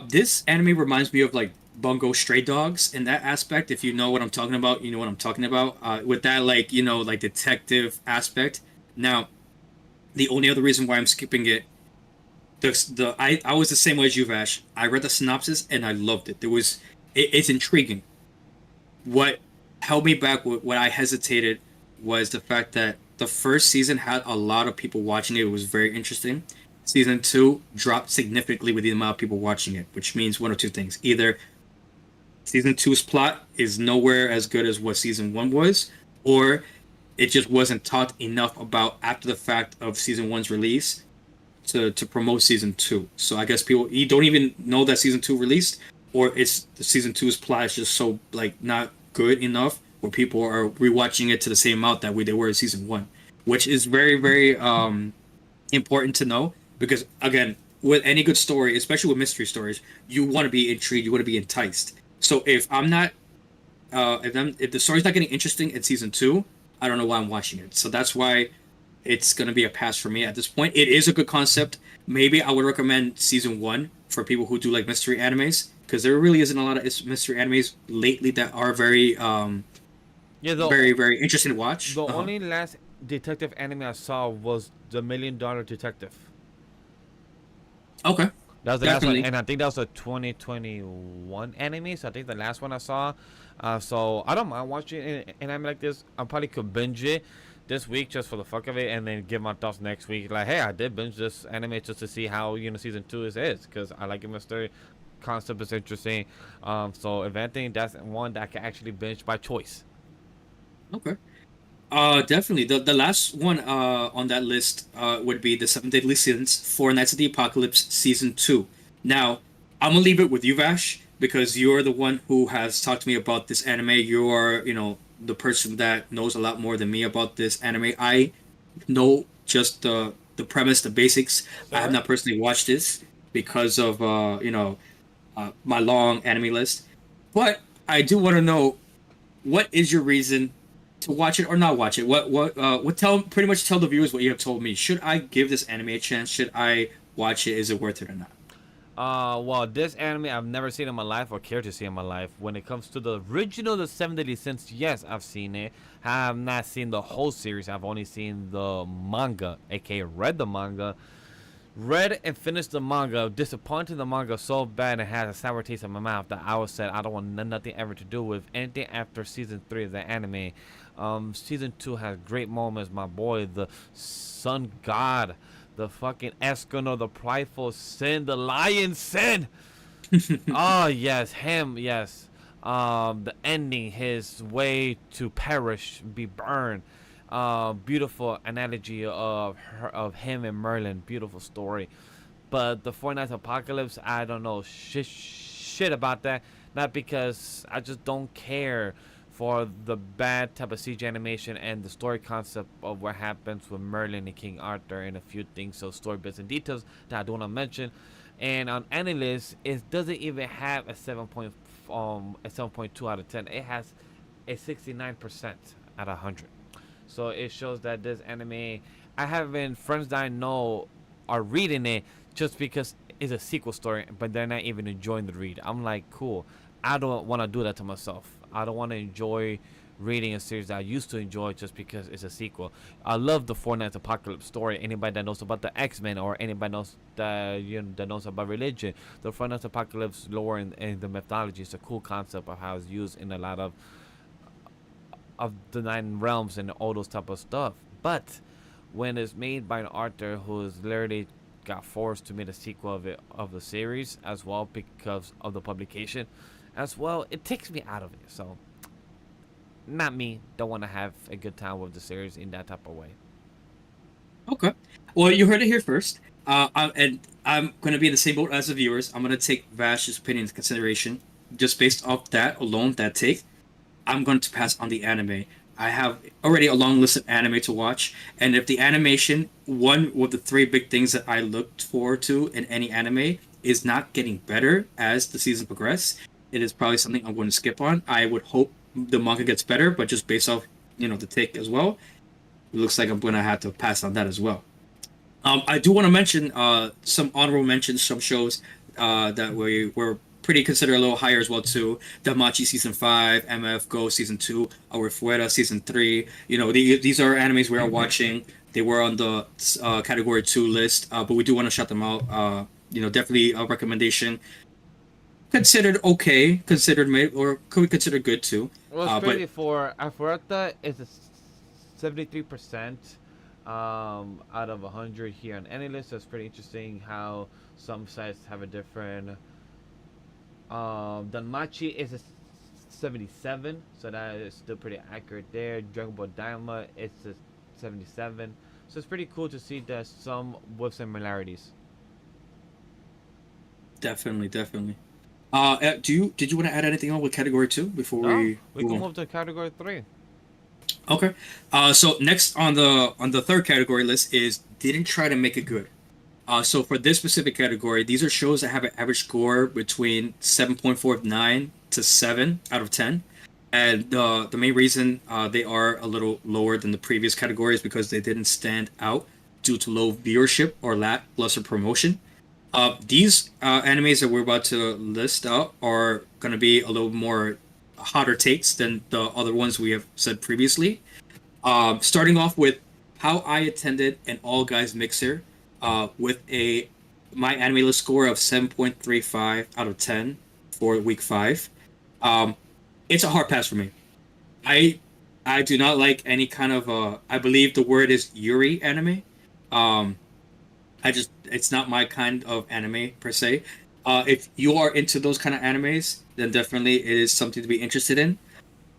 this anime reminds me of like Bungo Stray Dogs in that aspect. If you know what I'm talking about, you know what I'm talking about. With that, like like detective aspect. Now, the only other reason why I'm skipping it, I was the same way as you, Vash. I read the synopsis and I loved it. It's intriguing. What held me back, what I hesitated, was the fact that the first season had a lot of people watching it. It was very interesting. Season 2 dropped significantly with the amount of people watching it, which means one of two things. Either season two's plot is nowhere as good as what season 1 was, or it just wasn't talked enough about after the fact of season 1's release to promote season 2. So I guess people you don't even know that season 2 released, or it's the season two's plot is just so like not good enough where people are rewatching it to the same amount that they were in season 1, which is very very important to know because again, with any good story, especially with mystery stories, you want to be intrigued, you want to be enticed. So if I'm not if the story's not getting interesting in season 2, I don't know why I'm watching it. So that's why it's gonna be a pass for me at this point. It is a good concept. Maybe I would recommend season 1 for people who do like mystery animes because there really isn't a lot of mystery animes lately that are very Yeah, very very interesting to watch. the only last detective anime I saw was the $1 Million Detective. Okay, That was the last one, definitely. and I think that was a 2021 anime. So I think the last one I saw. So I don't mind watching an anime like this. I probably could binge it this week just for the fuck of it, and then give my thoughts next week. Like, hey, I did binge this anime just to see how season 2 is, because I like it. Mystery concept is interesting. So if anything, that's one that I can actually binge by choice. Okay. Definitely. The last one on that list would be the Seven Deadly Sins, Four Nights of the Apocalypse, Season 2. Now, I'm gonna leave it with you, Vash, because you're the one who has talked to me about this anime. You're, the person that knows a lot more than me about this anime. I know just the premise, the basics. I have Sure. not personally watched this because of my long anime list, but I do want to know what is your reason to watch it or not watch it? What tell pretty much tell the viewers what you have told me. Should I give this anime a chance? Should I watch it? Is it worth it or not? Well, this anime I've never seen in my life or care to see in my life. When it comes to the original, The Seven Deadly Sins, yes, I've seen it. I have not seen the whole series. I've only seen the manga, aka read the manga. Read and finished the manga. Disappointed the manga so bad and had a sour taste in my mouth that I was said I don't want nothing ever to do with anything after season 3 of the anime. Season 2 has great moments. My boy, the sun god, the fucking Escanor, the prideful sin, the lion sin. Oh yes, him, yes. The ending, his way to perish, be burned. Beautiful analogy of of him and Merlin. Beautiful story. But the Four Nights Apocalypse, I don't know shit about that. Not because I just don't care for the bad type of CG animation and the story concept of what happens with Merlin and King Arthur and a few things, so story bits and details that I don't want to mention. And on AniList, it doesn't even have a 7.2 out of 10. It has a 69% out of 100. So it shows that this anime, I have been friends that I know are reading it just because it's a sequel story, but they're not even enjoying the read. I'm like, cool. I don't want to do that to myself. I don't want to enjoy reading a series that I used to enjoy just because it's a sequel. I love the Four Nights Apocalypse story. Anybody that knows about the X-Men or anybody knows that that knows about religion, the Four Nights Apocalypse lore and the mythology is a cool concept of how it's used in a lot of the nine realms and all those type of stuff. But when it's made by an author who's literally got forced to make a sequel of the series as well because of the publication as well, it takes me out of it. So not me. Don't want to have a good time with the series in that type of way. Okay. Well, you heard it here first. And I'm going to be in the same boat as the viewers. I'm going to take Vash's opinion into consideration. Just based off that alone, that take, I'm going to pass on the anime. I have already a long list of anime to watch, and if the animation, one of the three big things that I looked forward to in any anime, is not getting better as the season progresses, it is probably something I'm going to skip on. I would hope the manga gets better, but just based off the take as well, it looks like I'm going to have to pass on that as well. I do want to mention some honorable mentions, some shows that we were pretty considered a little higher as well too. Danmachi season 5, MF Go season 2, Our Fuera season 3. These are animes we are watching. They were on the category 2 list, but we do want to shout them out. Definitely a recommendation. Considered okay, considered mid, or could we consider good too? Well, it's But crazy for Alpharetta is a 73% out of 100 here on any list. So it's pretty interesting how some sites have a different. Danmachi is a 77, so that is still pretty accurate there. Dragon Ball Daima is a 77, so it's pretty cool to see that some with similarities. definitely, definitely. Did you want to add anything on with category 2 before No, we we move can on? move to category 3. Okay. So next on the third category list is didn't try to make it good. So for this specific category, these are shows that have an average score between 7.49 to 7 out of 10. And the main reason they are a little lower than the previous category is because they didn't stand out due to low viewership or lackluster promotion. These animes that we're about to list out are going to be a little more hotter takes than the other ones we have said previously. Starting off with how I attended an all guys mixer with a my anime list score of 7.35 out of 10 for week 5. Um, it's a hard pass for me. I I do not like any kind of I believe the word is Yuri anime. Um, it's not my kind of anime per se. If you are into those kind of animes, then definitely it is something to be interested in.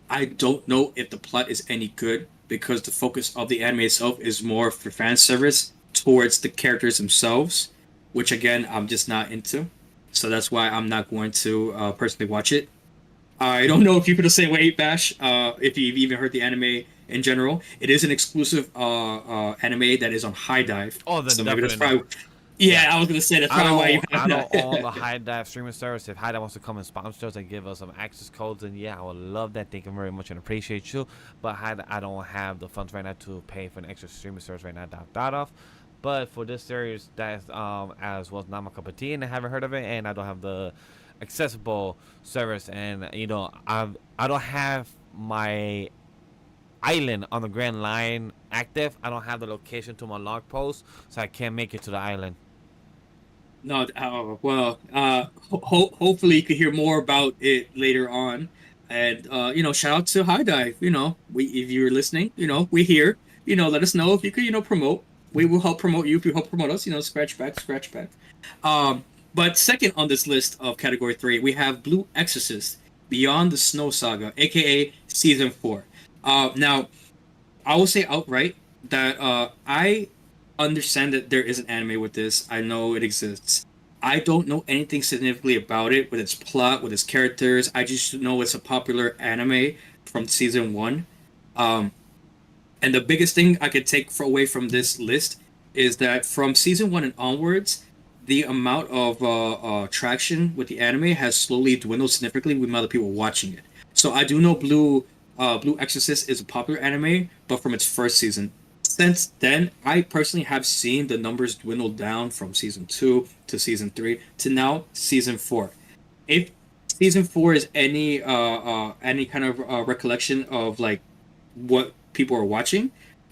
I don't know if the plot is any good because the focus of the anime itself is more for fan service towards the characters themselves, which again I'm just not into. So that's why I'm not going to personally watch it. I don't know if you feel the same way, Bash. If you've even heard the anime in general, it is an exclusive anime that is on High Dive. Oh, then So maybe that's definitely not. probably. Yeah, Yeah, I was gonna say that's I probably why you don't have I don't own not. the High Dive streaming service. If High Dive wants to come and sponsor us and give us some access codes, then yeah, I would love that. Thank you very much and appreciate you. But I don't have the funds right now to pay for an extra streaming service right now. That off. But for this series, that's as well as not my cup of tea, and I haven't heard of it, and I don't have the accessible service, and I don't have my island on the Grand Line active. I don't have the location to my log post, so I can't make it to the island. No, well, hopefully you could hear more about it later on, and shout out to High Dive. We if you're listening, we here. Let us know if you could, promote. We will help promote you if you help promote us. Scratch back, scratch back. Um, but second on this list of category 3, we have Blue Exorcist. Beyond the Snow Saga, aka season 4. Now I will say outright that I understand that there is an anime with this. I know it exists. I don't know anything significantly about it, with its plot, with its characters. I just know it's a popular anime from season 1. Um, and the biggest thing I could take away from this list is that from season 1 and onwards, the amount of traction with the anime has slowly dwindled significantly with other people watching it. So I do know Blue Exorcist is a popular anime, but from its first season. Since then, I personally have seen the numbers dwindle down from season 2 to season 3 to now season 4. If season 4 is any kind of recollection of like what people are watching,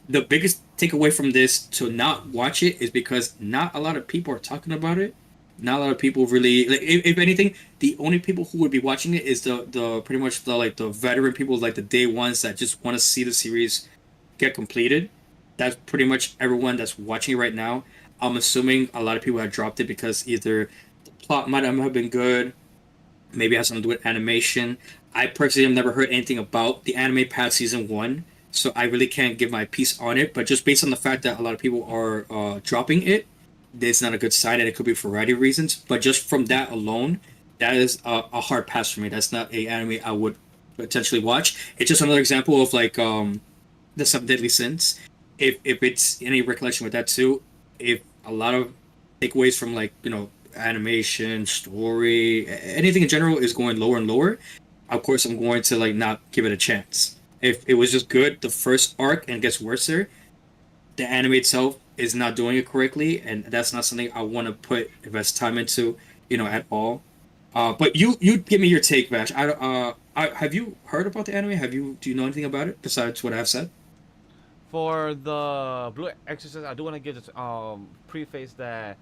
the biggest takeaway from this to not watch it is because not a lot of people are talking about it. Not a lot of people really like. If anything, the only people who would be watching it is the pretty much the like the veteran people, like the day ones that just want to see the series get completed. That's pretty much everyone that's watching it right now. I'm assuming a lot of people have dropped it because either the plot might not have been good, maybe it has something to do with animation. I personally have never heard anything about the anime past season 1, so I really can't give my piece on it. But just based on the fact that a lot of people are dropping it, it's not a good sign, and it could be for a variety of reasons. But just from that alone, that is a hard pass for me. That's not a anime I would potentially watch. It's just another example of like the Seven Deadly Sins. If it's any recollection with that too, if a lot of takeaways from like animation, story, anything in general is going lower and lower, of course I'm going to like not give it a chance. If it was just good the first arc and gets worse there, the anime itself is not doing it correctly, and that's not something I want to invest time into, at all. But you give me your take, Vash. Have you heard about the anime? Do you know anything about it besides what I've said? For the Blue Exorcist, I do want to give this preface that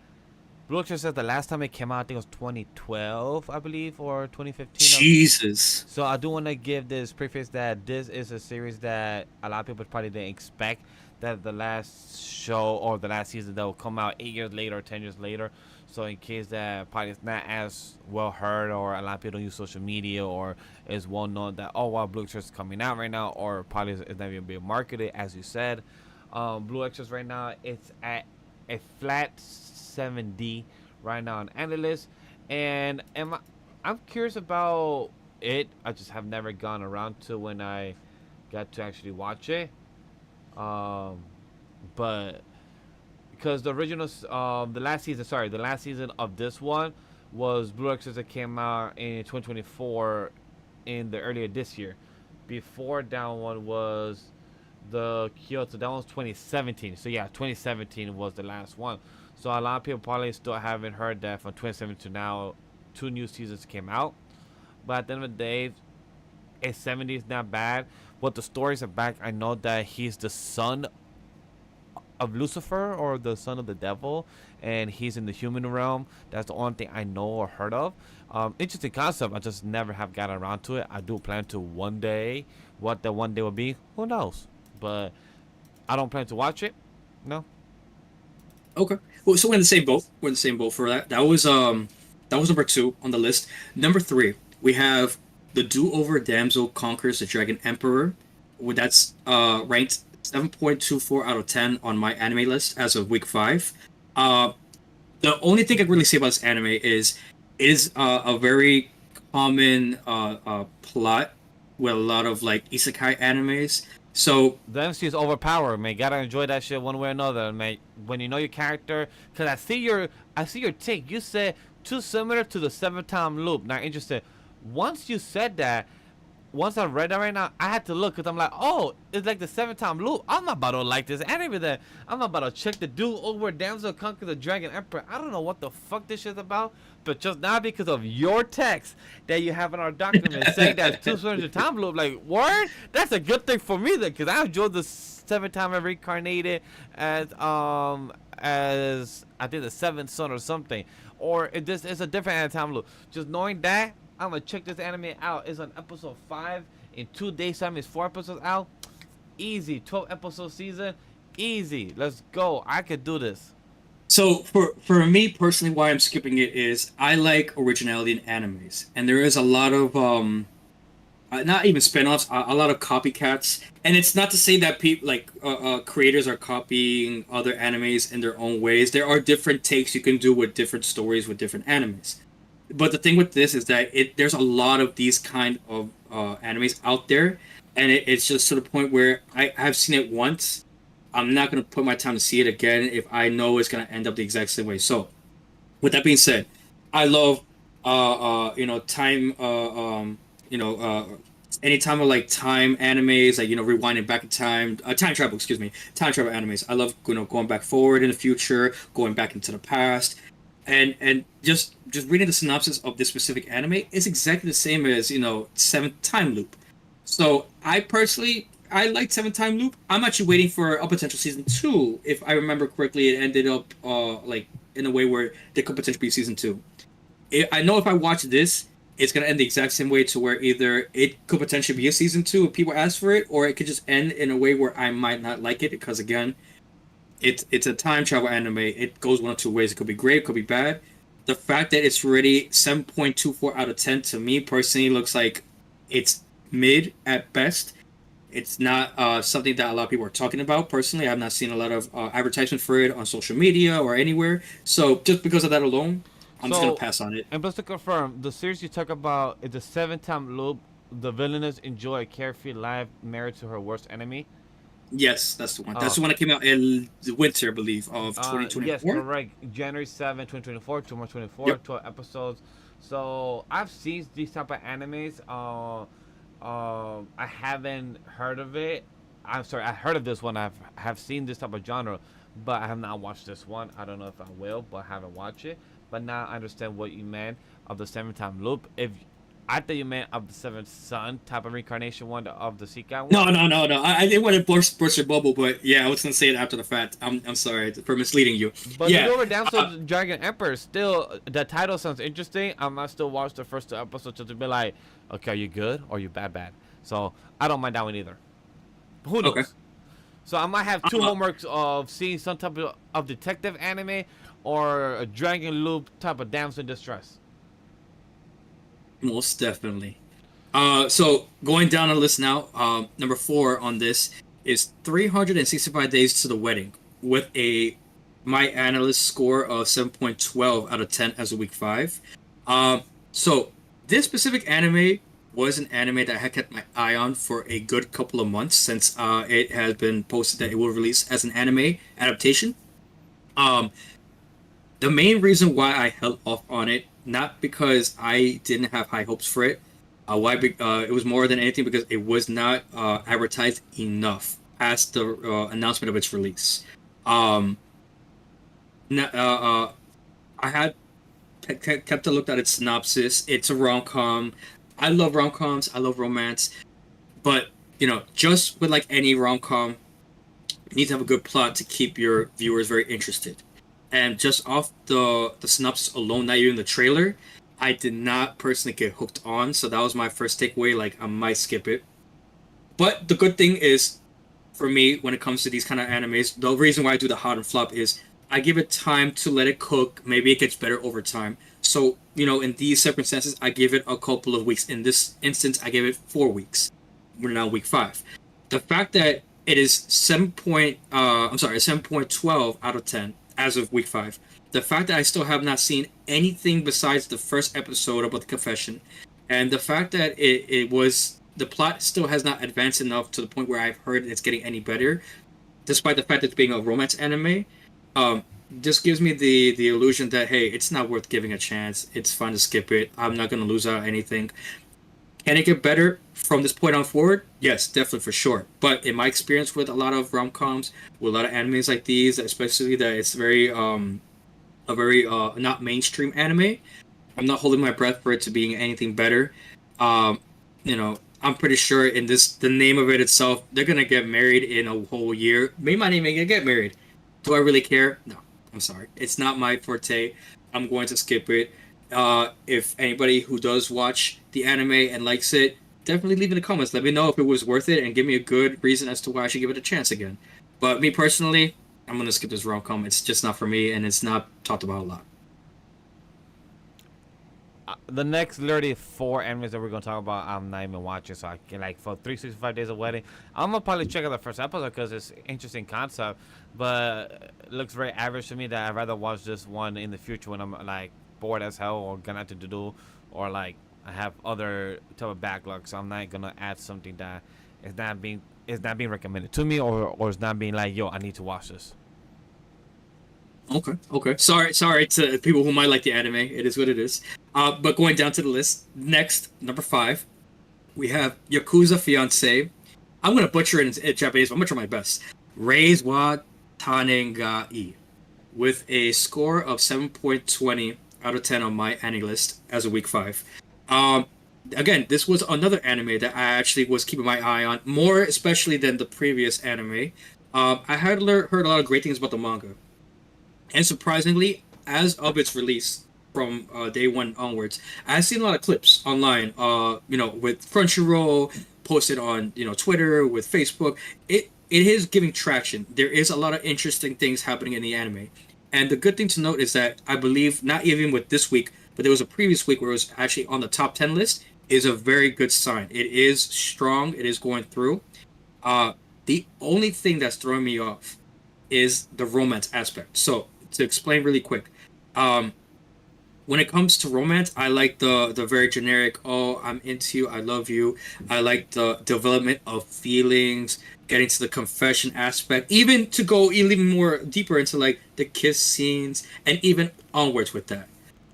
Blue Exorcist, the last time it came out, I think it was 2012, I believe, or 2015. Jesus. So I do want to give this preface that this is a series that a lot of people probably didn't expect that the last show or the last season that will come out 8 years later or 10 years later. So in case that probably it's not as well heard, or a lot of people don't use social media, or is well known that Blue Exorcist is coming out right now, or probably it's not even being marketed as you said. Blue Exorcist right now it's at a flat 7D right now on Analyst, and I'm curious about it. I just have never gone around to when I got to actually watch it. But because the original, the last season of this one was Blue Exorcist that came out in 2024, in the earlier this year. Before that one was the Kyoto. That one was 2017. So yeah, 2017 was the last one. So a lot of people probably still haven't heard that from 2017 to now, 2 new seasons came out. But at the end of the day, a 70 is not bad. What the stories are back, I know that he's the son of Lucifer, or the son of the devil, and he's in the human realm. That's the only thing I know or heard of. Interesting concept. I just never have gotten around to it. I do plan to one day. What the one day will be, who knows? But I don't plan to watch it. No. Okay. Well, so we're in the same boat. We're in the same boat for that. That was number 2 on the list. Number 3, we have the Do-Over Damsel Conquers the Dragon Emperor. That's ranked 7.24 out of 10 on my anime list as of week 5. The only thing I can really say about this anime is it is a very common plot with a lot of like isekai animes. So The MC is overpowered, man. Gotta enjoy that shit one way or another, man. When you know your character, cause I see your take. You said too similar to the 7-time loop. Not interested. Once you said that, once I read that right now, I had to look, because I'm like, oh, it's like the 7-time loop. I'm not about to like this anime then. I'm about to check the Do-Over Damsel Conquer the Dragon Emperor. I don't know what the fuck this shit's about, but just now because of your text that you have in our document saying that 200 time loop, like, word? That's a good thing for me then, because I enjoyed the 7-time I reincarnated as I think the 7th son or something. Or if this is a different time loop. Just knowing that, I'm gonna check this anime out. It's on episode 5 in 2 days. Time is 4 episodes out. Easy, 12 episode season. Easy. Let's go. I could do this. So for me personally, why I'm skipping it is I like originality in animes, and there is a lot of not even spin-offs, a lot of copycats. And it's not to say that people like creators are copying other animes in their own ways. There are different takes you can do with different stories with different animes. But the thing with this is that there's a lot of these kind of animes out there, and it's just to the point where I've seen it once. I'm not gonna put my time to see it again if I know it's gonna end up the exact same way. So, with that being said, I love time any time of like time animes, like rewinding back in time, time travel, excuse me, time travel animes. I love going back forward in the future, going back into the past, and just reading the synopsis of this specific anime is exactly the same as Seventh Time Loop. So I personally I like Seventh Time Loop. I'm actually waiting for a potential season two. If I remember correctly, it ended up like in a way where there could potentially be season two. I know if I watch this, it's gonna end the exact same way to where either it could potentially be a season two if people ask for it, or it could just end in a way where I might not like it because again, it's a time travel anime. It goes one of two ways. It could be great, it could be bad. The fact that it's already 7.24 out of 10 to me personally looks like it's mid at best. It's not something that a lot of people are talking about. Personally, I've not seen a lot of advertisement for it on social media or anywhere. So just because of that alone, I'm just gonna So, pass on it. and just to confirm, the series you talk about is the seven time loop. The villainess enjoy a carefree life married to her worst enemy. Yes, that's the one. That's Oh, the one that came out in the winter, I believe, of yes, 2024. correct. January 7, 2024, 2024, Yep. 12 episodes. So I've seen these type of animes. I haven't heard of it. I'm sorry, I heard of this one. Have seen this type of genre, but I have not watched this one. I don't know if I will, but I haven't watched it. But now I understand what you meant of the seven time loop. If I thought you meant of the seventh son type of reincarnation one, of the Seeker one. No, no, no, no. I didn't want to burst your bubble, but yeah, I was gonna say it after the fact. I'm sorry for misleading you. But the Yeah. Lower Downs Uh, of Dragon Emperor still the title sounds interesting. I might still watch the first two episodes just to be like, okay, are you good or are you bad? So I don't mind that one either. Who okay. knows? So I might have two Uh, homeworks of seeing some type of detective anime or a Dragon Loop type of damsel in distress. Most definitely. So going down the list now, number four on this is 365 Days to the Wedding with a my analyst score of 7.12 out of 10 as of week five. So this specific anime was an anime that I had kept my eye on for a good couple of months since it has been posted that it will release as an anime adaptation. Um, the main reason why I held off on it, not because I didn't have high hopes for it, it was more than anything because it was not advertised enough past the announcement of its release. Um, I had kept a look at its synopsis. It's a rom com. I love rom coms. I love romance, but just with like any rom com, you need to have a good plot to keep your viewers very interested. And just off the synopsis alone, not even the trailer, I did not personally get hooked on. So that was my first takeaway. Like I might skip it. But the good thing is, for me, when it comes to these kind of animes, the reason why I do the hot and flop is I give it time to let it cook. Maybe it gets better over time. So in these circumstances, I give it a couple of weeks. In this instance, I gave it 4 weeks. We're now week five. The fact that it is 7.12 out of 10 as of week five. The fact that I still have not seen anything besides the first episode about the confession, and the fact that it was the plot still has not advanced enough to the point where I've heard it's getting any better, despite the fact that it's being a romance anime, um, just gives me the illusion that hey, it's not worth giving a chance. It's fine to skip it. I'm not gonna lose out anything. Can it get better from this point on forward? Yes, definitely for sure. But in my experience with a lot of rom coms, with a lot of animes like these, especially that it's very a very not mainstream anime, I'm not holding my breath for it to being anything better. Um, I'm pretty sure in this the name of it itself, they're gonna get married in a whole year. Maybe not even gonna get married. Do I really care? No, I'm sorry. It's not my forte. I'm going to skip it. If anybody who does watch the anime and likes it, definitely leave in the comments. Let me know if it was worth it and give me a good reason as to why I should give it a chance again. But me personally, I'm gonna skip this rom com. It's just not for me, and it's not talked about a lot. the next literally 4 animes that we're gonna talk about, I'm not even watching. So I can like for 365 days of wedding, I'm gonna probably check out the first episode because it's interesting concept, but it looks very average to me. That I'd rather watch this one in the future when I'm like bored as hell or got nothing to do, or like I have other type of backlog. So I'm not gonna add something that is not being recommended to me, or is not being like, yo, I need to watch this. Okay, okay. Sorry to people who might like the anime. It is what it is. But going down to the list, next, number 5, we have Yakuza Fiance. I'm gonna butcher it in Japanese, but I'm gonna try my best. Reis wa Tanengai, with a score of 7.20 out of 10 on my anime list as of week 5. Um, Again, this was another anime that I actually was keeping my eye on, more especially than the previous anime. I had heard a lot of great things about the manga. And surprisingly, as of its release from day one onwards, I've seen a lot of clips online. With Crunchyroll posted on Twitter, with Facebook. It is giving traction. There is a lot of interesting things happening in the anime, and the good thing to note is that I believe not even with this week, but there was a previous week where it was actually on the top 10 list. Is a very good sign. It is strong. It is going through. The only thing that's throwing me off is the romance aspect. So to explain really quick, when it comes to romance, I like the very generic. Oh, I'm into you. I love you. I like the development of feelings, getting to the confession aspect, even to go even more deeper into like the kiss scenes, and even onwards with that.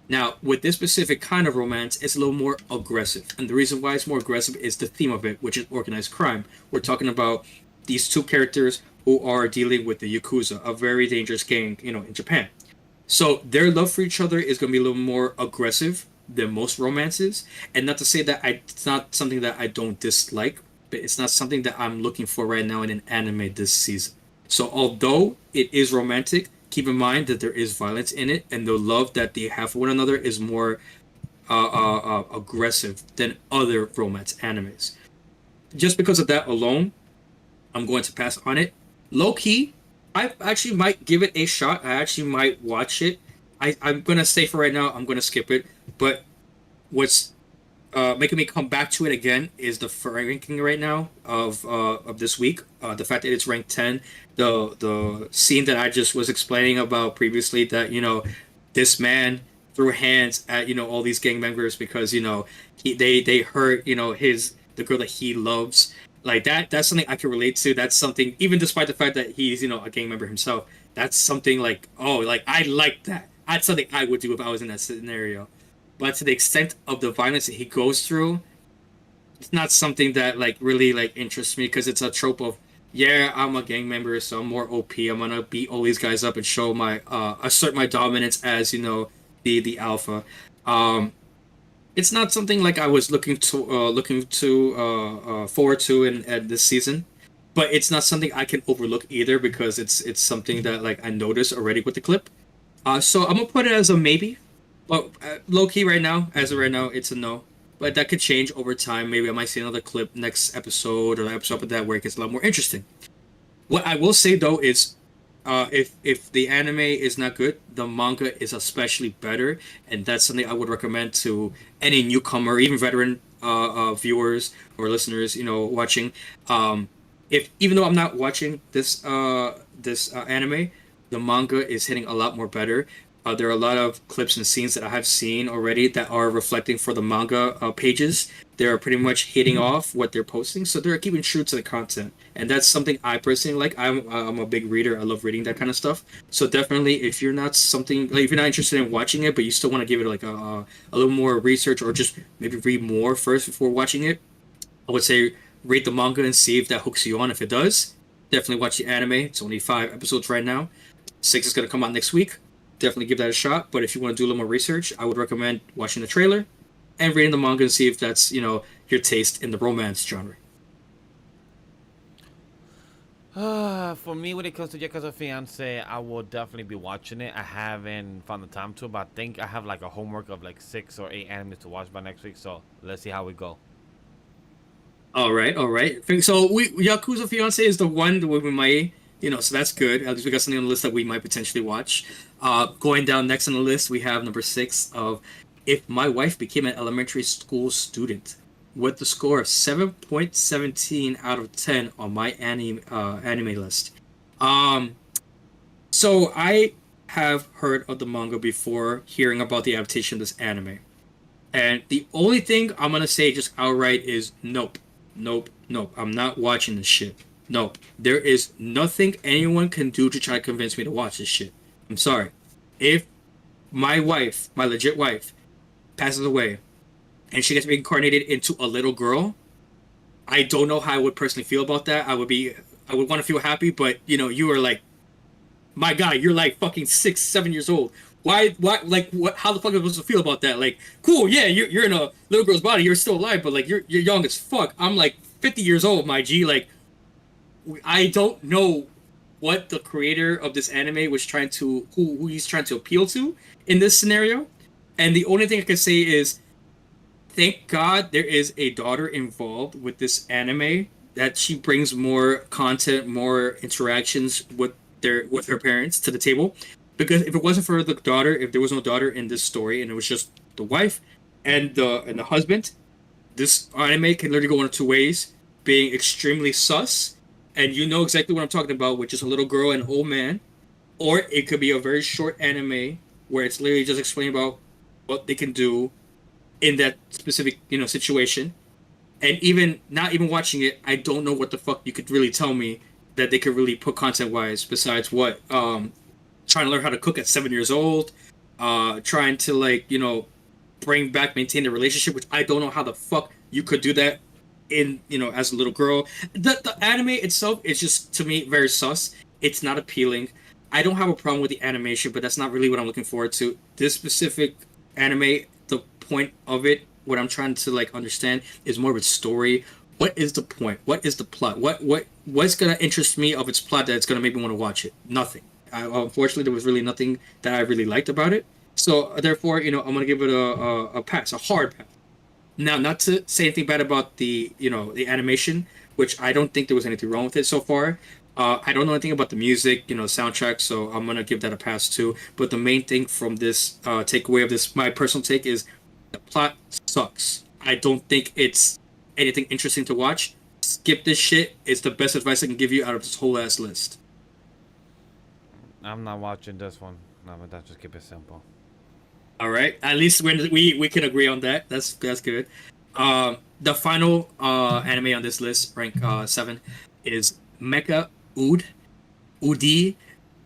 Now, with this specific kind of romance, it's a little more aggressive, and the reason why it's more aggressive is the theme of it, which is organized crime. We're talking about these two characters who are dealing with the Yakuza, a very dangerous gang, in Japan. So their love for each other is going to be a little more aggressive than most romances. And not to say that it's not something that I don't dislike, but it's not something that I'm looking for right now in an anime this season. So although it is romantic, keep in mind that there is violence in it, and the love that they have for one another is more aggressive than other romance animes. Just because of that alone, I'm going to pass on it. Low key, I actually might give it a shot. I actually might watch it. I'm gonna say for right now, I'm gonna skip it. But what's making me come back to it again is the ranking right now of this week. The fact that it's ranked 10. The scene that I just was explaining about previously, that this man threw hands at all these gang members because they hurt the girl that he loves. Like that's something I can relate to. That's something, even despite the fact that he's a gang member himself, that's something like, oh, like I like that. That's something I would do if I was in that scenario. But to the extent of the violence that he goes through, it's not something that like really like interests me, because it's a trope of, yeah, I'm a gang member, so I'm more OP. I'm gonna beat all these guys up and show my assert my dominance as the alpha. It's not something like I was looking to forward to in this season, but it's not something I can overlook either, because it's something that like I noticed already with the clip. So I'm gonna put it as a maybe, but low key right now, as of right now, it's a no. But that could change over time. Maybe I might see another clip next episode or the episode of that where it gets a lot more interesting. What I will say though is, if the anime is not good, the manga is especially better, and that's something I would recommend to any newcomer, even veteran viewers or listeners, watching. If even though I'm not watching this anime, the manga is hitting a lot more better. There are a lot of clips and scenes that I have seen already that are reflecting for the manga pages. They're pretty much hitting off what they're posting, so they're keeping true to the content, and that's something I personally like. I'm a big reader. I love reading that kind of stuff. So definitely, if you're not if you're not interested in watching it, but you still want to give it like a little more research, or just maybe read more first before watching it, I would say read the manga and see if that hooks you on. If it does, definitely watch the anime. It's only 5 episodes right now. 6 is gonna come out next week. Definitely give that a shot. But if you want to do a little more research, I would recommend watching the trailer and reading the manga and see if that's your taste in the romance genre. For me, when it comes to Yakuza Fiance, I will definitely be watching it. I haven't found the time to, but I think I have like a homework of like 6 or 8 animes to watch by next week. So let's see how we go. All right, all right. So Yakuza Fiance is the one that we might, so that's good. At least we got something on the list that we might potentially watch. Going down next on the list, we have number 6 of if my wife became an elementary school student with the score of 7.17 out of 10 on my anime list. Um, so I have heard of the manga before hearing about the adaptation of this anime. And the only thing I'm gonna say just outright is nope. Nope. Nope. I'm not watching this shit. Nope. There is nothing anyone can do to try to convince me to watch this shit. I'm sorry. If my wife, my legit wife, passes away and she gets reincarnated into a little girl, I don't know how I would personally feel about that. I would want to feel happy, but you are like, my God, you're like fucking 6, 7 years old. Why, like, what? How the fuck am I supposed to feel about that? Like, cool, yeah, you're in a little girl's body, you're still alive, but like, you're young as fuck. I'm like 50 years old, my G. Like, I don't know what the creator of this anime was trying to, who he's trying to appeal to in this scenario. And the only thing I can say is, thank God there is a daughter involved with this anime, that she brings more content, more interactions with her parents to the table. Because if it wasn't for the daughter, if there was no daughter in this story and it was just the wife and the husband, this anime can literally go one of two ways, being extremely sus, and you know exactly what I'm talking about, which is a little girl and an old man, or it could be a very short anime where it's literally just explaining about what they can do in that specific situation. And even not even watching it, I don't know what the fuck you could really tell me that they could really put content wise besides what trying to learn how to cook at 7 years old, trying to maintain the relationship, which I don't know how the fuck you could do that in as a little girl. The anime itself is just, to me, very sus. It's not appealing. I don't have a problem with the animation, but that's not really what I'm looking forward to. This specific anime, the point of it, what I'm trying to understand is more of its story. What is the point? What is the plot? What's gonna interest me of its plot that's gonna make me want to watch it? Nothing. Unfortunately, there was really nothing that I really liked about it. So therefore, I'm gonna give it a pass, a hard pass. Now, not to say anything bad about the animation, which I don't think there was anything wrong with it so far. I don't know anything about the music, soundtrack, so I'm gonna give that a pass too. But the main thing from this takeaway of this, my personal take, is the plot sucks. I don't think it's anything interesting to watch. Skip this shit. It's the best advice I can give you out of this whole ass list. I'm not watching this one. No, but that's just keep it simple. All right. At least we can agree on that. That's good. The final anime on this list, rank 7, is Mecha Udi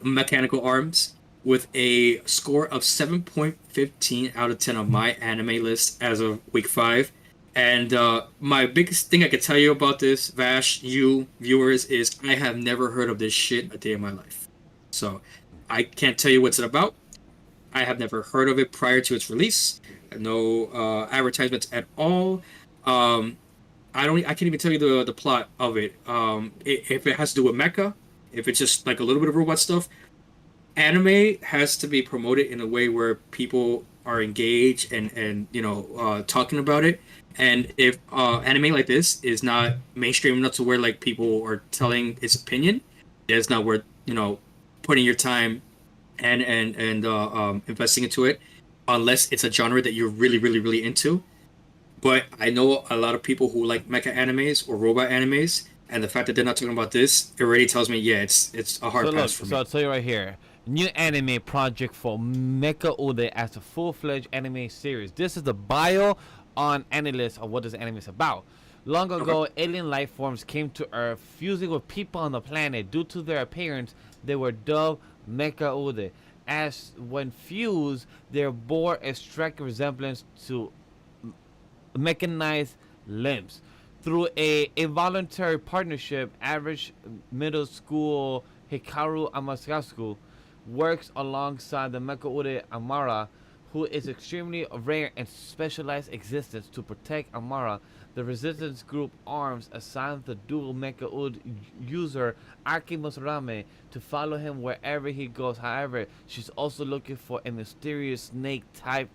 Mechanical Arms, with a score of 7.15 out of 10 on my anime list as of week 5. And my biggest thing I could tell you about this, Vash, you viewers, is I have never heard of this shit a day in my life. So I can't tell you what's it about. I have never heard of it prior to its release. No advertisements at all. I can't even tell you the plot of it. If it has to do with mecha, if it's just like a little bit of robot stuff, anime has to be promoted in a way where people are engaged and talking about it. And if anime like this is not mainstream enough to where people are telling its opinion, it's not worth putting your time and investing into it, unless it's a genre that you're really really really into. But I know a lot of people who like mecha animes or robot animes, and the fact that they're not talking about this already tells me, yeah, it's a hard pass for me. So I'll tell you right here. New anime project for Mecha Ude as a full-fledged anime series. This is the bio on AniList of what this anime is about. Long ago, alien life forms came to Earth, fusing with people on the planet. Due to their appearance, they were dubbed Mecha Ude. As when fused, they bore a striking resemblance to mechanized limbs. Through a involuntary partnership, average middle school Hikaru Amaterasu works alongside the Mecha Ude Amara, who is extremely rare and specialized existence. To protect Amara, the resistance group arms assigned the dual Mecha Ude user Aki Masurame to follow him wherever he goes. However, she's also looking for a mysterious snake-type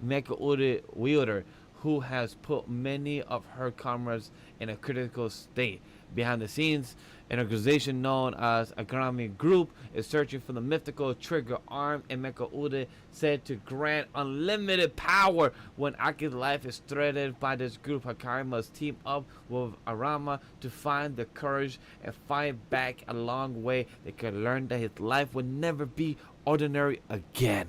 Mecha Ude wielder who has put many of her comrades in a critical state. Behind the scenes, An organization known as Agrami Group is searching for the mythical trigger arm, and Mecha Ude said to grant unlimited power when Aki's life is threatened by this group. Hakari must team up with Arama to find the courage and fight back a long way. They could learn that his life would never be ordinary again.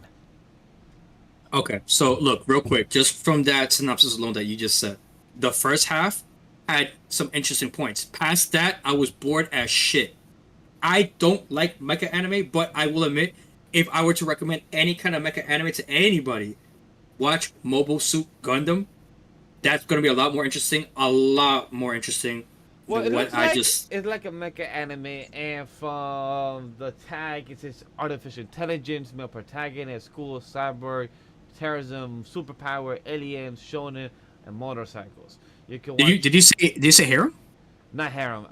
Okay, so look, real quick, just from that synopsis alone that you just said, the first half had some interesting points. Past that, I was bored as shit. I don't like mecha anime, but I will admit, if I were to recommend any kind of mecha anime to anybody, watch Mobile Suit Gundam. That's going to be a lot more interesting Well, than it what looks I like just. it's like a mecha anime, and from the tag, it says artificial intelligence, male protagonist, school, cyborg, terrorism, superpower, aliens, shonen, and motorcycles. You can Did you watch did you say did you say harem? not harem,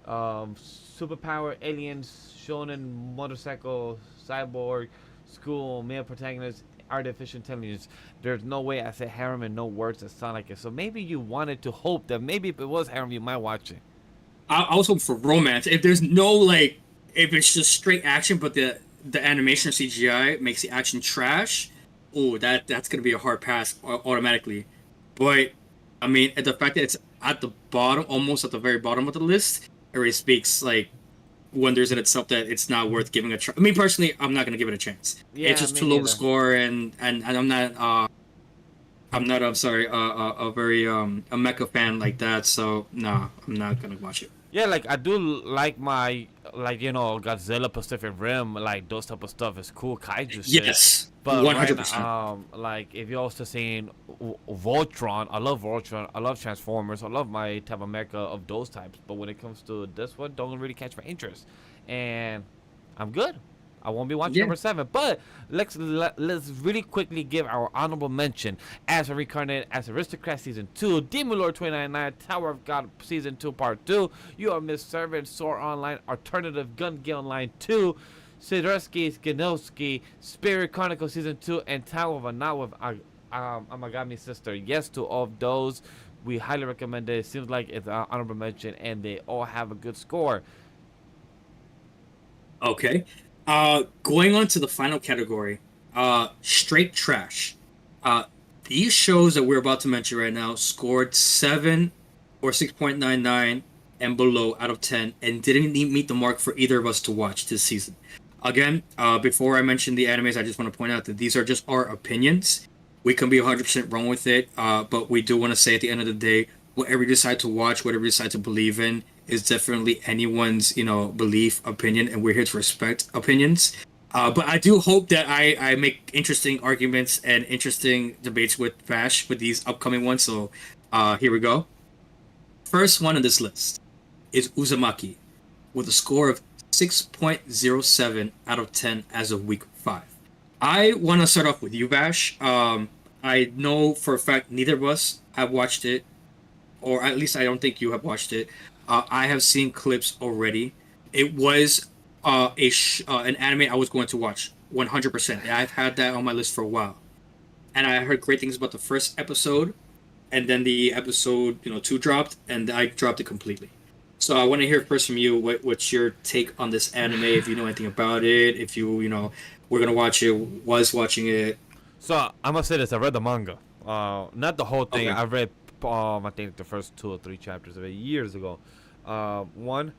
superpower, aliens, shonen, motorcycle, cyborg, school, male protagonist, artificial intelligence. There's no way I said harem and no words that sound like it. So maybe you wanted to hope that maybe if it was harem, you might watch it. I was hoping for romance. If there's no like, if it's just straight action, but the animation or CGI makes the action trash, oh, that's gonna be a hard pass automatically. But I mean, at the fact that it's at the bottom, almost at the very bottom of the list, it already speaks like wonders in itself that it's not worth giving a try. I mean, personally, I'm not gonna give it a chance. It's Yeah, just me too low of a neither. score, and I'm not. I'm sorry. A very a mecha fan like that. So no, I'm not gonna watch it. Yeah, like I do like my like Godzilla, Pacific Rim, like those type of stuff is cool kaiju shit. Yes, But right 100%. now, like if you're also saying Voltron, I love Voltron, I love Transformers, I love my type of mecha of those types. But when it comes to this one, don't really catch my interest, and I'm good. I won't be watching Yeah. number 7, but let's really quickly give our honorable mention: as a reincarnated as Aristocrat season 2, Demon Lord 2099, Tower of God season 2 part 2, You Are Miss Servant, Sword Online, Alternative Gun Game Online 2, Sidorsky, Skinowski, Spirit Chronicle season 2, and Tower of Anat with Amagami Sister. Yes to all of those. We highly recommend it. It seems like it's an honorable mention, and they all have a good score. Okay. Going on to the final category, straight trash. Uh, these shows that we're about to mention right now scored 7 or 6.99 and below out of 10 and didn't even meet the mark for either of us to watch this season. Again, before I mention the animes, I just want to point out that these are just our opinions. We can be 100% wrong with it, but we do want to say at the end of the day, whatever you decide to watch, whatever you decide to believe in, is definitely anyone's, belief, opinion, and we're here to respect opinions. But I do hope that I make interesting arguments and interesting debates with Vash with these upcoming ones. So here we go. First one on this list is Uzumaki with a score of 6.07 out of 10 as of week 5. I want to start off with you, Vash. I know for a fact neither of us have watched it, or at least I don't think you have watched it. I have seen clips already. It was an anime I was going to watch 100%. I've had that on my list for a while, and I heard great things about the first episode, and then the episode 2 dropped, and I dropped it completely. So I want to hear first from you. What's your take on this anime? If you know anything about it, if we're gonna watch it, was watching it. So I'm gonna say this: I read the manga, not the whole thing. Okay. I read, I think the first 2 or 3 chapters of it years ago. One,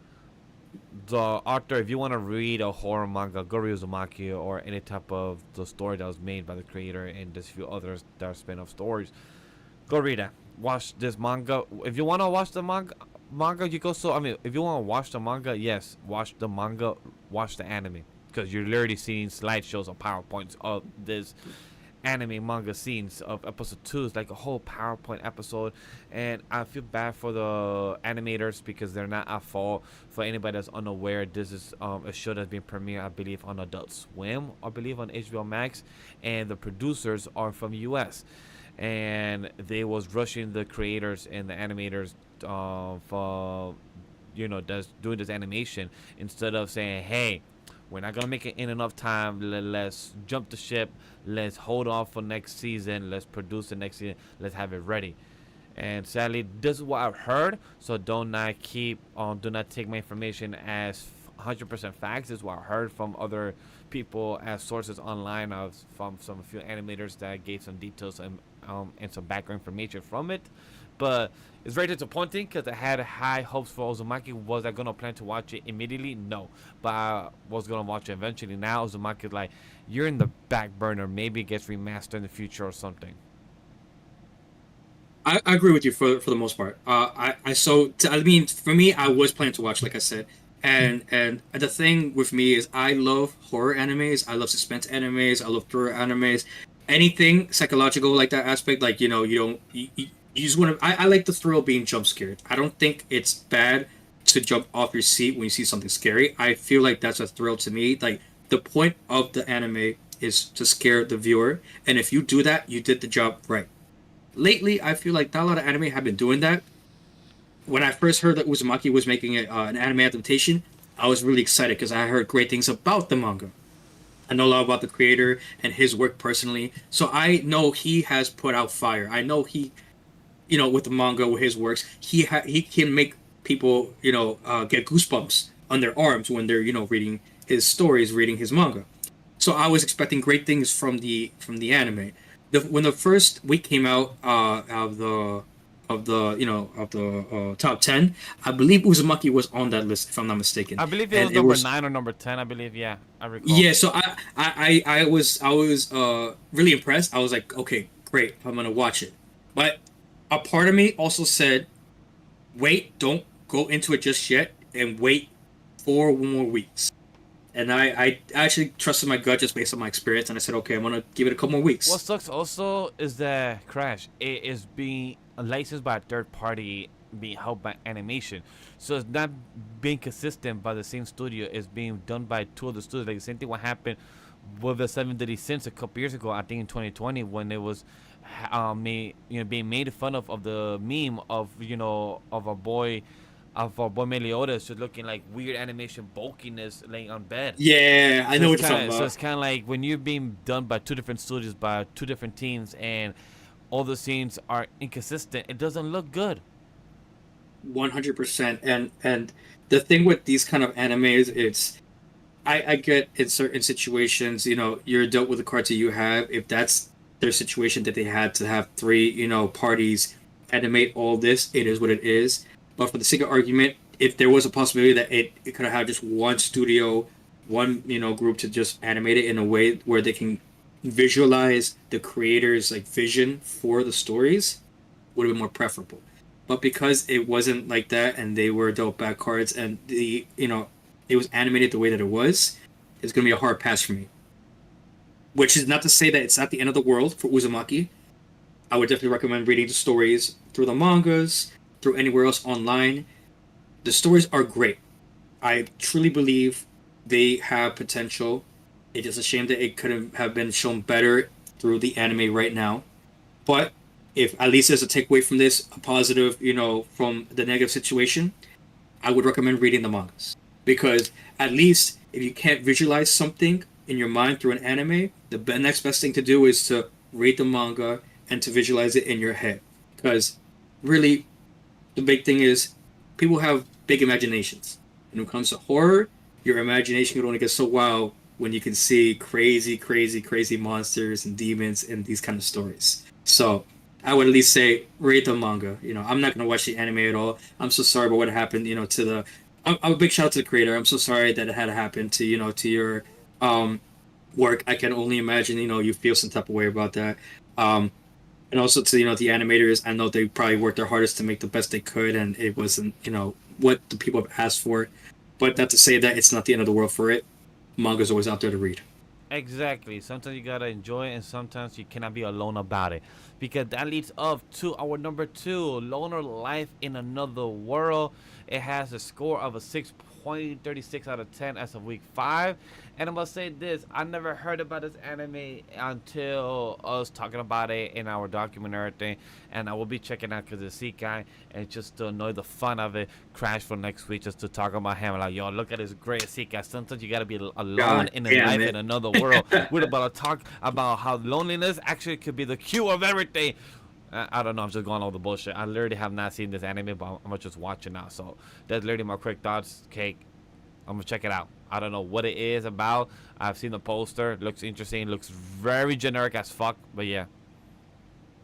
the author. If you want to read a horror manga, go read Uzumaki or any type of the story that was made by the creator and there's a few others that are spin-off stories. Go read that. Watch this manga. If you want to watch the manga, you go. So I mean, if you want to watch the manga, yes, watch the manga, watch the anime, because you're literally seeing slideshows or PowerPoints of this anime manga scenes of episode 2. It's like a whole PowerPoint episode, and I feel bad for the animators because they're not at fault. For anybody that's unaware, this is a show that's been premiered, I believe, on Adult Swim, I believe on HBO Max, and the producers are from US, and they was rushing the creators and the animators for that's doing this animation, instead of saying, hey, we're not gonna make it in enough time. Let's jump the ship. Let's hold off for next season. Let's produce the next season. Let's have it ready. And sadly, this is what I've heard. So do not take my information as 100% facts. This is what I heard from other people as sources online. From some few animators that gave some details and some background information from it. But it's very disappointing because I had high hopes for Uzumaki. Was I gonna plan to watch it immediately? No, but I was gonna watch it eventually. Now Uzumaki's like, you're in the back burner. Maybe it gets remastered in the future or something. I agree with you for the most part. I mean, for me, I was planning to watch, like I said, and the thing with me is I love horror animes, I love suspense animes, I love thriller animes, anything psychological like that aspect. Like you don't you just want to. I like the thrill of being jump scared. I don't think it's bad to jump off your seat when you see something scary. I feel like that's a thrill to me. Like the point of the anime is to scare the viewer, and if you do that, you did the job right. Lately, I feel like not a lot of anime have been doing that. When I first heard that Uzumaki was making an anime adaptation, I was really excited because I heard great things about the manga. I know a lot about the creator and his work personally, so I know he has put out fire. I know he, with the manga, with his works, he can make people, get goosebumps on their arms when they're, reading his stories, reading his manga. So I was expecting great things from the anime. When the first week came out of the top 10, I believe Uzumaki was on that list if I'm not mistaken, I believe it and was it number was 9 or number 10. I believe, yeah, I recall. yeah. So I was really impressed. I was like, okay, great, I'm gonna watch it, but a part of me also said, wait, don't go into it just yet, and wait 4 more weeks. And I actually trusted my gut just based on my experience, and I said, okay, I'm gonna give it a couple more What weeks. sucks also is that Crash it is being licensed by a third party, being held by animation, so it's not being consistent by the same studio. It's being done by two other studios. Like the same thing what happened with the Seven Deadly Sins a couple years ago. I think in 2020 when it was being made fun of the meme of a boy Meliodas just looking like weird animation bulkiness laying on bed. Yeah, I So know it's what you're talking kind of so about. it's kind of like when you're being done by two different studios by two different teams, and all the scenes are inconsistent. It doesn't look good. 100%. And the thing with these kind of animes, I get in certain situations, you're dealt with the cards that you have. If that's their situation that they had to have three, parties animate all this, it is what it is. But for the sake of argument, if there was a possibility that it could have just one studio, one, group to just animate it in a way where they can visualize the creator's like vision for the stories, would have been more preferable. But because it wasn't like that and they were dealt back cards and it was animated the way that it was, it's gonna be a hard pass for me. Which is not to say that it's not the end of the world for Uzumaki. I would definitely recommend reading the stories through the mangas, through anywhere else online. The stories are great. I truly believe they have potential. It's just a shame that it couldn't have been shown better through the anime right now. But if at least there's a takeaway from this, a positive, from the negative situation, I would recommend reading the mangas. Because at least if you can't visualize something in your mind through an anime, the next best thing to do is to read the manga and to visualize it in your head. Because really, the big thing is people have big imaginations. And when it comes to horror, your imagination can only get so wild when you can see crazy, crazy, crazy monsters and demons in these kind of stories. So I would at least say read the manga. I'm not gonna watch the anime at all. I'm so sorry about what happened. To the. I'm a big shout out to the creator. I'm so sorry that it had to happen to to your um work. I can only imagine you feel some type of way about that. Um, and also to the animators. I know they probably worked their hardest to make the best they could, and it wasn't what the people have asked for. But not to say that it's not the end of the world for it. Manga's always out there to read. Exactly. Sometimes you gotta enjoy it, and sometimes you cannot be alone about it, because that leads up to our number two, Loner Life in Another World. It has a score of a 6.36 out of 10 as of week 5. And I must say this: I never heard about this anime until us talking about it in our documentary thing, and I will be checking out because the guy, and just to annoy the fun of it, crash for next week just to talk about him. Like, yo, look at this great guy. Sometimes you gotta be alone God in a damn life it. in another world. We're about to talk about how loneliness actually could be the cure of everything. I don't know. I'm just going all the bullshit. I literally have not seen this anime, but I'm gonna just watch it now. So that's literally my quick thoughts. Cake. I'm gonna check it out. I don't know what it is about. I've seen the poster. It looks interesting. It looks very generic as fuck. But yeah.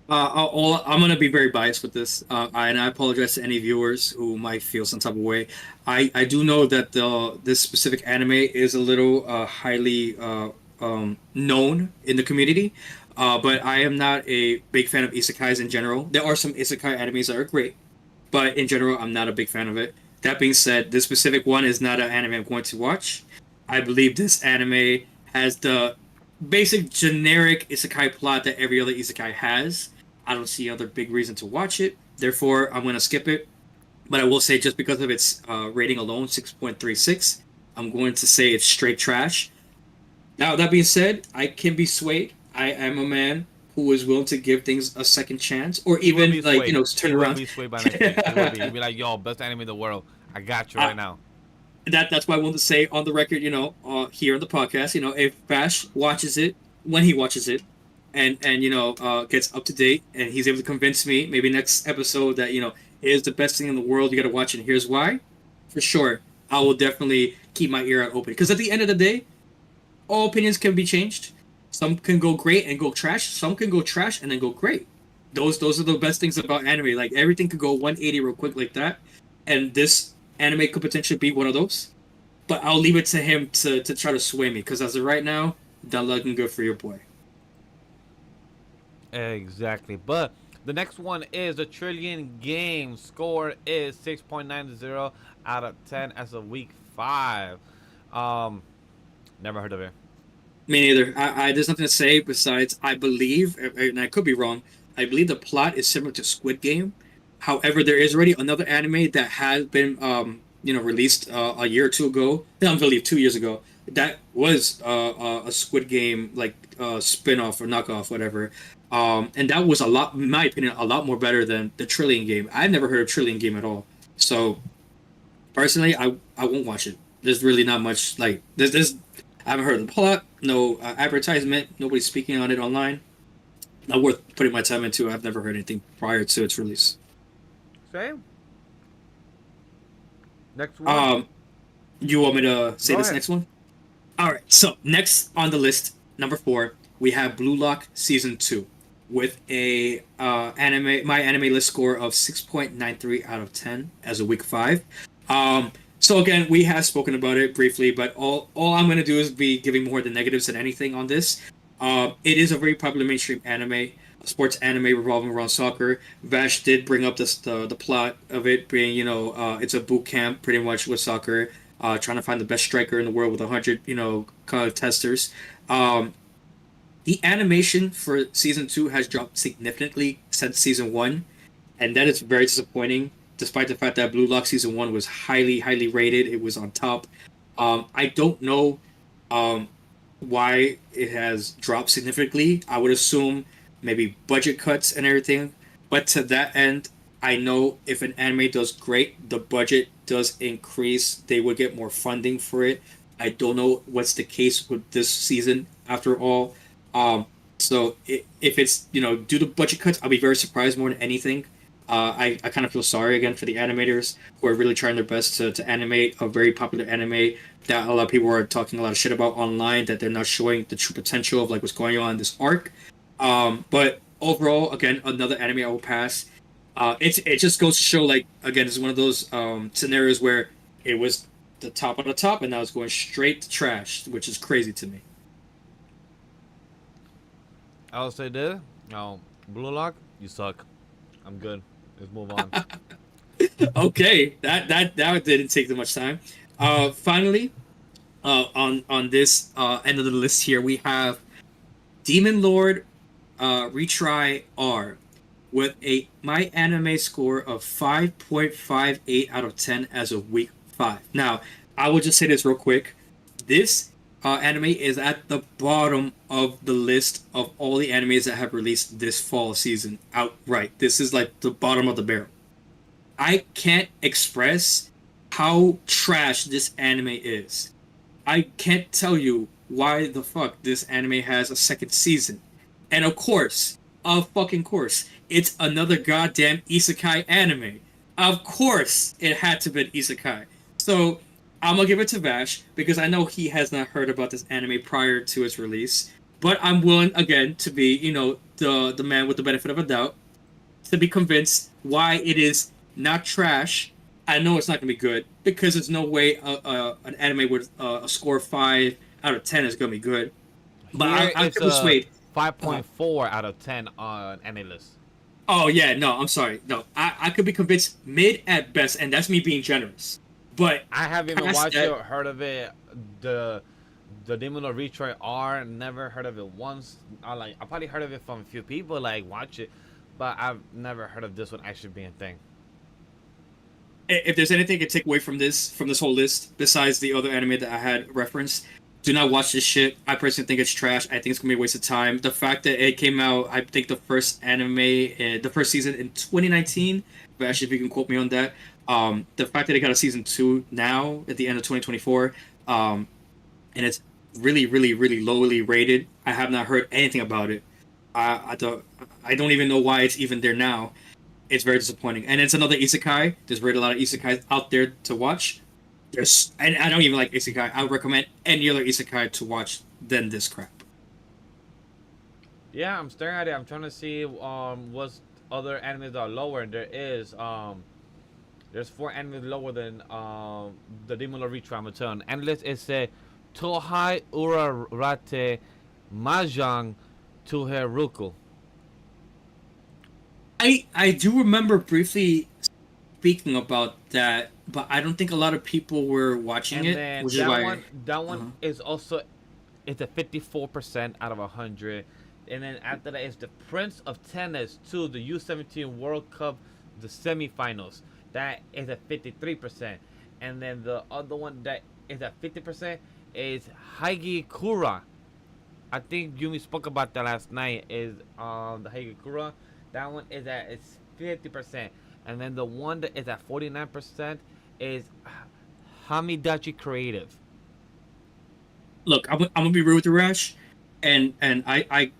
I'm gonna be very biased with this, and I apologize to any viewers who might feel some type of way. I do know that this specific anime is a little highly known in the community, but I am not a big fan of isekais in general. There are some isekai animes that are great, but in general, I'm not a big fan of it. That being said, this specific one is not an anime I'm going to watch. I believe this anime has the basic generic isekai plot that every other isekai has. I don't see other big reason to watch it. Therefore, I'm going to skip it. But I will say, just because of its rating alone, 6.36, I'm going to say it's straight trash. Now, that being said, I can be swayed. I am a man who is willing to give things a second chance, or He will even be swayed. turn He will around. be swayed by next week. He will be. He'll be like, yo, best anime in the world. I got you uh, right now. that's why I want to say on the record, here on the podcast, if Vash watches it when he watches it, and gets up to date, and he's able to convince me maybe next episode that it is the best thing in the world. You got to watch it. And here's why. For sure, I will definitely keep my ear out open because at the end of the day, all opinions can be changed. Some can go great and go trash. Some can go trash and then go great. Those are the best things about anime. Like everything could go 180 real quick like that, and this anime could potentially be one of those. But I'll leave it to him to try to sway me because as of right now, not looking good for your boy. Exactly. But the next one is the Trillion Game. Score is 6.90 out of 10 as of week 5. Um, Never heard of it. Me neither. There's nothing to say besides I believe, and I could be wrong. I believe the plot is similar to Squid Game. However, there is already another anime that has been released a year or two ago. No, I believe 2 years ago. That was a Squid Game like spin-off or knockoff, whatever. And that was a lot, in my opinion, a lot more better than the Trillion Game. I've never heard of Trillion Game at all. So personally, I won't watch it. There's really not much like there's I haven't heard of the plot, no advertisement, nobody's speaking on it online. Not worth putting my time into. I've never heard anything prior to its release. Same. Next one. You want me to say Go this ahead. next one? All right. So next on the list, number 4, we have Blue Lock season 2, with a my anime list score of 6.93 out of 10 as of week 5. So again, we have spoken about it briefly, but all I'm gonna do is be giving more the negatives than anything on this. It is a very popular mainstream anime, a sports anime revolving around soccer. Vash did bring up the plot of it being, it's a boot camp pretty much with soccer, trying to find the best striker in the world with 100, kind of testers. Um, the animation for season 2 has dropped significantly since season 1, and that is very disappointing. Despite the fact that Blue Lock season 1 was highly, highly rated, it was on top. I don't know um, why it has dropped significantly. I would assume maybe budget cuts and everything. But to that end, I know if an anime does great, the budget does increase. They would get more funding for it. I don't know what's the case with this season after all. Um, so if it's, due to budget cuts, I'll be very surprised more than anything. I kind of feel sorry again for the animators who are really trying their best to animate a very popular anime that a lot of people are talking a lot of shit about online, that they're not showing the true potential of like what's going on in this arc. But overall, again, another anime I will pass. It just goes to show, like, again, it's one of those scenarios where it was the top of the top and now it's going straight to trash, which is crazy to me. I'll say this. No, Blue Lock, you suck. I'm good. Let's move on. Okay, that didn't take that much time. Finally, on this end of the list here, we have Demon Lord Retry R with a my anime score of 5.58 out of 10 as of week 5. Now, I will just say this real quick. This anime is at the bottom of the list of all the animes that have released this fall season outright. This is like the bottom of the barrel. I can't express how trash this anime is. I can't tell you why the fuck this anime has a second season. And of course, fucking course, it's another goddamn isekai anime. Of course, it had to be an isekai. So I'm gonna give it to Vash because I know he has not heard about this anime prior to its release. But I'm willing again to be, the man with the benefit of a doubt, to be convinced why it is not trash. I know it's not gonna be good because there's no way an anime with a score of 5 out of 10 is gonna be good. But Here I it's can a persuade. Uh, 5.4 out of 10 on AniList. oh yeah, no, I'm sorry. No, I could be convinced mid at best, and that's me being generous. But I haven't even past watched it that, or heard of it. The Demon of Retroy R, never heard of it once. I probably heard of it from a few people like watch it, but I've never heard of this one actually being a thing. if there's anything to take away from this whole list, besides the other anime that I had referenced, do not watch this shit. I personally think it's trash. I think it's gonna be a waste of time. The fact that it came out, I think the first season in 2019. But actually, if you can quote me on that, the fact that it got a season 2 now at the end of 2024, and it's really, really, really lowly rated. I have not heard anything about it. I don't even know why it's even there now. It's very disappointing. And it's another isekai. There's really a lot of isekais out there to watch. And I don't even like isekai. I would recommend any other isekai to watch than this crap. Yeah, I'm staring at it. I'm trying to see what's other animes that are lower. And there's 4 animes lower than the Demon of Retroy. I'm gonna tell you. And list is a Tohai Urarate Mahjong Tuheruku. I do remember briefly speaking about that, but I don't think a lot of people were watching And it, then which is why. that one Uh-huh. is also it's a 54% out of 100. And then after that is the Prince of Tennis 2, the U17 World Cup, the semifinals. That is a 53%. And then the other one that is at 50% is Haigi Kura. I think Yumi spoke about that last night. Is the Haigi Kura. That one is at it's 50%. And then the one that is at 49% is Hamidachi Creative. Look, I'm gonna be real with you, Rash, and I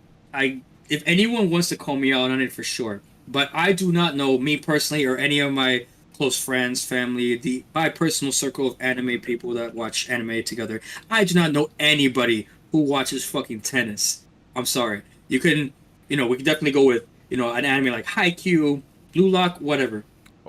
if anyone wants to call me out on it for sure, but I do not know me personally or any of my close friends, family, my personal circle of anime people that watch anime together. I do not know anybody who watches fucking tennis. I'm sorry. You can, we can definitely go with an anime like Haikyuu, Blue Lock, whatever.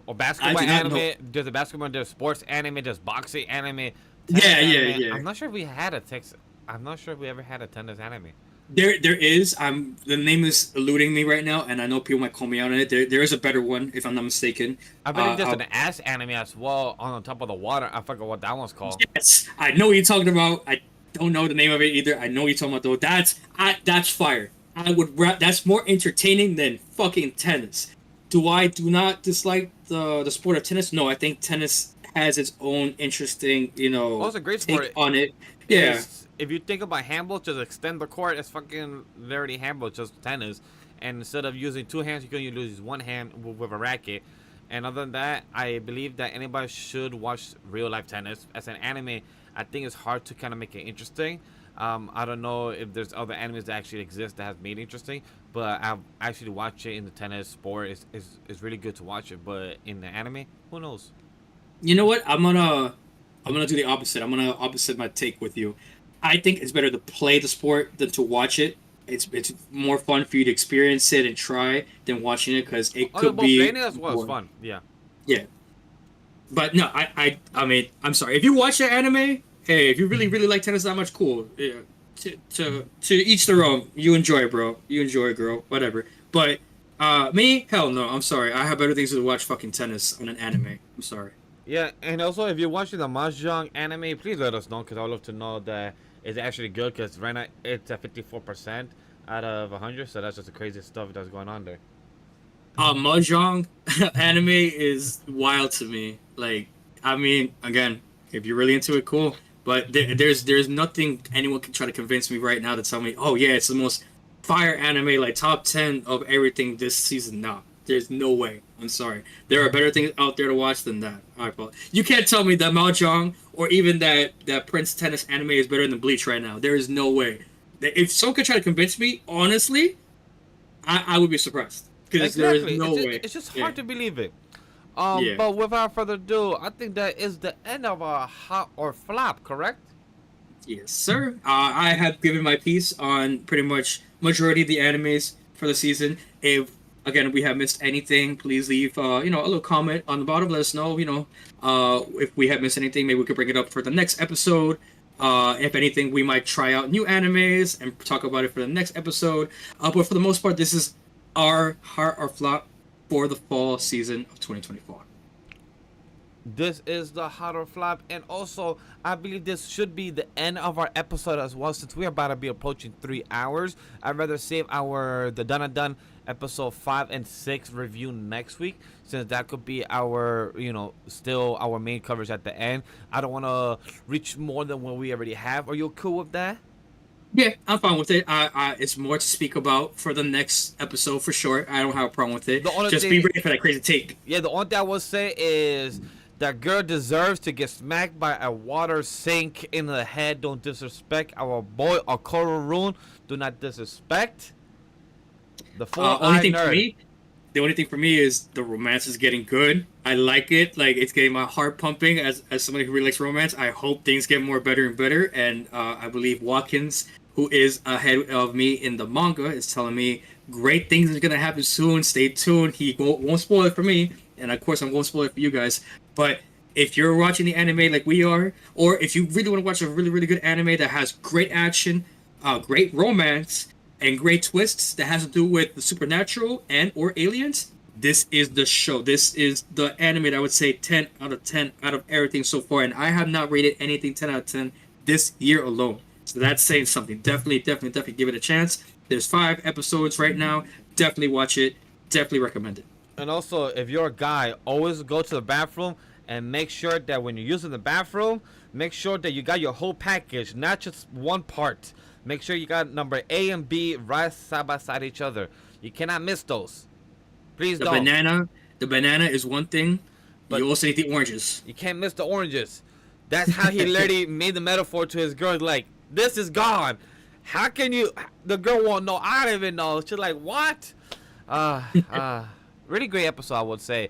Or I basketball do not know. anime. There's a basketball. There's sports anime. There's boxing anime. Tennis Yeah, yeah, anime. yeah. I'm not sure if we had a text. I'm not sure if we ever had a tennis anime. There is. The name is eluding me right now, and I know people might call me out on it. There is a better one, if I'm not mistaken. I believe there's I'll an ass anime as well on top of the water. I forgot what that one's called. Yes, I know what you're talking about. I don't know the name of it either. I know what you're talking about though. That's fire. That's more entertaining than fucking tennis. Do not dislike the sport of tennis? No, I think tennis has its own interesting, Well, it's a great take sport. on it. Yeah. If you think about handball, just extend the court. It's fucking literally handball, just tennis. And instead of using 2 hands, you can use 1 hand with a racket. And other than that, I believe that anybody should watch real life tennis. As an anime, I think it's hard to kind of make it interesting. I don't know if there's other animes that actually exist that has made it interesting, but I've actually watched it in the tennis sport. It's really good to watch it, but in the anime, who knows? You know what? I'm gonna do the opposite. I'm gonna opposite my take with you. I think it's better to play the sport than to watch it. It's more fun for you to experience it and try than watching it because it Oh, no, could both be playing it as well as boring. fun. Yeah. Yeah, but no, I mean, I'm sorry. If you watch the anime, hey, if you really really like tennis that much, cool. Yeah, to each their own. You enjoy it, bro. You enjoy it, girl. Whatever. But me, hell no. I'm sorry. I have better things to watch fucking tennis on an anime. I'm sorry. Yeah, and also if you're watching the Mahjong anime, please let us know because I would love to know that it's actually good because right now it's at 54% out of 100, so that's just the craziest stuff that's going on there. Mahjong anime is wild to me. Like, I mean, again, if you're really into it, cool. But there's nothing anyone can try to convince me right now to tell me, oh yeah, it's the most fire anime, like top 10 of everything this season. No, there's no way. I'm sorry. There are better things out there to watch than that. All right, well, you can't tell me that Mahjong or even that Prince Tennis anime is better than Bleach right now. There is no way. If someone could try to convince me, honestly, I would be surprised. because there is Exactly. no way. It's just Yeah, hard to believe it. yeah. But without further ado, I think that is the end of our hot or flop, correct? Yes, sir. I have given my piece on pretty much majority of the animes for the season. If again we have missed anything, please leave a little comment on the bottom. Let us know. If we have missed anything, maybe we could bring it up for the next episode. If anything, we might try out new animes and talk about it for the next episode. But for the most part, this is our heart or flop for the fall season of 2024. This is the hot or flop, and also I believe this should be the end of our episode as well, since we're about to be approaching 3 hours. I'd rather save the done and done episode 5 and 6 review next week, since that could be our still our main coverage at the end. I don't want to reach more than what we already have. Are you cool with that? Yeah, I'm fine with it. It's more to speak about for the next episode for sure. I don't have a problem with it. The only Just thing, be ready for that crazy take. yeah, the only thing I will say is that girl deserves to get smacked by a water sink in the head. Don't disrespect our boy Okoro Rune. Do not disrespect the Only four-eyed thing for nerd. me, the only thing for me is the romance is getting good. I like it. Like it's getting my heart pumping as somebody who really likes romance. I hope things get more better and better. And I believe Watkins, who is ahead of me in the manga, is telling me great things are gonna happen soon. Stay tuned. He won't spoil it for me, and of course I won't spoil it for you guys. But if you're watching the anime like we are, or if you really want to watch a really really good anime that has great action, great romance, and great twists that has to do with the supernatural and or aliens, this is the show. This is the anime that I would say 10 out of 10 out of everything so far, and I have not rated anything 10 out of 10 this year alone. So that's saying something. Definitely give it a chance. There's 5 episodes right now. Definitely watch it. Definitely recommend it. And also, if you're a guy, always go to the bathroom and make sure that when you're using the bathroom, make sure that you got your whole package, not just one part. Make sure you got number A and B right side by side each other. You cannot miss those. Please The don't. banana is one thing. But you also need the oranges. you can't miss the oranges. That's how he literally made the metaphor to his girl. Like, this is gone. How can you? The girl won't know. I don't even know. She's like, what? Really great episode, I would say.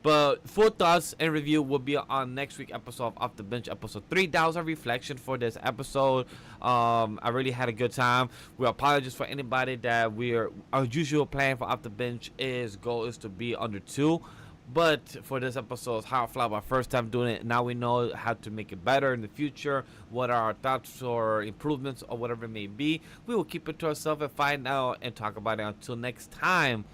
But full thoughts and review will be on next week episode of Off the Bench, episode 3. That was a reflection for this episode. I really had a good time. We apologize for anybody that our usual plan for Off the Bench goal is to be under 2. But for this episode, how flop our first time doing it. Now we know how to make it better in the future. What are our thoughts or improvements or whatever it may be. We will keep it to ourselves and find out and talk about it until next time.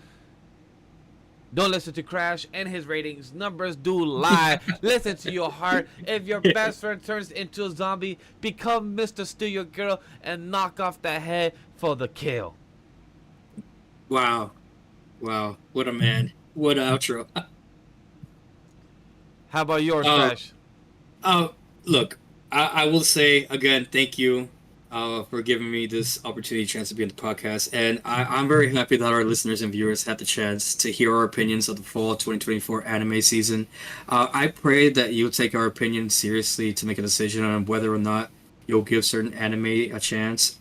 Don't listen to Crash and his ratings. Numbers do lie. Listen to your heart. If your best friend turns into a zombie, become Mr. Steal Your Girl and knock off the head for the kill. Wow. What a man. What an outro. How about yours, Crash? Look, I will say again, thank you for giving me this opportunity, chance to be on the podcast, and I'm very happy that our listeners and viewers had the chance to hear our opinions of the fall 2024 anime season. I pray that you'll take our opinions seriously to make a decision on whether or not you'll give certain anime a chance.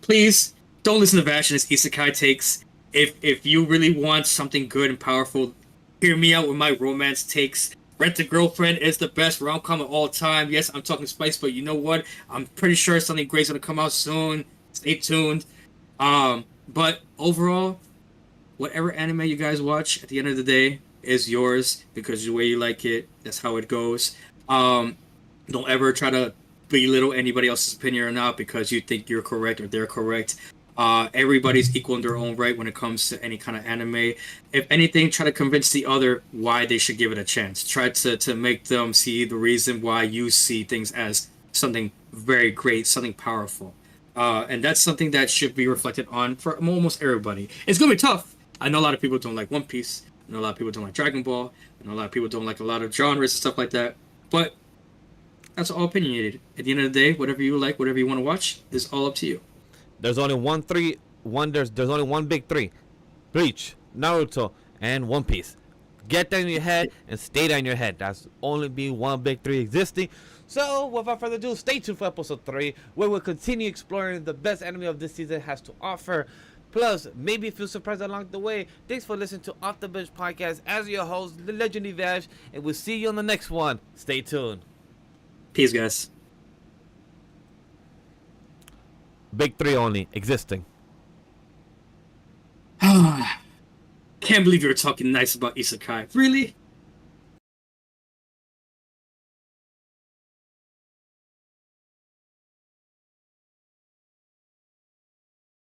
Please don't listen to Vash and his isekai takes. If you really want something good and powerful, hear me out with my romance takes. Rent a Girlfriend is the best rom-com of all time. Yes, I'm talking spice, but you know what? I'm pretty sure something great's gonna come out soon. Stay tuned. But overall, whatever anime you guys watch, at the end of the day, is yours because the way you like it, that's how it goes. Don't ever try to belittle anybody else's opinion or not because you think you're correct or they're correct. Everybody's equal in their own right when it comes to any kind of anime. If anything, try to convince the other why they should give it a chance. Try to make them see the reason why you see things as something very great, something powerful. And that's something that should be reflected on for almost everybody. It's going to be tough. I know a lot of people don't like One Piece. I know a lot of people don't like Dragon Ball. I know a lot of people don't like a lot of genres and stuff like that. But that's all opinionated. At the end of the day, whatever you like, whatever you want to watch, is all up to you. There's only there's only one big 3. Bleach, Naruto, and One Piece. Get that in your head and stay that in your head. That's only be one big 3 existing. So, without further ado, stay tuned for episode 3, where we'll continue exploring the best anime of this season has to offer. Plus, maybe feel surprised along the way. Thanks for listening to Off The Binge podcast. As your host, the legendary Vash, and we'll see you on the next one. Stay tuned. Peace, guys. Big three only, existing. Can't believe you were talking nice about Isekai. Really?